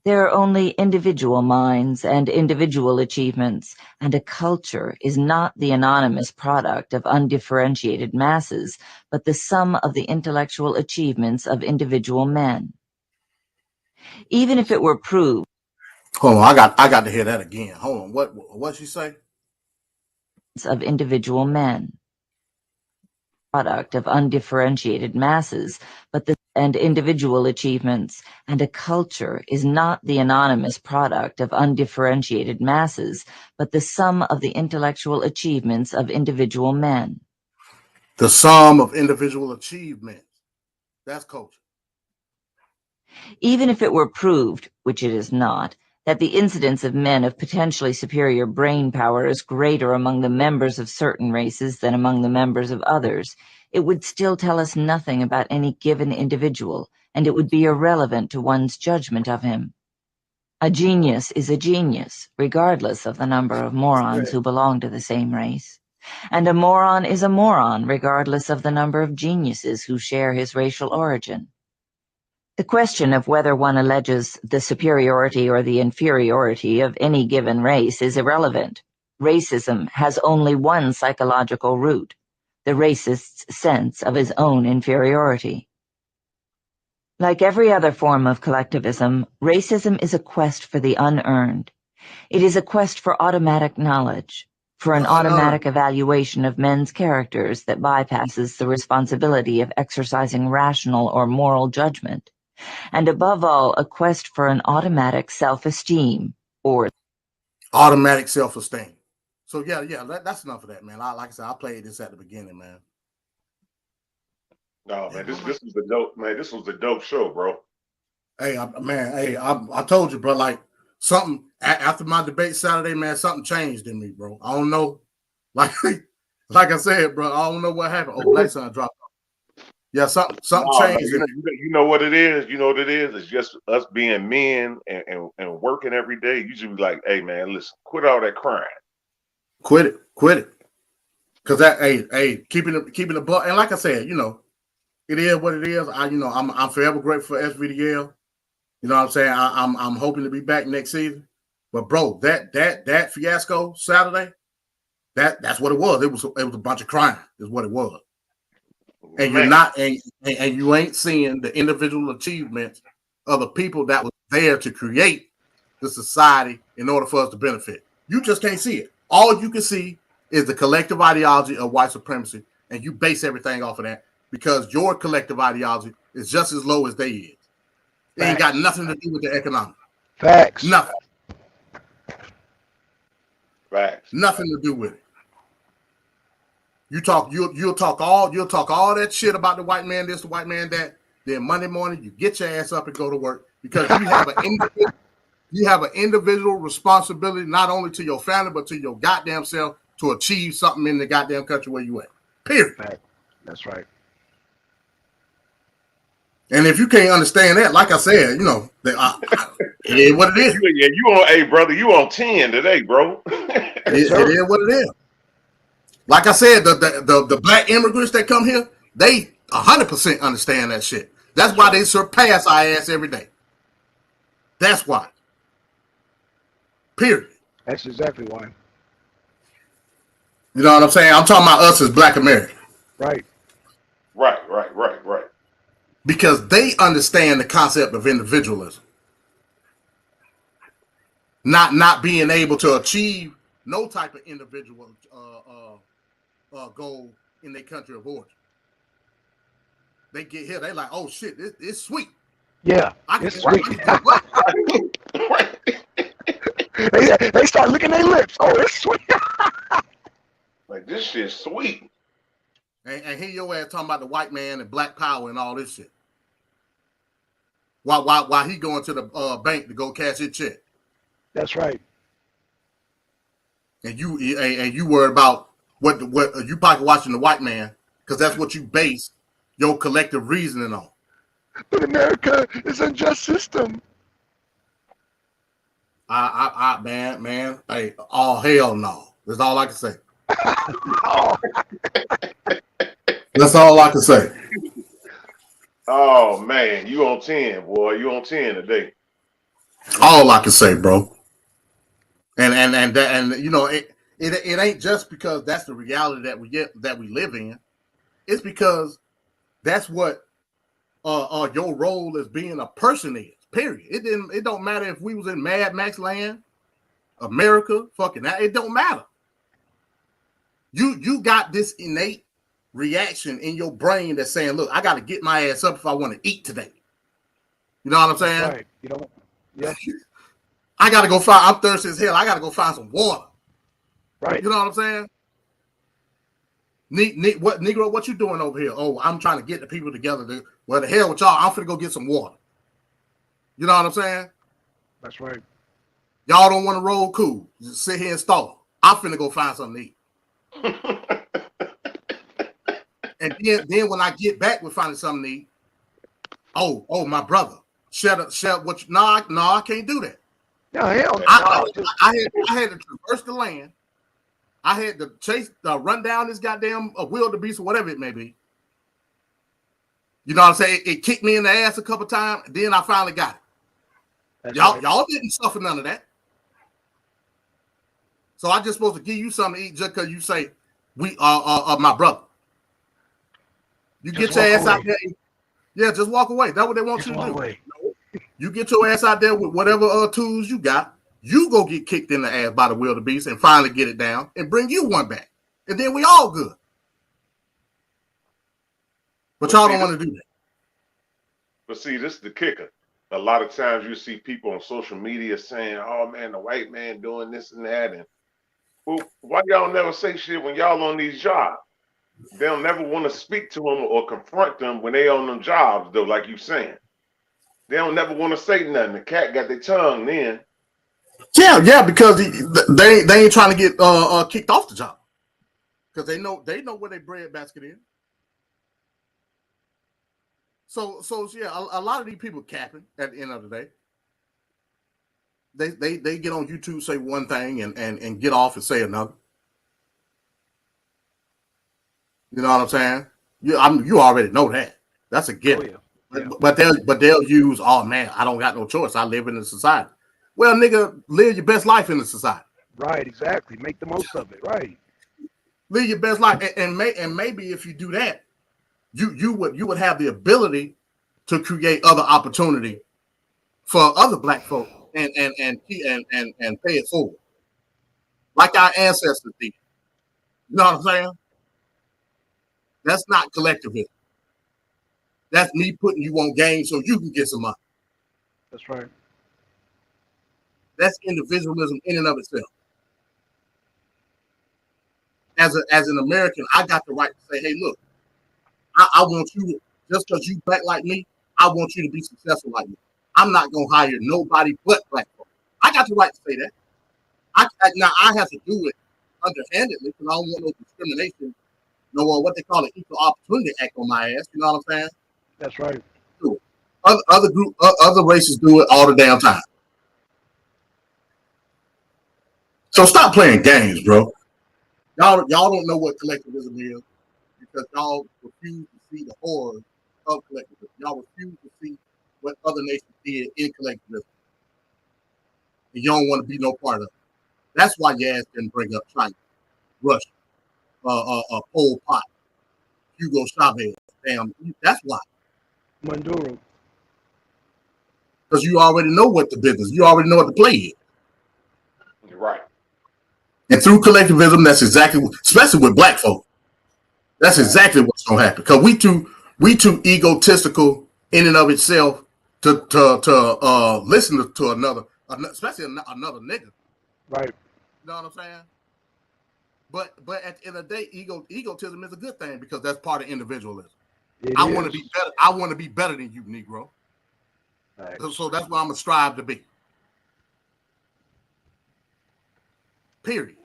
There are only individual minds and individual achievements, and a culture is not the anonymous product of undifferentiated masses, but the sum of the intellectual achievements of individual men. Even if it were proved Hold on, I got to hear that again. Hold on, what she say? Of individual men. Product of undifferentiated masses, but and individual achievements, and a culture is not the anonymous product of undifferentiated masses, but the sum of the intellectual achievements of individual men. The sum of individual achievements. That's culture. Even if it were proved, which it is not, that the incidence of men of potentially superior brain power is greater among the members of certain races than among the members of others, it would still tell us nothing about any given individual, and it would be irrelevant to one's judgment of him. A genius is a genius, regardless of the number of morons who belong to the same race. And a moron is a moron, regardless of the number of geniuses who share his racial origin. The question of whether one alleges the superiority or the inferiority of any given race is irrelevant. Racism has only one psychological root, the racist's sense of his own inferiority. Like every other form of collectivism, racism is a quest for the unearned. It is a quest for automatic knowledge, for an automatic evaluation of men's characters that bypasses the responsibility of exercising rational or moral judgment, and above all, a quest for an automatic self-esteem, or automatic self-esteem. So yeah, that's enough of that, man. Like I said, I played this at the beginning, man. No, man, this was the dope, man. This was the dope show, bro. Hey, I told you, bro. Like something after my debate Saturday, man, something changed in me, bro. I don't know, like I said, bro. I don't know what happened. Oh, Black Sun dropped off. Yeah, something changed. Man, you know what it is. You know what it is. It's just us being men and working every day. You should be like, hey, man, listen, quit all that crying. Quit it. Cause that, hey, keeping the buck. And like I said, you know, it is what it is. I'm forever grateful for SVDL. You know what I'm saying? I'm hoping to be back next season. But bro, that fiasco Saturday, that's what it was. It was a bunch of crime, is what it was. And you're not, and you ain't seeing the individual achievements of the people that was there to create the society in order for us to benefit. You just can't see it. All you can see is the collective ideology of white supremacy, and you base everything off of that because your collective ideology is just as low as they is. It ain't got nothing to do with the economic. Facts. Nothing. Facts. Nothing to do with it. You'll talk all that shit about the white man this, the white man that. Then Monday morning you get your ass up and go to work because you have an individual responsibility not only to your family but to your goddamn self to achieve something in the goddamn country where you at. Period. That's right. And if you can't understand that, like I said, you know, it is what it is. Yeah, you on, hey brother, you on 10 today, bro. It is what it is. Like I said, the black immigrants that come here, they 100% understand that shit. That's why they surpass our ass every day. That's why. Period. That's exactly why. You know what I'm saying? I'm talking about us as black Americans. Right. Right. Because they understand the concept of individualism. Not being able to achieve no type of individual goal in their country of origin. They get here, they like, oh shit, it's sweet. Yeah, it's sweet. They start licking their lips. Oh, it's sweet. Like this shit's sweet. And here your ass talking about the white man and black power and all this shit. While he going to the bank to go cash his check. That's right. And you worried about what you probably watching the white man because that's what you base your collective reasoning on. But America is an unjust system. Man, hey, all hell no. That's all I can say. That's all I can say. Oh man, you on 10, boy. You on 10 today. All I can say, bro. And you know it ain't just because that's the reality that we live in. It's because that's what your role as being a person is. Period. It don't matter if we was in Mad Max land, America, fucking that. It don't matter. You got this innate reaction in your brain that's saying, look, I got to get my ass up if I want to eat today. You know what I'm saying? Right. You know, yeah. I got to go find, I'm thirsty as hell. I got to go find some water. Right. You know what I'm saying? Negro, what you doing over here? Oh, I'm trying to get the people together. Well, the hell with y'all. I'm finna go get some water. You know what I'm saying? That's right. Y'all don't want to roll cool. Just sit here and stall. I'm finna go find something to eat. And then when I get back with finding something to eat, oh, my brother, shut up. What? No, I can't do that. No, hell no. I had to traverse the land. I had to run down this goddamn wildebeest or whatever it may be. You know what I'm saying? It kicked me in the ass a couple times. Then I finally got it. Y'all didn't suffer none of that. So I just supposed to give you something to eat just because you say we are my brother. You Just get your walk ass away. out there. Yeah, just walk away. That's what they want Just you to walk do. away. You get your ass out there with whatever tools you got. You go get kicked in the ass by the wildebeest and finally get it down and bring you one back. And then we all good. But y'all don't want to do that. But see, this is the kicker. A lot of times you see people on social media saying, "Oh man, the white man doing this and that," and well, why y'all never say shit when y'all on these jobs? They'll never want to speak to them or confront them when they on them jobs, though. Like you saying, they don't never want to say nothing. The cat got their tongue then. Yeah, because they ain't trying to get kicked off the job because they know where their bread basket is. So yeah, a lot of these people capping at the end of the day. They get on YouTube, say one thing and get off and say another. You know what I'm saying? You already know that. That's a given. Oh, yeah. Yeah. But they'll use, oh man, I don't got no choice. I live in the society. Well, nigga, live your best life in the society. Right, exactly. Make the most of it. Right. Live your best life, and maybe if you do that, you would have the ability to create other opportunity for other black folk and pay it forward, like our ancestors did. You know what I'm saying? That's not collectivism. That's me putting you on game so you can get some money. That's right. That's individualism in and of itself. As an American, I got the right to say, hey, look, I want you to, just because you black like me, I want you to be successful like me. I'm not gonna hire nobody but black folk. I got the right to say that. Now I have to do it underhandedly because I don't want no discrimination, no what they call an equal opportunity act on my ass. You know what I'm saying? That's right. Do it. Other races do it all the damn time. So stop playing games, bro. Y'all don't know what collectivism is because y'all refuse to see the horrors of collectivism. Y'all refuse to see what other nations did in collectivism. And you don't want to be no part of it. That's why your ass didn't bring up China, Russia, Pol Pot, Hugo Chavez. Damn, that's why. Maduro. Because you already know what the business, you already know what the play is. You're right. And through collectivism, that's exactly, especially with black folk, that's exactly what's gonna happen. Because we too egotistical in and of itself to listen to another, especially another nigga. Right. You know what I'm saying? But at the end of the day, egotism is a good thing because that's part of individualism. I want to be better. I want to be better than you, Negro. Right. So that's what I'm gonna strive to be. Period.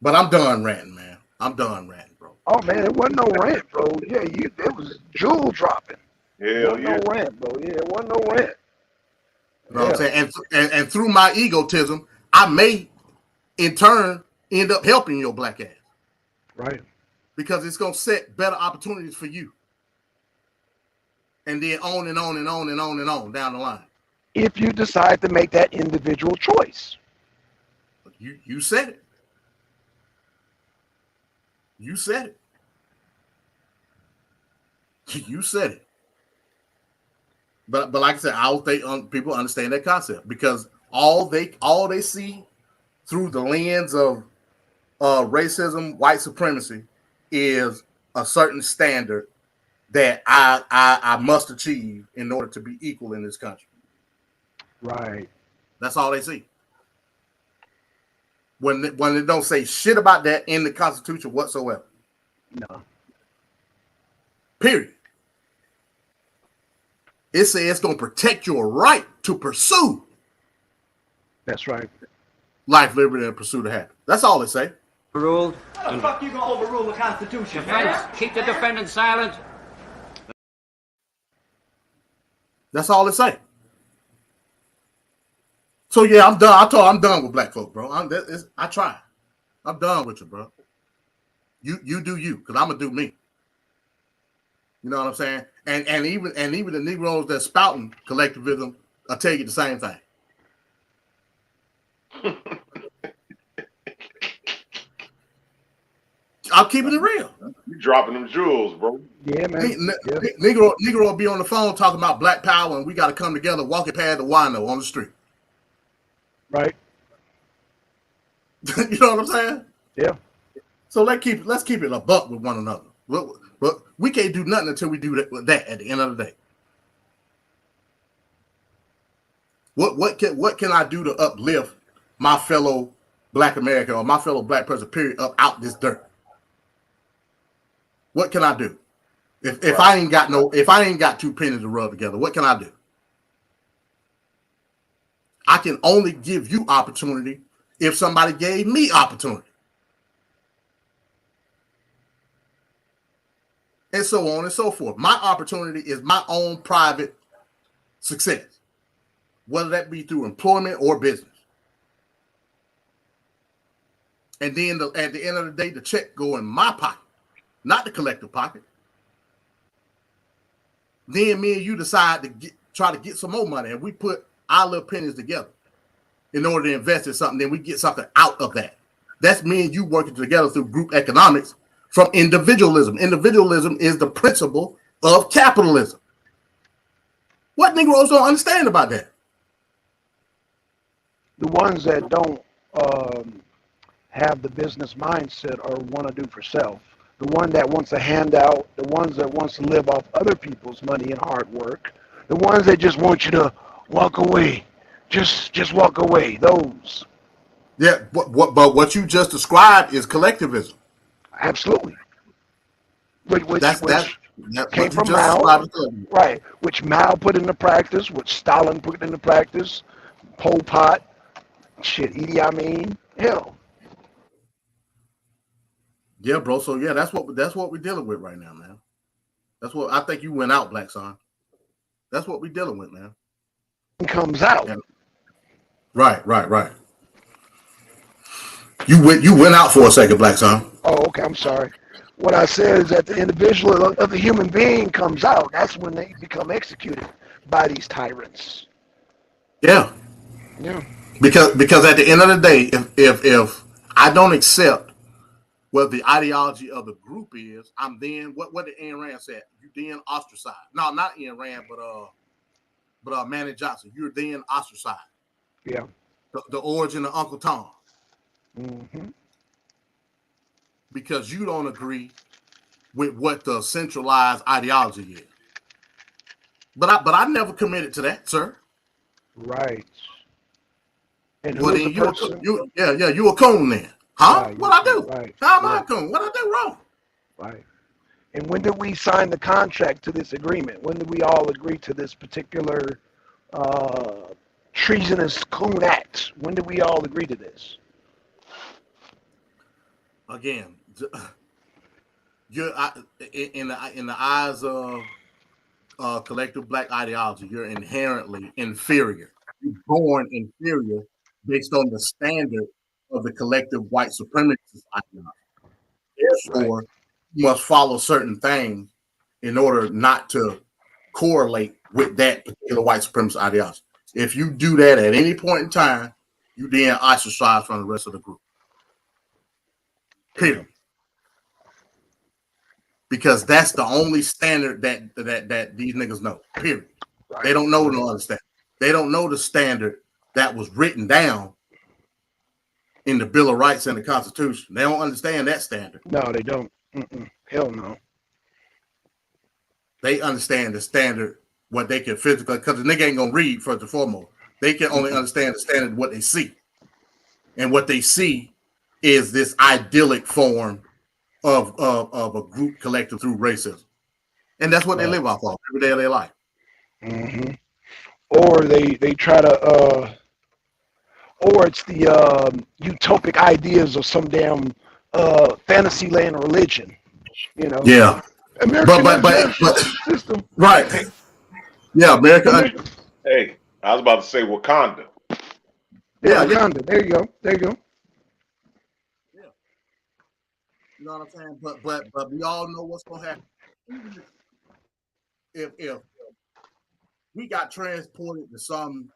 But I'm done ranting, man. I'm done ranting, bro. Oh man, it wasn't no rant, bro. Yeah, it was jewel dropping. Hell wasn't no rant, bro. Yeah, it wasn't no rant. You know what I'm saying? And through my egotism, I may in turn end up helping your black ass. Right. Because it's gonna set better opportunities for you. And then on and on and on and on and on down the line. If you decide to make that individual choice. You said it. You said it. You said it. But like I said, I don't think people understand that concept because all they see through the lens of racism, white supremacy, is a certain standard that I must achieve in order to be equal in this country. Right. That's all they see. When they don't say shit about that in the Constitution whatsoever. No. Period. It says it's going to protect your right to pursue. That's right. Life, liberty, and pursuit of happiness. That's all it say. Overruled. How the fuck you gonna overrule the Constitution? Defense. Keep the defendant silent. That's all it say. So yeah, I'm done. I'm done with black folk, bro. I try. I'm done with you, bro. You do you, because I'm gonna do me. You know what I'm saying? And even the Negroes that spouting collectivism, I'll tell you the same thing. I'm keeping it real. You dropping them jewels, bro. Yeah, man. Yeah. Negro will be on the phone talking about Black Power, and we got to come together, walking past the wino on the street. Right. You know what I'm saying? Yeah. So let's keep it a buck with one another. But we can't do nothing until we do that at the end of the day. What can I do to uplift my fellow Black American or my fellow Black person, period, up out this dirt? What can I do? If I ain't got 2 pennies to rub together, what can I do? I can only give you opportunity if somebody gave me opportunity. And so on and so forth. My opportunity is my own private success, whether that be through employment or business. And then at the end of the day, the check go in my pocket, not the collective pocket. Then me and you decide to try to get some more money, and we put our little pennies together in order to invest in something. Then we get something out of that. That's me and you working together through group economics from individualism. Individualism is the principle of capitalism. What Negroes don't understand about that? The ones that don't have the business mindset or want to do for self, the one that wants a handout, the ones that wants to live off other people's money and hard work, the ones that just want you to walk away, just walk away. Those. Yeah, but what you just described is collectivism. Absolutely. Which That's came what you from just Mao, described. right? Which Mao put into practice, which Stalin put into practice, Pol Pot, shit, Idi Amin, hell. Yeah, bro. So yeah, that's what we're dealing with right now, man. That's what I think you went out, Black Son. That's what we're dealing with, man. It comes out. Yeah. Right. You went out for a second, Black Son. Oh, okay, I'm sorry. What I said is that the individual of the human being comes out. That's when they become executed by these tyrants. Yeah. Yeah. Because at the end of the day, if I don't accept what the ideology of the group is, I'm then what did Ayn Rand say? You then ostracized. No, not Ayn Rand, but Manny Johnson. You're then ostracized. Yeah. The origin of Uncle Tom. Mm-hmm. Because you don't agree with what the centralized ideology is. But I never committed to that, sir. Right. And Well, who's then the person? you a coon then. Huh? Right. What I do? Right. How am I a coon? What I do wrong? Right. And when did we sign the contract to this agreement? When did we all agree to this particular treasonous coon act? When did we all agree to this? Again, you're in the eyes of collective Black ideology, you're inherently inferior. You're born inferior based on the standard of the collective white supremacist ideology. Therefore, Right. you must follow certain things in order not to correlate with that particular white supremacist ideology. If you do that at any point in time, you then ostracize from the rest of the group. Period. Because that's the only standard that these niggas know. Period. Right. They don't know no other standard. They don't know the standard that was written down in the Bill of Rights and the Constitution. They don't understand that standard. No, they don't. Hell no. They understand the standard, what they can physically, because the nigga ain't gonna read first and foremost. They can only understand the standard of what they see. And what they see is this idyllic form of a group collective through racism. And that's what they live off of every day of their life. Mm-hmm. Or they try to, or it's the utopic ideas of some damn fantasy land religion, you know. Yeah. American but system. right. Yeah, America. Hey, I was about to say Wakanda. Yeah, Wakanda. There you go. Yeah. You know what I'm saying? But we all know what's gonna happen. If we got transported to some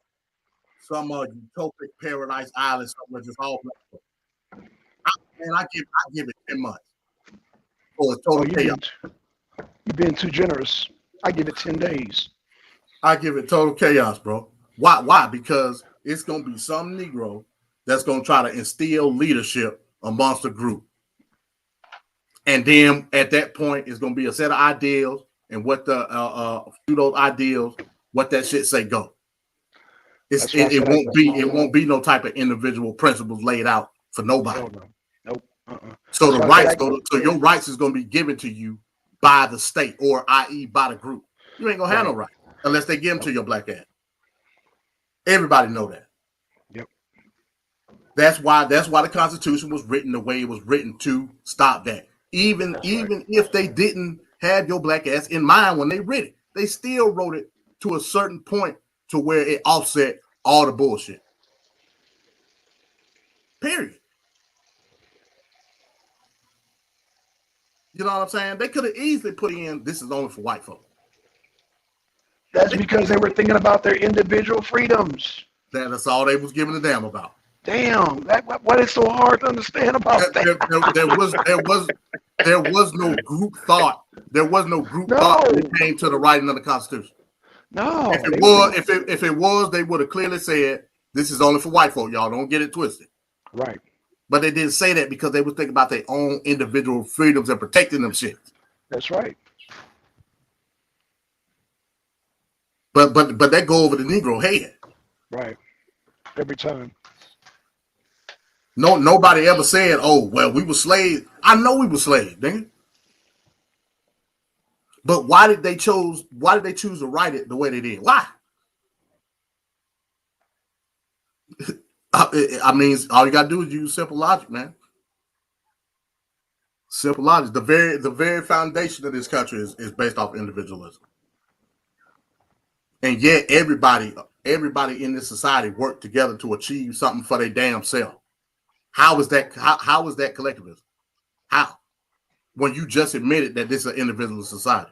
utopic paradise island somewhere just all black, and I give it 10 months. or it's total chaos. You've been too generous. I give it 10 days. I give it total chaos, bro. Why? Why? Because it's gonna be some Negro that's gonna try to instill leadership amongst the group. And then at that point, it's gonna be a set of ideals, and what the through those ideals, what that shit say go. It won't be no type of individual principles laid out for nobody. No. Nope. So the rights so your rights is gonna be given to you by the state, or i.e. by the group. You ain't gonna have no right unless they give them to your black ass. Everybody know that. Yep. That's why the Constitution was written the way it was written, to stop that. Even if they didn't have your black ass in mind when they read it, they still wrote it to a certain point to where it offset all the bullshit. Period. You know what I'm saying? They could have easily put in, this is only for white folks. That's because they were thinking about their individual freedoms. That's all they was giving a damn about. Damn, what is so hard to understand about that? There was no group thought. There was no group thought when it came to the writing of the Constitution. No. If it was, they would have clearly said, this is only for white folk, y'all. Don't get it twisted. Right. But they didn't say that because they was thinking about their own individual freedoms and protecting them shit. That's right. But that go over the Negro head. Right. Every time. Nobody ever said, oh, well, we were slaves. I know we were slaves, dang. But why did they choose to write it the way they did? Why? I mean, all you gotta do is use simple logic, man. Simple logic. The very foundation of this country is based off individualism. And yet everybody in this society work together to achieve something for their damn self. How is that collectivism? How? When you just admitted that this is an individual society.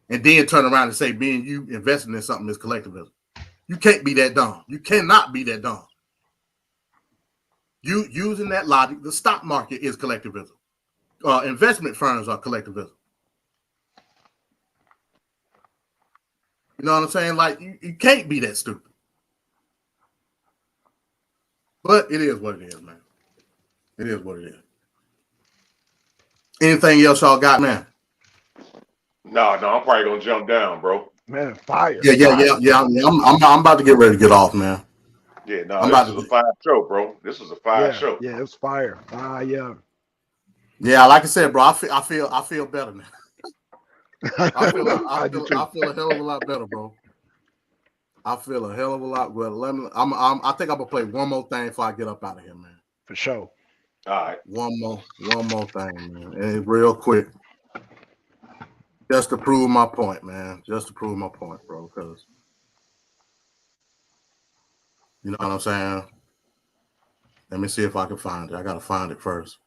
And then turn around and say being you investing in something is collectivism. You can't be that dumb. You cannot be that dumb. You using that logic, the stock market is collectivism. Investment firms are collectivism. You know what I'm saying? Like, you can't be that stupid. But it is what it is, man. It is what it is. Anything else y'all got, man? No, I'm probably gonna jump down, bro. Man, fire. Yeah. I'm about to get ready to get off, man. Yeah, no, this was a fire show, bro. This was a fire show. Yeah, it was fire. Fire. Yeah, like I said, bro, I feel better now. I feel a hell of a lot better, bro. I feel a hell of a lot better. I think I'm gonna play one more thing before I get up out of here, man. For sure. All right. One more thing, man. And real quick. Just to prove my point, man. Just to prove my point, bro. Because you know what I'm saying? Let me see if I can find it. I gotta find it first.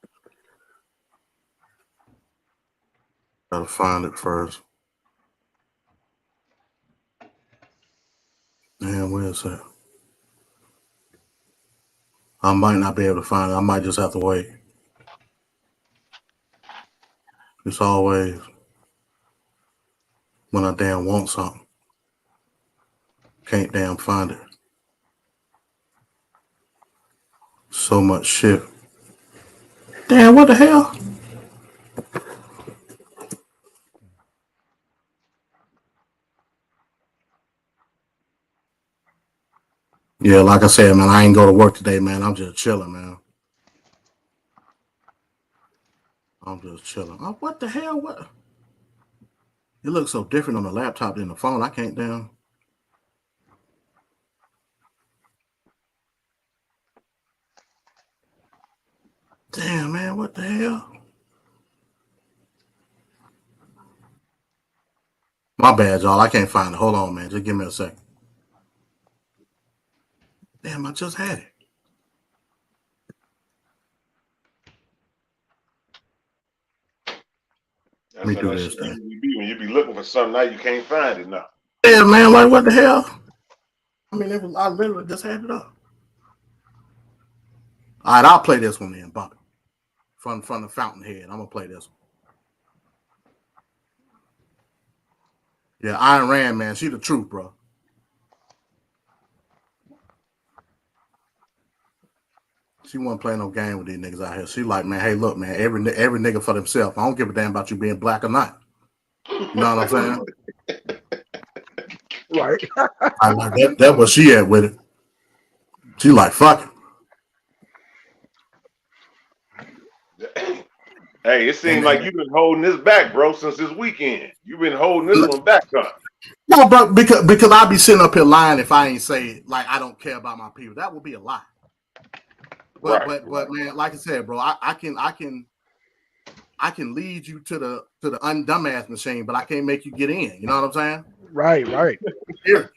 Man, where is that? I might not be able to find it. I might just have to wait. It's always when I damn want something. Can't damn find it. So much shit. Damn, what the hell? Yeah, like I said, man, I ain't go to work today, man. I'm just chilling, man. I'm just chilling. Oh, what the hell? What? It looks so different on the laptop than the phone. I can't damn. Damn, man, what the hell? My bad, y'all. I can't find it. Hold on, man. Just give me a second. Damn, I just had it. Let me do this thing. When you be looking for something now, you can't find it now. Yeah, man, like what the hell? I mean, I literally just had it up. All right, I'll play this one then, Bobby. from the Fountainhead. I'm gonna play this one. Yeah, Ayn Rand, man, she the truth, bro. She wasn't playing no game with these niggas out here. She like, man, hey, look, man, every nigga for themselves. I don't give a damn about you being black or not. You know what I'm saying? Right. I like that was she at with it. She like, fuck it. Hey, it seems And like you've been holding this back, bro, since this weekend. You've been holding this one back, huh? no, bro, because I be sitting up here lying if I ain't say like I don't care about my people. That would be a lie. But Right. man, like I said, bro, I can lead you to the undumbass machine, but I can't make you get in. You know what I'm saying? Right. Here,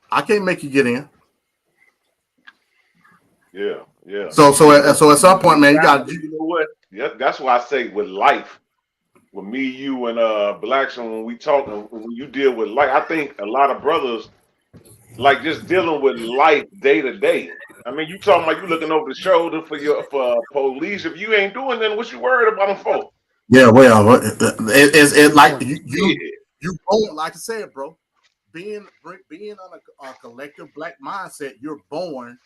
I can't make you get in. Yeah. So at some point, man, you got. You know what? Yeah, that's why I say with life, with me, you, and Blacks, and when we talk, and when you deal with life, I think a lot of brothers like just dealing with life day to day. I mean, you talking about you looking over the shoulder for police. If you ain't doing nothing, what you worried about them for? Yeah, well, it's like you Yeah. born, like I said, bro. Being on a collective black mindset, you're born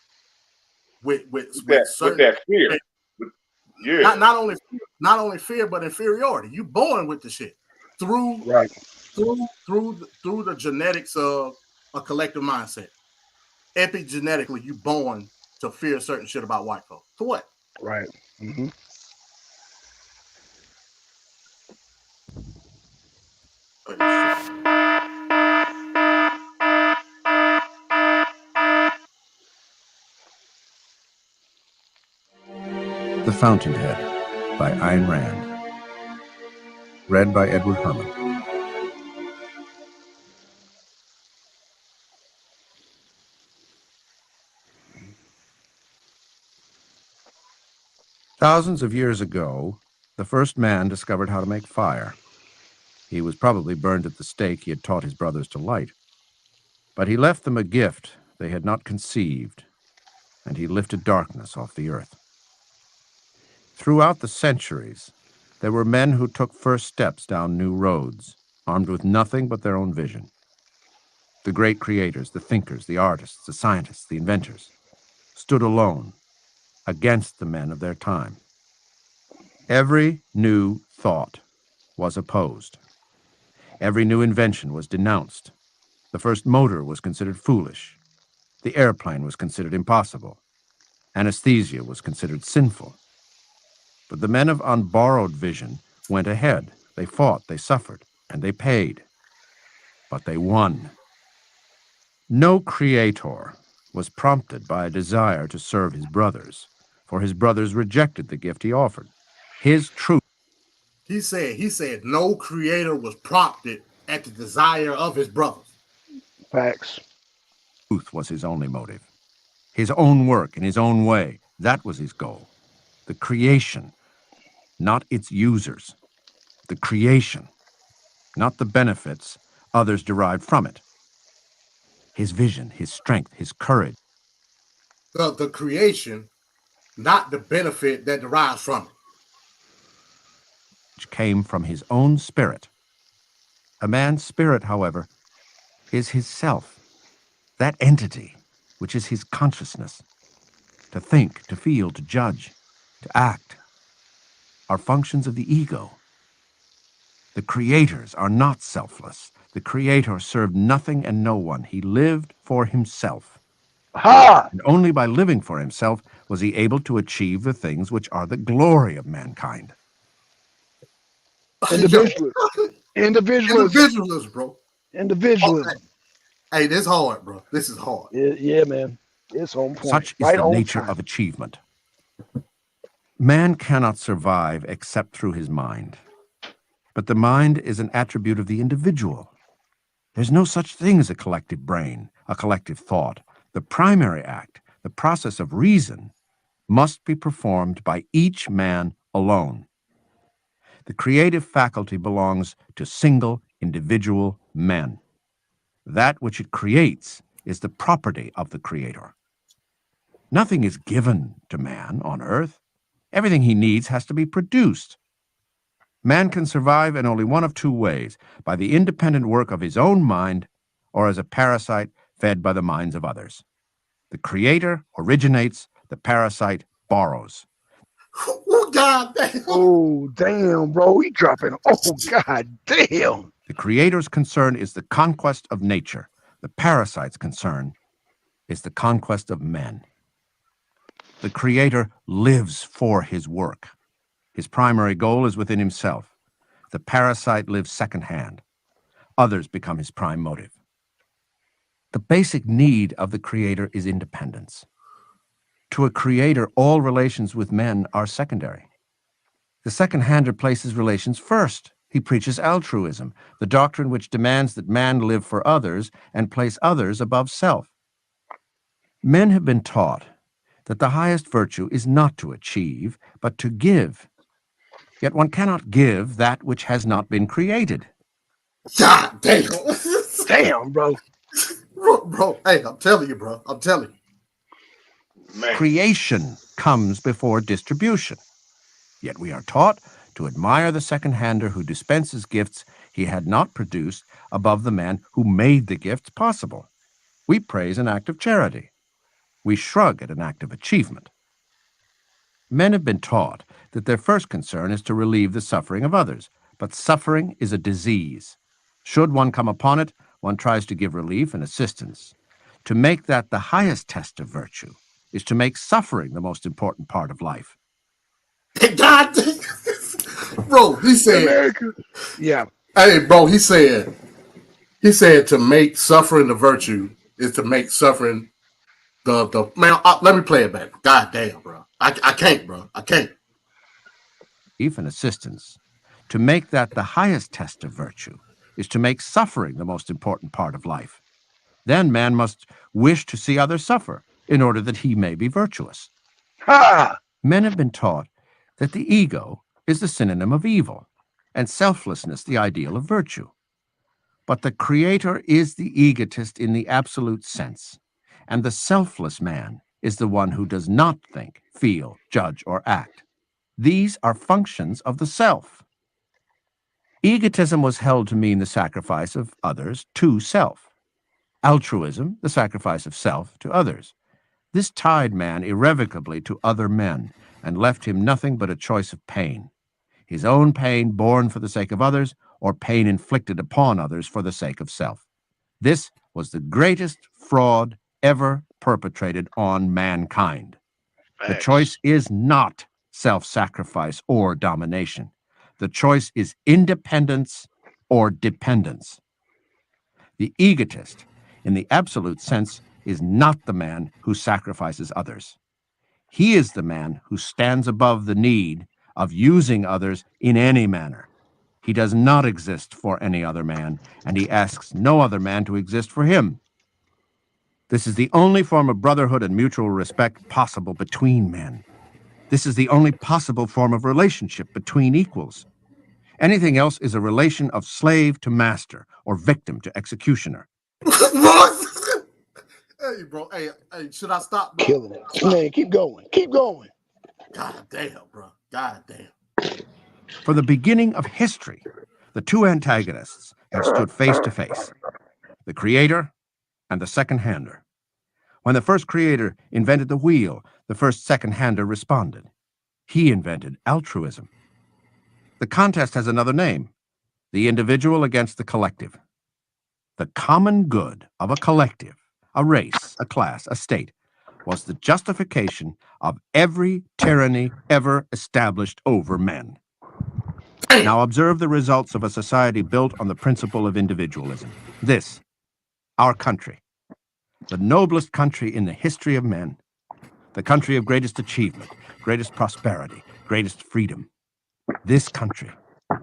with With certain that fear. Yeah. not only fear but inferiority. You born with the shit through Right. the genetics of a collective mindset. Epigenetically, you born to fear certain shit about white folks. To what? Right. Mm-hmm. The Fountainhead by Ayn Rand. Read by Edward Herman. Thousands of years ago, the first man discovered how to make fire. He was probably burned at the stake he had taught his brothers to light. But he left them a gift they had not conceived, and he lifted darkness off the earth. Throughout the centuries, there were men who took first steps down new roads, armed with nothing but their own vision. The great creators, the thinkers, the artists, the scientists, the inventors, stood alone against the men of their time. Every new thought was opposed. Every new invention was denounced. The first motor was considered foolish. The airplane was considered impossible. Anesthesia was considered sinful. But the men of unborrowed vision went ahead. They fought, they suffered, and they paid. But they won. No creator was prompted by a desire to serve his brothers, for his brothers rejected the gift he offered. His truth. He said no creator was prompted at the desire of his brothers. Facts. Truth was his only motive. His own work in his own way, that was his goal. The creation, not its users. The creation, not the benefits others derived from it. His vision, his strength, his courage. The creation, not the benefit that derives from it. Came from his own spirit. A man's spirit, however, is his self, that entity which is his consciousness. To think, to feel, to judge, to act are functions of the ego. The creators are not selfless. The creator served nothing and no one. He lived for himself. Ha! And only by living for himself was he able to achieve the things which are the glory of mankind. Individualism. Individualism, bro. Individualism. Hey, this is hard, bro. This is hard. Yeah, man. It's on point. Such is right the on nature time. of achievement. Man cannot survive except through his mind. But the mind is an attribute of the individual. There's no such thing as a collective brain, a collective thought. The primary act, the process of reason, must be performed by each man alone. The creative faculty belongs to single individual men. That which it creates is the property of the creator. Nothing is given to man on earth. Everything he needs has to be produced. Man can survive in only one of two ways, by the independent work of his own mind or as a parasite fed by the minds of others. The creator originates, the parasite borrows. Oh, God damn. Oh, damn, bro. He dropping. Oh, God damn. The creator's concern is the conquest of nature. The parasite's concern is the conquest of men. The creator lives for his work. His primary goal is within himself. The parasite lives secondhand. Others become his prime motive. The basic need of the creator is independence. To a creator, all relations with men are secondary. The second-hander places relations first. He preaches altruism, the doctrine which demands that man live for others and place others above self. Men have been taught that the highest virtue is not to achieve, but to give. Yet one cannot give that which has not been created. God damn. Damn, bro. Bro, hey, I'm telling you, bro. I'm telling you. Man. Creation comes before distribution. Yet we are taught to admire the second-hander who dispenses gifts he had not produced above the man who made the gifts possible. We praise an act of charity. We shrug at an act of achievement. Men have been taught that their first concern is to relieve the suffering of others, but suffering is a disease. Should one come upon it, one tries to give relief and assistance. To make that the highest test of virtue is to make suffering the most important part of life. God damn. Bro, he said, America. Yeah. hey, bro, he said to make suffering the virtue is to make suffering the man. Let me play it back. God damn, bro. I can't, bro. I can't. Relief and assistance. To make that the highest test of virtue is to make suffering the most important part of life. Then man must wish to see others suffer in order that he may be virtuous. Ha! Men have been taught that the ego is the synonym of evil, and selflessness the ideal of virtue. But the creator is the egotist in the absolute sense, and the selfless man is the one who does not think, feel, judge, or act. These are functions of the self. Egotism was held to mean the sacrifice of others to self. Altruism, the sacrifice of self to others. This tied man irrevocably to other men and left him nothing but a choice of pain. His own pain borne for the sake of others, or pain inflicted upon others for the sake of self. This was the greatest fraud ever perpetrated on mankind. The choice is not self-sacrifice or domination. The choice is independence or dependence. The egotist, in the absolute sense, is not the man who sacrifices others. He is the man who stands above the need of using others in any manner. He does not exist for any other man, and he asks no other man to exist for him. This is the only form of brotherhood and mutual respect possible between men. This is the only possible form of relationship between equals. Anything else is a relation of slave to master or victim to executioner. What? Hey, bro. Hey, should I stop, bro? Killing it. Man, keep going. Keep going. God damn, bro. God damn. From the beginning of history, the two antagonists have stood face to face, the creator and the second-hander. When the first creator invented the wheel, the first second-hander responded. He invented altruism. The contest has another name, the individual against the collective. The common good of a collective, a race, a class, a state, was the justification of every tyranny ever established over men. Now observe the results of a society built on the principle of individualism. This, our country, the noblest country in the history of men, the country of greatest achievement, greatest prosperity, greatest freedom. This country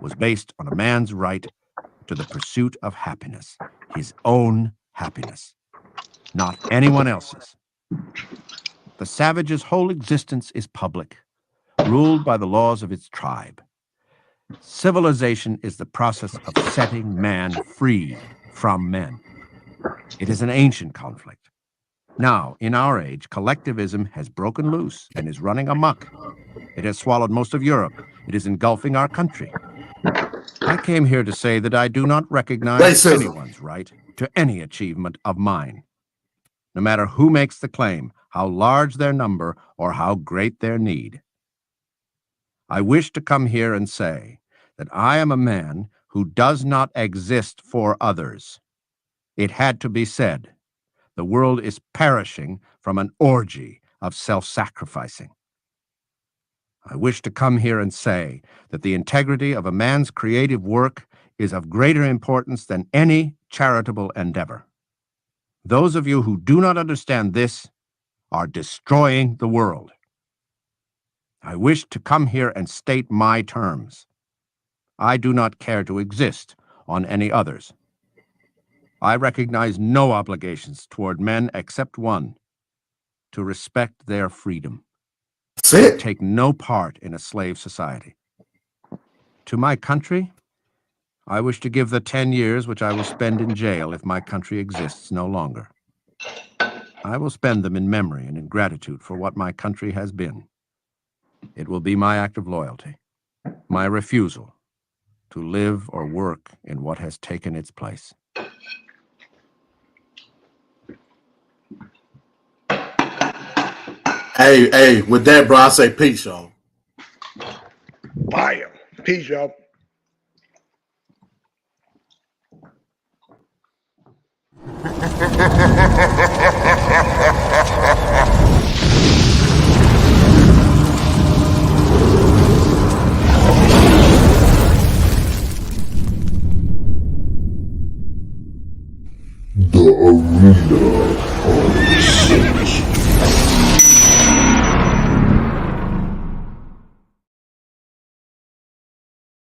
was based on a man's right to the pursuit of happiness, his own happiness, not anyone else's. The savage's whole existence is public, ruled by the laws of its tribe. Civilization is the process of setting man free from men. It is an ancient conflict. Now, in our age, collectivism has broken loose and is running amok. It has swallowed most of Europe. It is engulfing our country. I came here to say that I do not recognize Racism. anyone's right to any achievement of mine, no matter who makes the claim, how large their number, or how great their need. I wish to come here and say that I am a man who does not exist for others. It had to be said. The world is perishing from an orgy of self-sacrificing. I wish to come here and say that the integrity of a man's creative work is of greater importance than any charitable endeavor. Those of you who do not understand this are destroying the world. I wish to come here and state my terms. I do not care to exist on any others. I recognize no obligations toward men except one, to respect their freedom. That's I it. take no part in a slave society. To my country, I wish to give the 10 years which I will spend in jail if my country exists no longer. I will spend them in memory and in gratitude for what my country has been. It will be my act of loyalty, my refusal to live or work in what has taken its place. Hey, with that, bro, I say peace, y'all. Fire. Peace, y'all.